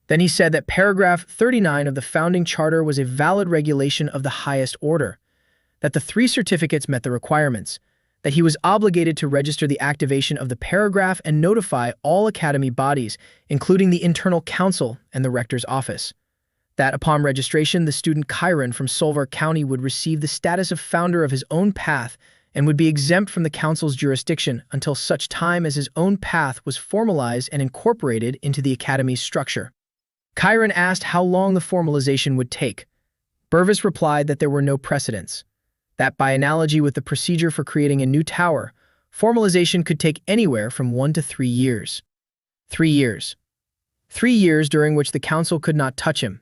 Then he said that paragraph 39 of the founding charter was a valid regulation of the highest order, that the 3 certificates met the requirements, that he was obligated to register the activation of the paragraph and notify all academy bodies, including the internal council and the rector's office, that upon registration the student Chiron from Solwar County would receive the status of founder of his own path and would be exempt from the council's jurisdiction until such time as his own path was formalized and incorporated into the academy's structure. Chiron asked how long the formalization would take. Burvis replied that there were no precedents, that by analogy with the procedure for creating a new tower, formalization could take anywhere from 1 to 3 years. 3 years. 3 years during which the council could not touch him,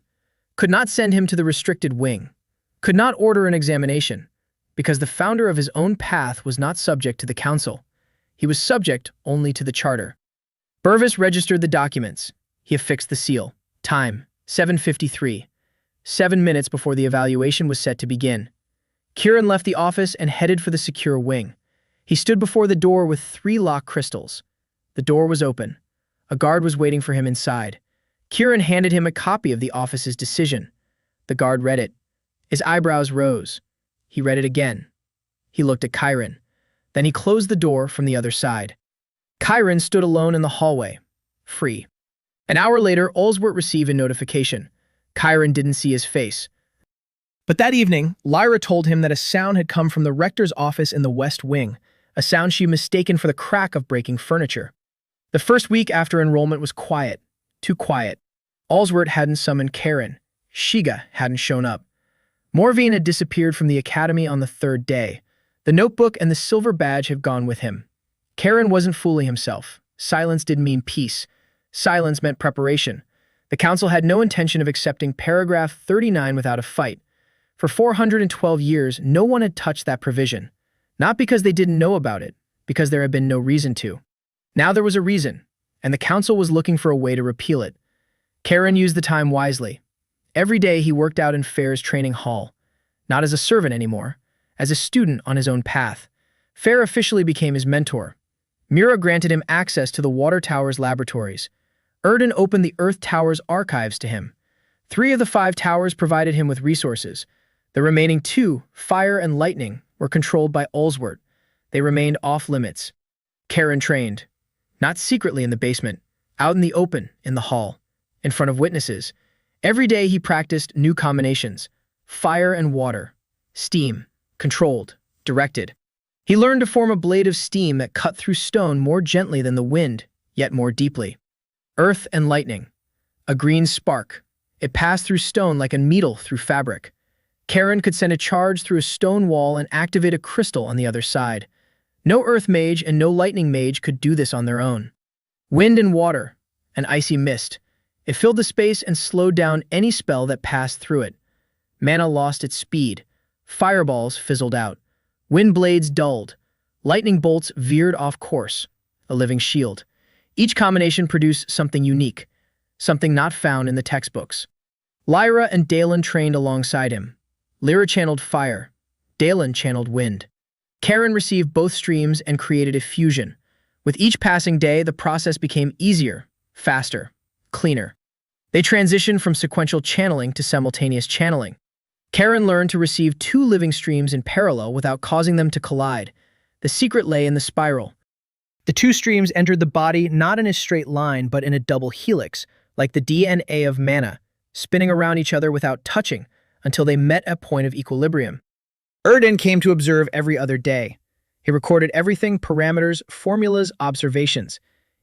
could not send him to the restricted wing, could not order an examination, because the founder of his own path was not subject to the council. He was subject only to the charter. Burvis registered the documents. He affixed the seal. Time, 7:53. 7 minutes before the evaluation was set to begin. Kieran left the office and headed for the secure wing. He stood before the door with 3 lock crystals. The door was open. A guard was waiting for him inside. Kieran handed him a copy of the office's decision. The guard read it. His eyebrows rose. He read it again. He looked at Chiron. Then he closed the door from the other side. Chiron stood alone in the hallway, free. An hour later, Olswert received a notification. Chiron didn't see his face. But that evening, Lyra told him that a sound had come from the rector's office in the west wing, a sound she mistaken for the crack of breaking furniture. The first week after enrollment was quiet, too quiet. Allsworth hadn't summoned Karen. Shiga hadn't shown up. Morvine had disappeared from the academy on the third day. The notebook and the silver badge had gone with him. Karen wasn't fooling himself. Silence didn't mean peace. Silence meant preparation. The council had no intention of accepting paragraph 39 without a fight. For 412 years, no one had touched that provision. Not because they didn't know about it, because there had been no reason to. Now there was a reason, and the council was looking for a way to repeal it. Karen used the time wisely. Every day he worked out in Fair's training hall. Not as a servant anymore, as a student on his own path. Fair officially became his mentor. Mira granted him access to the Water Tower's laboratories. Erden opened the Earth Tower's archives to him. 3 of the 5 towers provided him with resources. The remaining 2, Fire and Lightning, were controlled by Allsworth. They remained off-limits. Karen trained. Not secretly in the basement, out in the open, in the hall, in front of witnesses. Every day he practiced new combinations. Fire and water. Steam. Controlled. Directed. He learned to form a blade of steam that cut through stone more gently than the wind, yet more deeply. Earth and lightning. A green spark. It passed through stone like a needle through fabric. Karen could send a charge through a stone wall and activate a crystal on the other side. No earth mage and no lightning mage could do this on their own. Wind and water. An icy mist. It filled the space and slowed down any spell that passed through it. Mana lost its speed. Fireballs fizzled out. Wind blades dulled. Lightning bolts veered off course. A living shield. Each combination produced something unique, something not found in the textbooks. Lyra and Dalen trained alongside him. Lyra channeled fire. Dalen channeled wind. Karen received both streams and created a fusion. With each passing day, the process became easier, faster, cleaner. They transitioned from sequential channeling to simultaneous channeling. Karen learned to receive 2 living streams in parallel without causing them to collide. The secret lay in the spiral. The 2 streams entered the body not in a straight line but in a double helix, like the DNA of mana, spinning around each other without touching until they met a point of equilibrium. Erden came to observe every other day. He recorded everything: parameters, formulas, observations.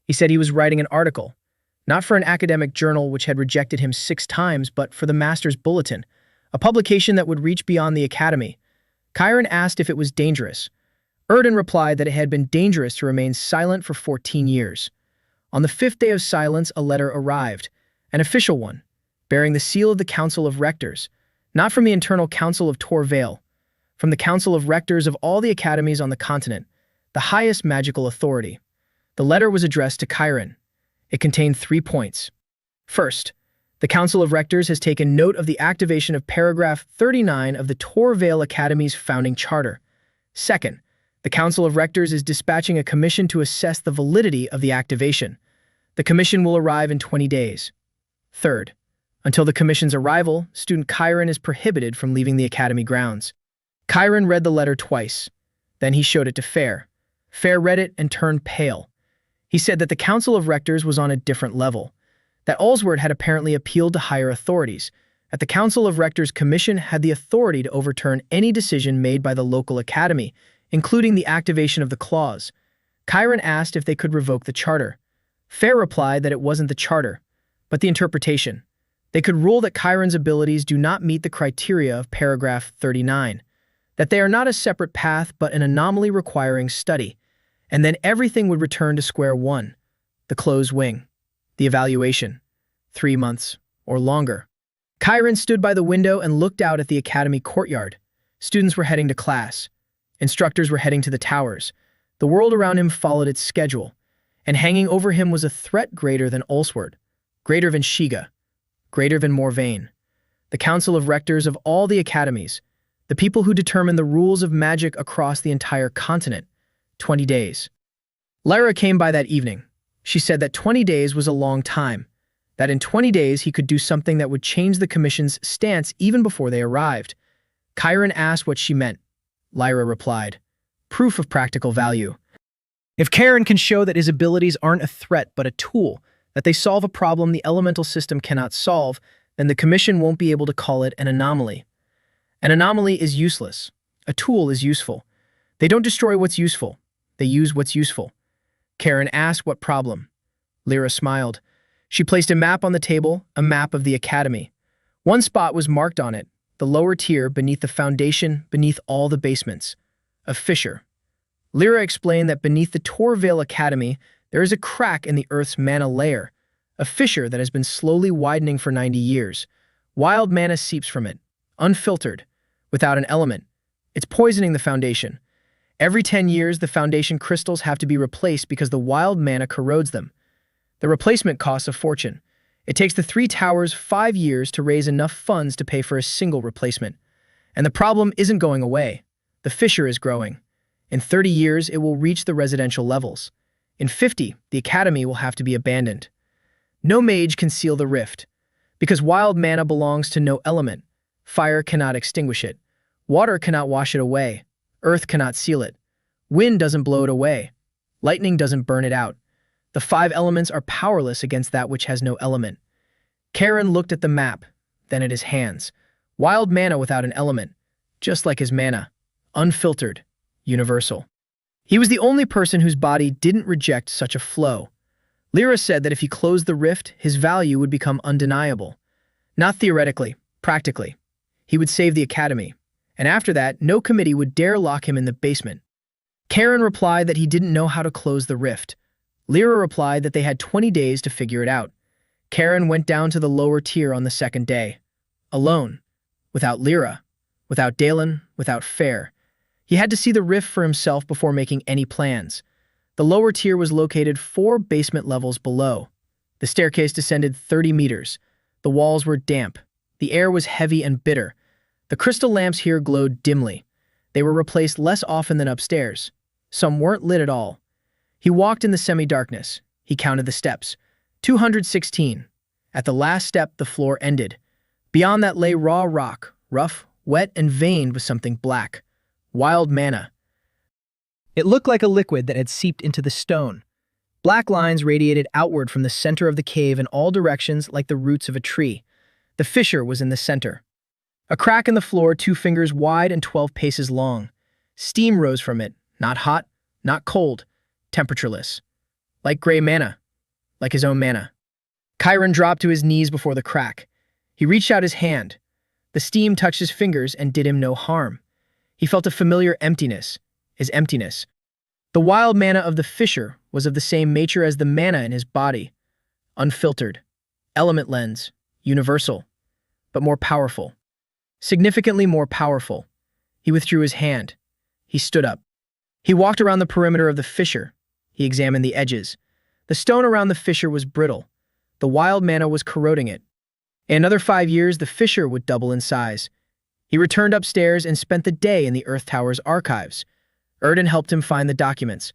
He said he was writing an article, not for an academic journal which had rejected him 6 times, but for the Master's Bulletin, a publication that would reach beyond the academy. Chiron asked if it was dangerous. Erden replied that it had been dangerous to remain silent for 14 years. On the 5th day of silence, a letter arrived, an official one, bearing the seal of the Council of Rectors, not from the internal Council of Tor Vale, from the Council of Rectors of all the academies on the continent, the highest magical authority. The letter was addressed to Chiron. It contained 3 points. First, the Council of Rectors has taken note of the activation of paragraph 39 of the Tor Vale Academy's founding charter. Second, the Council of Rectors is dispatching a commission to assess the validity of the activation. The commission will arrive in 20 days. Third, until the commission's arrival, student Chiron is prohibited from leaving the academy grounds. Chiron read the letter twice. Then he showed it to Fair. Fair read it and turned pale. He said that the Council of Rectors was on a different level, that Allsworth had apparently appealed to higher authorities, that the Council of Rectors Commission had the authority to overturn any decision made by the local academy, including the activation of the clause. Chiron asked if they could revoke the charter. Fair replied that it wasn't the charter, but the interpretation. They could rule that Chiron's abilities do not meet the criteria of paragraph 39, that they are not a separate path but an anomaly requiring study, and then everything would return to square one. The closed wing. The evaluation. 3 months, or longer. Chiron stood by the window and looked out at the academy courtyard. Students were heading to class. Instructors were heading to the towers. The world around him followed its schedule, and hanging over him was a threat greater than Allsworth, greater than Shiga, greater than Morvain. The Council of Rectors of all the academies, the people who determine the rules of magic across the entire continent. 20 days. Lyra came by that evening. She said that 20 days was a long time, that in 20 days he could do something that would change the commission's stance even before they arrived. Chiron asked what she meant. Lyra replied, proof of practical value. If Karen can show that his abilities aren't a threat but a tool, that they solve a problem the elemental system cannot solve, then the commission won't be able to call it an anomaly. An anomaly is useless. A tool is useful. They don't destroy what's useful. They use what's useful. Karen asked what problem. Lyra smiled. She placed a map on the table, a map of the academy. One spot was marked on it, the lower tier beneath the foundation, beneath all the basements. A fissure. Lyra explained that beneath the Torvale Academy, there is a crack in the Earth's mana layer, a fissure that has been slowly widening for 90 years. Wild mana seeps from it, unfiltered, without an element. It's poisoning the foundation. Every 10 years, the foundation crystals have to be replaced because the wild mana corrodes them. The replacement costs a fortune. It takes the 3 towers 5 years to raise enough funds to pay for a single replacement. And the problem isn't going away. The fissure is growing. In 30 years, it will reach the residential levels. In 50, the academy will have to be abandoned. No mage can seal the rift. Because wild mana belongs to no element. Fire cannot extinguish it. Water cannot wash it away. Earth cannot seal it. Wind doesn't blow it away. Lightning doesn't burn it out. The 5 elements are powerless against that which has no element. Karen looked at the map, then at his hands. Wild mana without an element, just like his mana. Unfiltered, universal. He was the only person whose body didn't reject such a flow. Lyra said that if he closed the rift, his value would become undeniable. Not theoretically, practically. He would save the academy. And after that, no committee would dare lock him in the basement. Karen replied that he didn't know how to close the rift. Lyra replied that they had 20 days to figure it out. Karen went down to the lower tier on the second day. Alone. Without Lyra. Without Dalen. Without Fair. He had to see the rift for himself before making any plans. The lower tier was located 4 basement levels below. The staircase descended 30 meters. The walls were damp. The air was heavy and bitter. The crystal lamps here glowed dimly. They were replaced less often than upstairs. Some weren't lit at all. He walked in the semi-darkness. He counted the steps. 216. At the last step, the floor ended. Beyond that lay raw rock, rough, wet, and veined with something black. Wild mana. It looked like a liquid that had seeped into the stone. Black lines radiated outward from the center of the cave in all directions like the roots of a tree. The fissure was in the center. A crack in the floor 2 fingers wide and 12 paces long. Steam rose from it, not hot, not cold, temperatureless. Like gray mana. Like his own mana. Chiron dropped to his knees before the crack. He reached out his hand. The steam touched his fingers and did him no harm. He felt a familiar emptiness. His emptiness. The wild mana of the fissure was of the same nature as the mana in his body. Unfiltered. Element lens. Universal. But more powerful. Significantly more powerful. He withdrew his hand. He stood up. He walked around the perimeter of the fissure. He examined the edges. The stone around the fissure was brittle. The wild mana was corroding it. In another 5 years, the fissure would double in size. He returned upstairs and spent the day in the Earth Tower's archives. Erden helped him find the documents.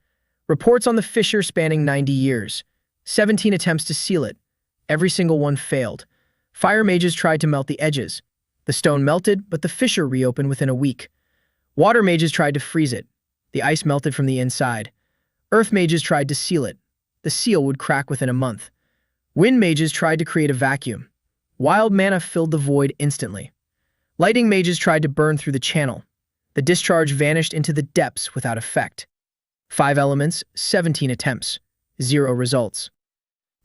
Reports on the fissure spanning 90 years. 17 attempts to seal it. Every single one failed. Fire mages tried to melt the edges. The stone melted, but the fissure reopened within a week. Water mages tried to freeze it. The ice melted from the inside. Earth mages tried to seal it. The seal would crack within a month. Wind mages tried to create a vacuum. Wild mana filled the void instantly. Lightning mages tried to burn through the channel. The discharge vanished into the depths without effect. 5 elements, 17 attempts. 0 results.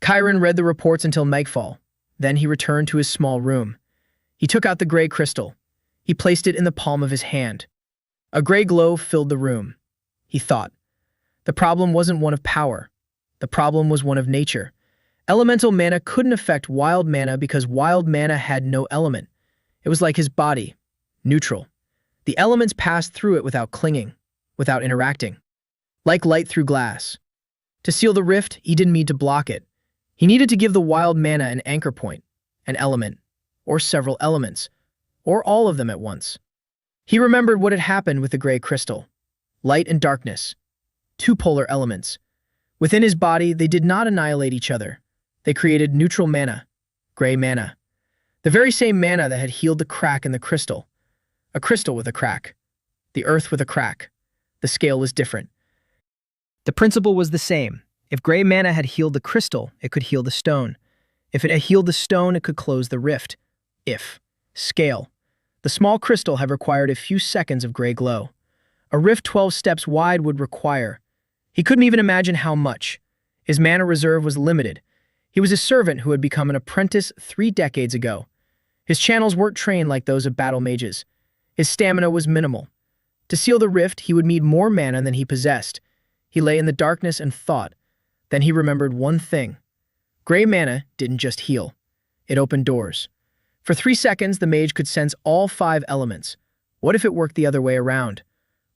Chiron read the reports until nightfall. Then he returned to his small room. He took out the gray crystal. He placed it in the palm of his hand. A gray glow filled the room. He thought. The problem wasn't one of power. The problem was one of nature. Elemental mana couldn't affect wild mana because wild mana had no element. It was like his body, neutral. The elements passed through it without clinging, without interacting. Like light through glass. To seal the rift, he didn't need to block it. He needed to give the wild mana an anchor point, an element, or several elements, or all of them at once. He remembered what had happened with the gray crystal. Light and darkness. 2 polar elements. Within his body, they did not annihilate each other. They created neutral mana, gray mana. The very same mana that had healed the crack in the crystal. A crystal with a crack. The earth with a crack. The scale was different. The principle was the same. If gray mana had healed the crystal, it could heal the stone. If it had healed the stone, it could close the rift. If. Scale. The small crystal had required a few seconds of gray glow. A rift 12 steps wide would require. He couldn't even imagine how much. His mana reserve was limited. He was a servant who had become an apprentice 3 decades ago. His channels weren't trained like those of battle mages. His stamina was minimal. To seal the rift, he would need more mana than he possessed. He lay in the darkness and thought. Then he remembered one thing. Gray mana didn't just heal. It opened doors. For 3 seconds, the mage could sense all 5 elements. What if it worked the other way around?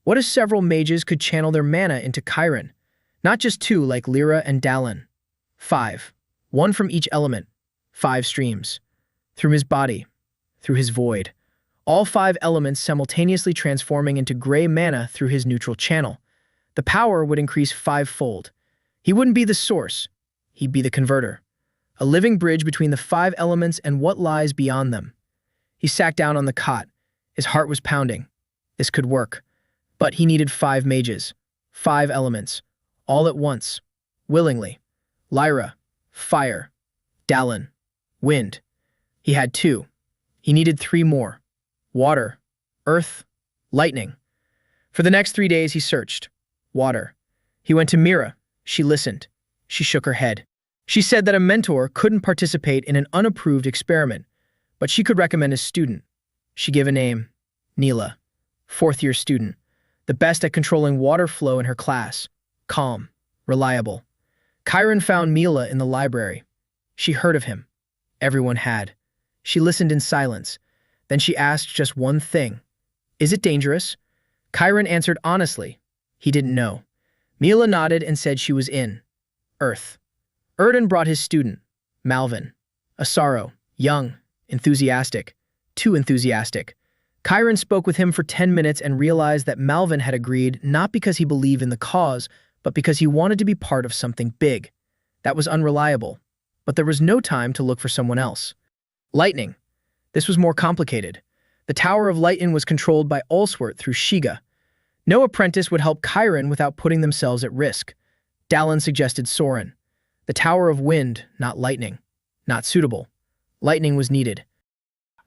What if several mages could channel their mana into Chiron? Not just 2 like Lyra and Dallin. 5. 1 from each element. 5 streams. Through his body. Through his void. All 5 elements simultaneously transforming into gray mana through his neutral channel. The power would increase 5-fold. He wouldn't be the source. He'd be the converter. A living bridge between the 5 elements and what lies beyond them. He sat down on the cot. His heart was pounding. This could work. But he needed 5 mages. 5 elements. All at once. Willingly. Lyra. Fire. Dallin. Wind. He had 2. He needed 3 more. Water. Earth. Lightning. For the next 3 days he searched. Water. He went to Mira. She listened. She shook her head. She said that a mentor couldn't participate in an unapproved experiment, but she could recommend a student. She gave a name. Neela. 4th-year student. The best at controlling water flow in her class. Calm. Reliable. Chiron found Neela in the library. She heard of him. Everyone had. She listened in silence. Then she asked just one thing. Is it dangerous? Chiron answered honestly. He didn't know. Neela nodded and said she was in. Earth. Erden brought his student, Malvin. Asaro, young, enthusiastic. Too enthusiastic. Chiron spoke with him for 10 minutes and realized that Malvin had agreed not because he believed in the cause, but because he wanted to be part of something big. That was unreliable. But there was no time to look for someone else. Lightning. This was more complicated. The Tower of Lightning was controlled by Ulswort through Shiga. No apprentice would help Chiron without putting themselves at risk. Dallin suggested Soren. The Tower of Wind, not Lightning. Not suitable. Lightning was needed.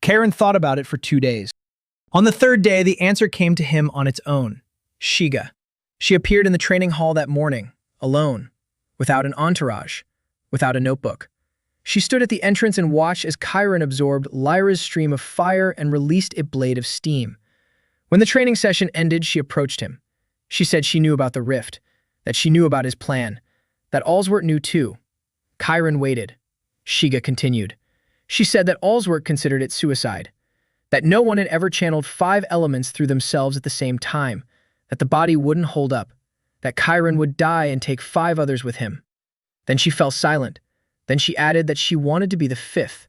Chiron thought about it for 2 days. On the 3rd day, the answer came to him on its own. Shiga. She appeared in the training hall that morning, alone, without an entourage, without a notebook. She stood at the entrance and watched as Chiron absorbed Lyra's stream of fire and released a blade of steam. When the training session ended, she approached him. She said she knew about the rift, that she knew about his plan, that Ulswort knew too. Chiron waited. Shiga continued. She said that Ulswort considered it suicide, that no one had ever channeled 5 elements through themselves at the same time, that the body wouldn't hold up, that Chiron would die and take 5 others with him. Then she fell silent. Then she added that she wanted to be the 5th.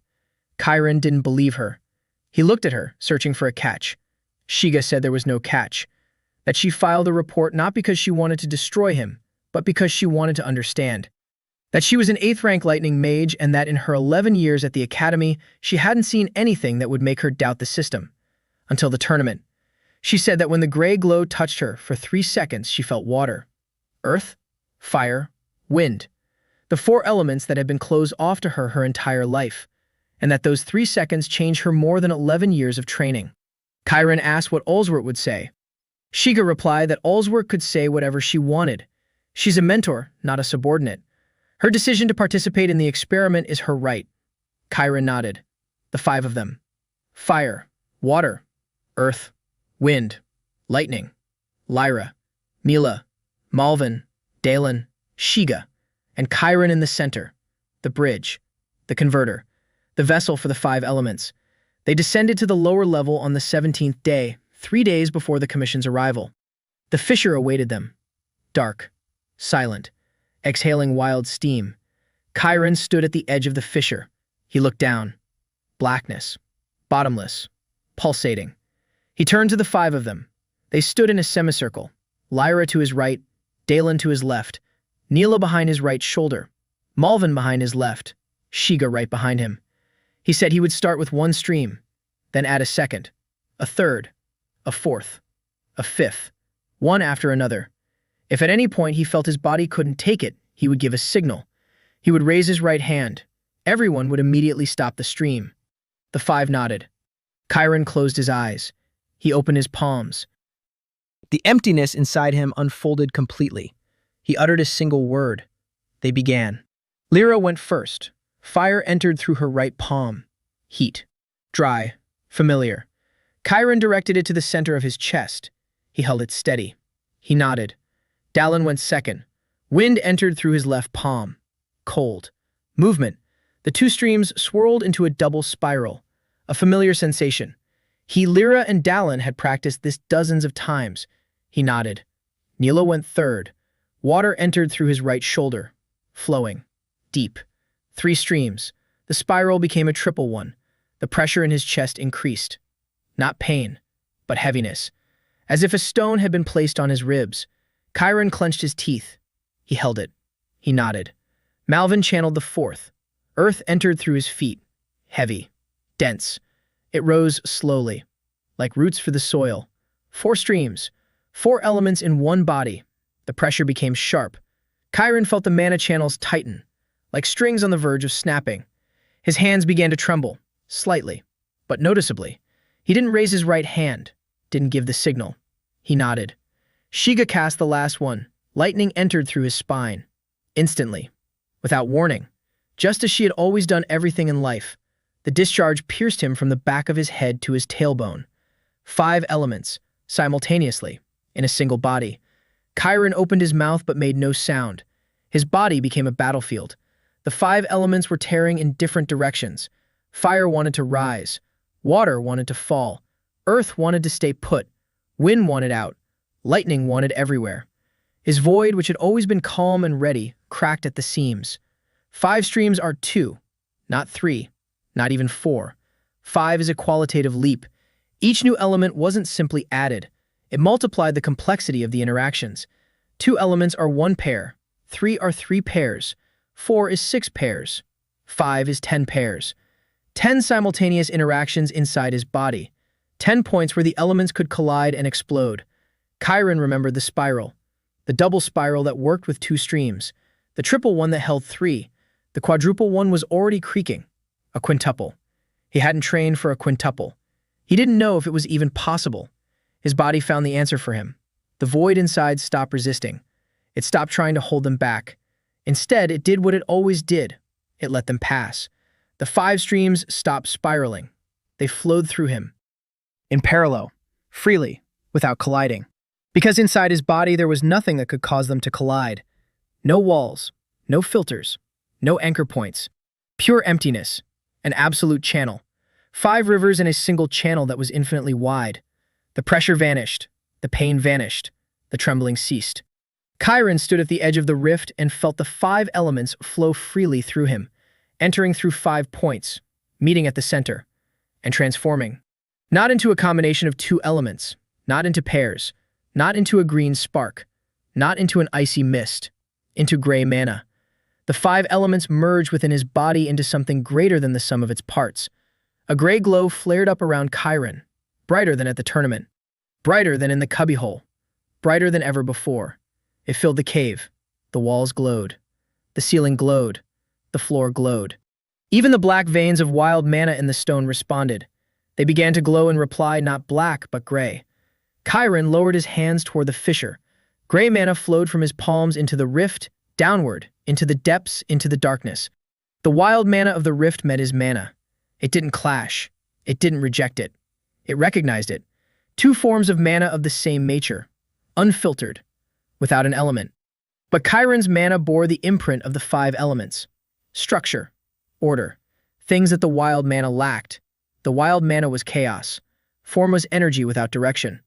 Chiron didn't believe her. He looked at her, searching for a catch. Shiga said there was no catch, that she filed a report not because she wanted to destroy him, but because she wanted to understand. That she was an 8th-rank lightning mage and that in her 11 years at the academy, she hadn't seen anything that would make her doubt the system. Until the tournament. She said that when the gray glow touched her, for 3 seconds she felt water, earth, fire, wind. The 4 elements that had been closed off to her entire life, and that those 3 seconds changed her more than 11 years of training. Chiron asked what Ulswort would say. Shiga replied that Ulswort could say whatever she wanted. She's a mentor, not a subordinate. Her decision to participate in the experiment is her right. Chiron nodded. The 5 of them. Fire, water, earth, wind, lightning, Lyra, Neela, Malvin, Dallin, Shiga, and Chiron in the center, the bridge, the converter, the vessel for the 5 elements. They descended to the lower level on the 17th day, 3 days before the commission's arrival. The fissure awaited them, dark, silent, exhaling wild steam. Chiron stood at the edge of the fissure. He looked down. Blackness, bottomless, pulsating. He turned to the 5 of them. They stood in a semicircle, Lyra to his right, Dallin to his left, Neela behind his right shoulder, Malvin behind his left, Shiga right behind him. He said he would start with 1 stream, then add a 2nd, a 3rd, a 4th, a 5th, one after another. If at any point he felt his body couldn't take it, he would give a signal. He would raise his right hand. Everyone would immediately stop the stream. The 5 nodded. Chiron closed his eyes. He opened his palms. The emptiness inside him unfolded completely. He uttered a single word. They began. Lyra went first. Fire entered through her right palm. Heat. Dry. Familiar. Chiron directed it to the center of his chest. He held it steady. He nodded. Dallin went second. Wind entered through his left palm. Cold. Movement. The two streams swirled into a double spiral. A familiar sensation. Lyra and Dallin had practiced this dozens of times. He nodded. Nilo went third. Water entered through his right shoulder. Flowing. Deep. 3 streams. The spiral became a triple one. The pressure in his chest increased. Not pain, but heaviness. As if a stone had been placed on his ribs. Chiron clenched his teeth. He held it. He nodded. Malvin channeled the fourth. Earth entered through his feet. Heavy. Dense. It rose slowly. Like roots for the soil. 4 streams. 4 elements in one body. The pressure became sharp. Chiron felt the mana channels tighten. Like strings on the verge of snapping. His hands began to tremble. Slightly. But noticeably. He didn't raise his right hand. Didn't give the signal. He nodded. Shiga cast the last one. Lightning entered through his spine. Instantly. Without warning. Just as she had always done everything in life. The discharge pierced him from the back of his head to his tailbone. 5 elements. Simultaneously. In a single body. Chiron opened his mouth but made no sound. His body became a battlefield. The 5 elements were tearing in different directions. Fire wanted to rise. Water wanted to fall. Earth wanted to stay put. Wind wanted out. Lightning wanted everywhere. His void, which had always been calm and ready, cracked at the seams. 5 streams are 2, not 3, not even 4. 5 is a qualitative leap. Each new element wasn't simply added. It multiplied the complexity of the interactions. 2 elements are 1 pair. 3 are 3 pairs. 4 is 6 pairs. 5 is 10 pairs. 10 simultaneous interactions inside his body. 10 points where the elements could collide and explode. Chiron remembered the spiral. The double spiral that worked with 2 streams. The triple one that held 3. The quadruple one was already creaking. A quintuple. He hadn't trained for a quintuple. He didn't know if it was even possible. His body found the answer for him. The void inside stopped resisting. It stopped trying to hold them back. Instead, it did what it always did. It let them pass. The 5 streams stopped spiraling. They flowed through him. In parallel, freely, without colliding. Because inside his body there was nothing that could cause them to collide. No walls, no filters, no anchor points. Pure emptiness, an absolute channel. 5 rivers in a single channel that was infinitely wide. The pressure vanished. The pain vanished. The trembling ceased. Chiron stood at the edge of the rift and felt the 5 elements flow freely through him, entering through 5 points, meeting at the center, and transforming. Not into a combination of 2 elements, not into pairs, not into a green spark, not into an icy mist, into gray mana. The 5 elements merged within his body into something greater than the sum of its parts. A gray glow flared up around Chiron, brighter than at the tournament, brighter than in the cubbyhole, brighter than ever before. It filled the cave. The walls glowed. The ceiling glowed. The floor glowed. Even the black veins of wild mana in the stone responded. They began to glow in reply, not black, but gray. Chiron lowered his hands toward the fissure. Gray mana flowed from his palms into the rift, downward, into the depths, into the darkness. The wild mana of the rift met his mana. It didn't clash. It didn't reject it. It recognized it. 2 forms of mana of the same nature, unfiltered, without an element. But Chiron's mana bore the imprint of the 5 elements. Structure, order, things that the wild mana lacked. The wild mana was chaos. Form was energy without direction.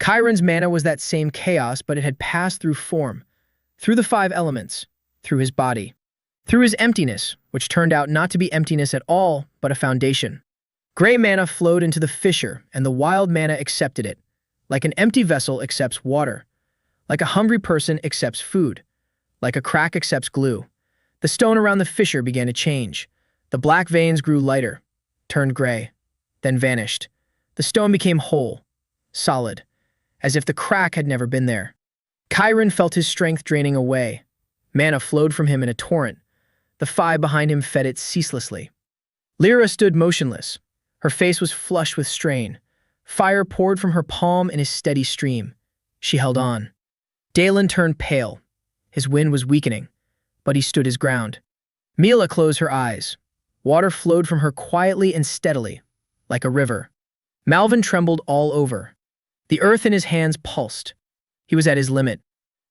Chiron's mana was that same chaos, but it had passed through form, through the 5 elements, through his body, through his emptiness, which turned out not to be emptiness at all, but a foundation. Gray mana flowed into the fissure, and the wild mana accepted it, like an empty vessel accepts water, like a hungry person accepts food, like a crack accepts glue. The stone around the fissure began to change. The black veins grew lighter, turned gray, then vanished. The stone became whole, solid, as if the crack had never been there. Chiron felt his strength draining away. Mana flowed from him in a torrent. The 5 behind him fed it ceaselessly. Lyra stood motionless. Her face was flushed with strain. Fire poured from her palm in a steady stream. She held on. Dalen turned pale. His wind was weakening. but he stood his ground. Mila closed her eyes. Water flowed from her quietly and steadily, like a river. Malvin trembled all over. The earth in his hands pulsed. He was at his limit.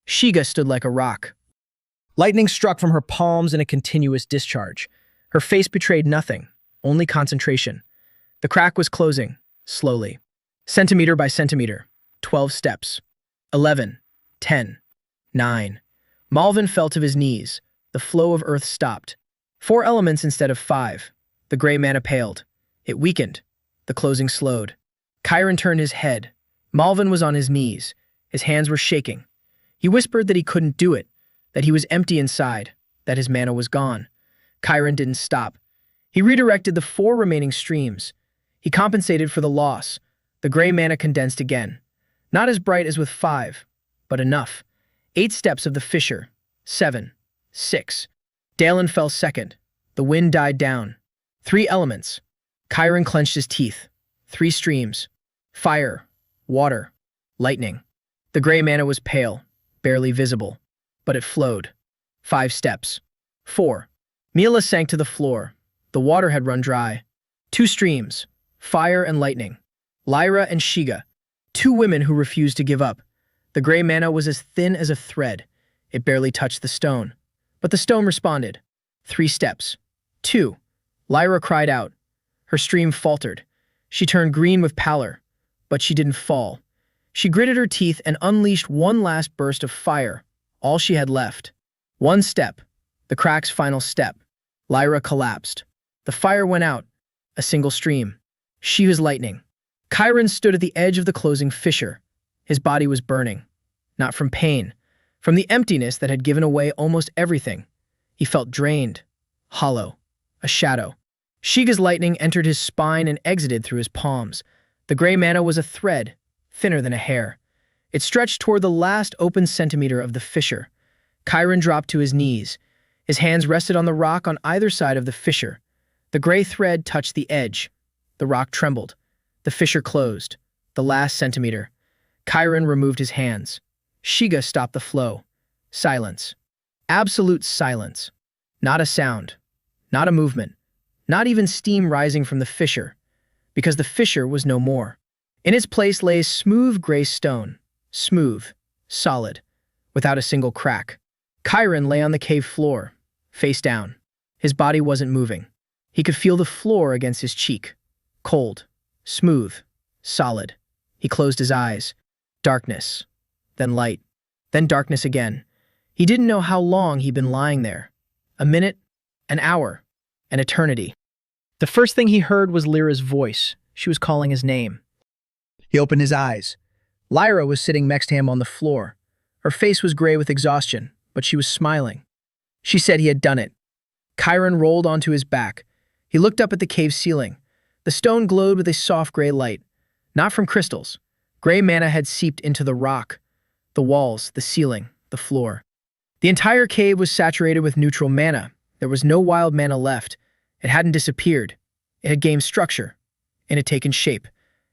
Shiga stood like a rock. Lightning struck from her palms in a continuous discharge. Her face betrayed nothing, only concentration. The crack was closing, slowly. Centimeter by centimeter. 12 steps. 11. 10. 9. Malvin fell to his knees. The flow of earth stopped. 4 elements instead of 5. The gray mana paled. It weakened. The closing slowed. Chiron turned his head. Malvin was on his knees. His hands were shaking. He whispered that he couldn't do it, that he was empty inside, that his mana was gone. Chiron didn't stop. He redirected the 4 remaining streams. He compensated for the loss. The gray mana condensed again. Not as bright as with 5, but enough. 8 steps of the fissure. 7. 6. Dalen fell second. The wind died down. 3 elements. Chiron clenched his teeth. 3 streams. Fire, water, lightning. The gray mana was pale, barely visible, but it flowed. 5 steps. 4. Mila sank to the floor. The water had run dry. 2 streams. Fire and lightning. Lyra and Shiga. 2 women who refused to give up. The gray mana was as thin as a thread. It barely touched the stone. But the stone responded. 3 steps. 2. Lyra cried out. Her stream faltered. She turned green with pallor, but she didn't fall. She gritted her teeth and unleashed one last burst of fire, all she had left. 1 step. The crack's final step. Lyra collapsed. The fire went out. A single stream. She was lightning. Chiron stood at the edge of the closing fissure. His body was burning. Not from pain. From the emptiness that had given away almost everything. He felt drained. Hollow. A shadow. Shiga's lightning entered his spine and exited through his palms. The gray mana was a thread, thinner than a hair. It stretched toward the last open centimeter of the fissure. Chiron dropped to his knees. His hands rested on the rock on either side of the fissure. The gray thread touched the edge. The rock trembled. The fissure closed. The last centimeter. Chiron removed his hands. Shiga stopped the flow. Silence. Absolute silence. Not a sound. Not a movement. Not even steam rising from the fissure. Because the fissure was no more. In its place lay a smooth gray stone. Smooth. Solid. Without a single crack. Chiron lay on the cave floor. Face down. His body wasn't moving. He could feel the floor against his cheek. Cold. Smooth. Solid. He closed his eyes. Darkness. Then light. Then darkness again. He didn't know how long he'd been lying there. A minute. An hour. An eternity. The first thing he heard was Lyra's voice. She was calling his name. He opened his eyes. Lyra was sitting next to him on the floor. Her face was gray with exhaustion, but she was smiling. She said he had done it. Chiron rolled onto his back. He looked up at the cave ceiling. The stone glowed with a soft gray light. Not from crystals. Gray mana had seeped into the rock, the walls, the ceiling, the floor. The entire cave was saturated with neutral mana. There was no wild mana left. It hadn't disappeared. It had gained structure. It had taken shape.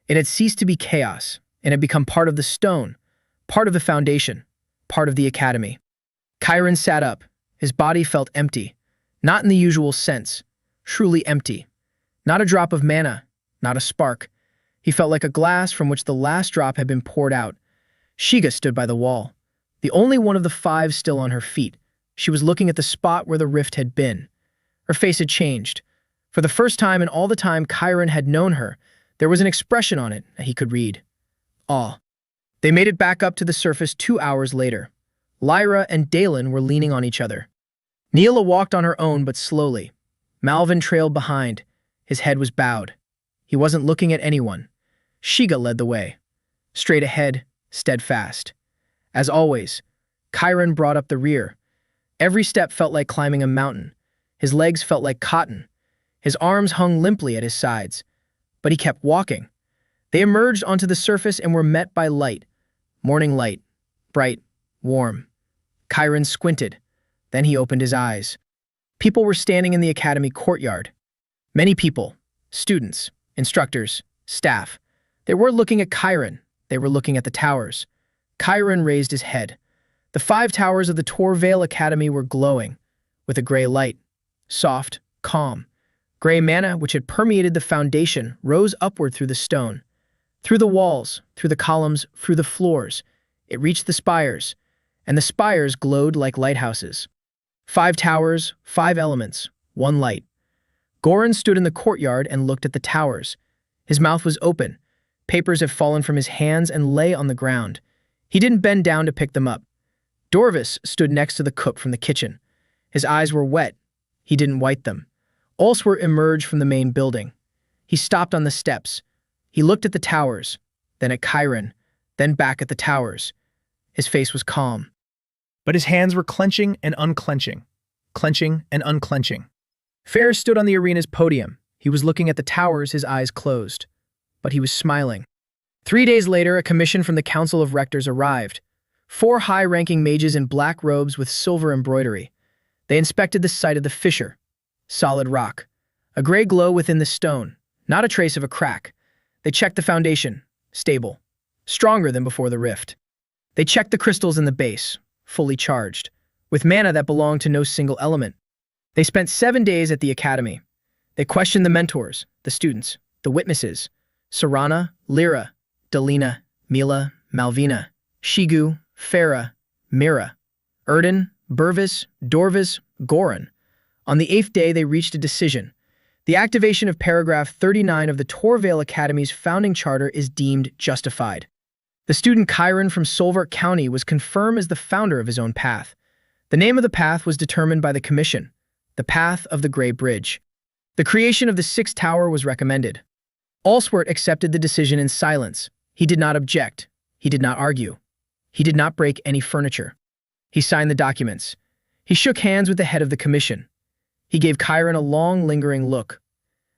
It had ceased to be chaos. It had become part of the stone, part of the foundation, part of the academy. Chiron sat up. His body felt empty. Not in the usual sense. Truly empty. Not a drop of mana. Not a spark. He felt like a glass from which the last drop had been poured out. Shiga stood by the wall. The only one of the 5 still on her feet. She was looking at the spot where the rift had been. Her face had changed. For the first time in all the time Chiron had known her, there was an expression on it that he could read. Awe. They made it back up to the surface 2 hours later. Lyra and Dalen were leaning on each other. Neela walked on her own but slowly. Malvin trailed behind. His head was bowed. He wasn't looking at anyone. Shiga led the way. Straight ahead, steadfast. As always, Chiron brought up the rear. Every step felt like climbing a mountain. His legs felt like cotton. His arms hung limply at his sides. But he kept walking. They emerged onto the surface and were met by light. Morning light. Bright. Warm. Chiron squinted. Then he opened his eyes. People were standing in the academy courtyard. Many people. Students. Instructors. Staff. They were looking at Chiron. They were looking at the towers. Chiron raised his head. The 5 towers of the Torvale Academy were glowing. with a gray light. Soft, calm. Gray mana, which had permeated the foundation, rose upward through the stone. Through the walls, through the columns, through the floors. It reached the spires, and the spires glowed like lighthouses. 5 towers, 5 elements, 1 light. Goran stood in the courtyard and looked at the towers. His mouth was open. Papers had fallen from his hands and lay on the ground. He didn't bend down to pick them up. Dorvis stood next to the cook from the kitchen. His eyes were wet. He didn't wipe them. Olswert emerged from the main building. He stopped on the steps. He looked at the towers, then at Chiron, then back at the towers. His face was calm. But his hands were clenching and unclenching, clenching and unclenching. Ferris stood on the arena's podium. He was looking at the towers, his eyes closed. But he was smiling. 3 days later, a commission from the Council of Rectors arrived. 4 high-ranking mages in black robes with silver embroidery. They inspected the site of the fissure. Solid rock. A gray glow within the stone. Not a trace of a crack. They checked the foundation. Stable. Stronger than before the rift. They checked the crystals in the base. Fully charged. With mana that belonged to no single element. They spent 7 days at the academy. They questioned the mentors, the students, the witnesses. Sarana, Lyra, Delina, Mila, Malvina, Shigu, Farah, Mira, Erden, Burvis, Dorvis, Goran. On the 8th day, they reached a decision. The activation of paragraph 39 of the Torvale Academy's founding charter is deemed justified. The student Chiron from Solvart County was confirmed as the founder of his own path. The name of the path was determined by the commission, the Path of the Grey Bridge. The creation of the 6th tower was recommended. Olswert accepted the decision in silence. He did not object. He did not argue. He did not break any furniture. He signed the documents. He shook hands with the head of the commission. He gave Chiron a long, lingering look.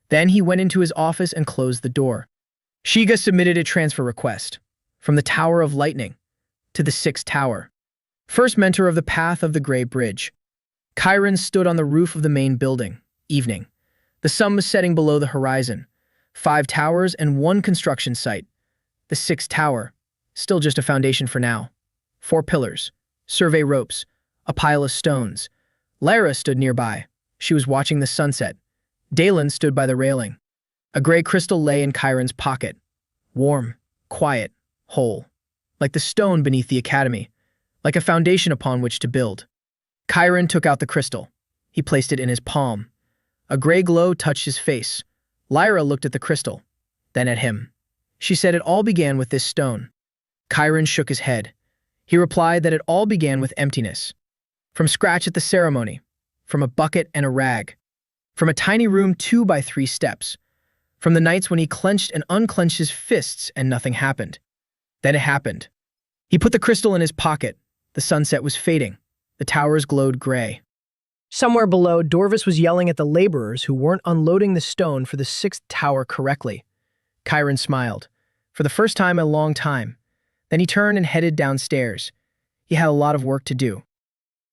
Then he went into his office and closed the door. Shiga submitted a transfer request from the Tower of Lightning to the 6th tower. First mentor of the Path of the Grey Bridge. Chiron stood on the roof of the main building. Evening. The sun was setting below the horizon. 5 towers and 1 construction site. The 6th tower. Still just a foundation for now. 4 pillars. Survey ropes. A pile of stones. Lyra stood nearby. She was watching the sunset. Dalen stood by the railing. A gray crystal lay in Chiron's pocket. Warm, quiet, whole. Like the stone beneath the academy. Like a foundation upon which to build. Chiron took out the crystal. He placed it in his palm. A gray glow touched his face. Lyra looked at the crystal, then at him. She said it all began with this stone. Chiron shook his head. He replied that it all began with emptiness. From scratch at the ceremony. From a bucket and a rag. From a tiny room 2 by 3 steps. From the nights when he clenched and unclenched his fists and nothing happened. Then it happened. He put the crystal in his pocket. The sunset was fading. The towers glowed gray. Somewhere below, Dorvis was yelling at the laborers who weren't unloading the stone for the 6th tower correctly. Chiron smiled. For the first time in a long time. Then he turned and headed downstairs. He had a lot of work to do.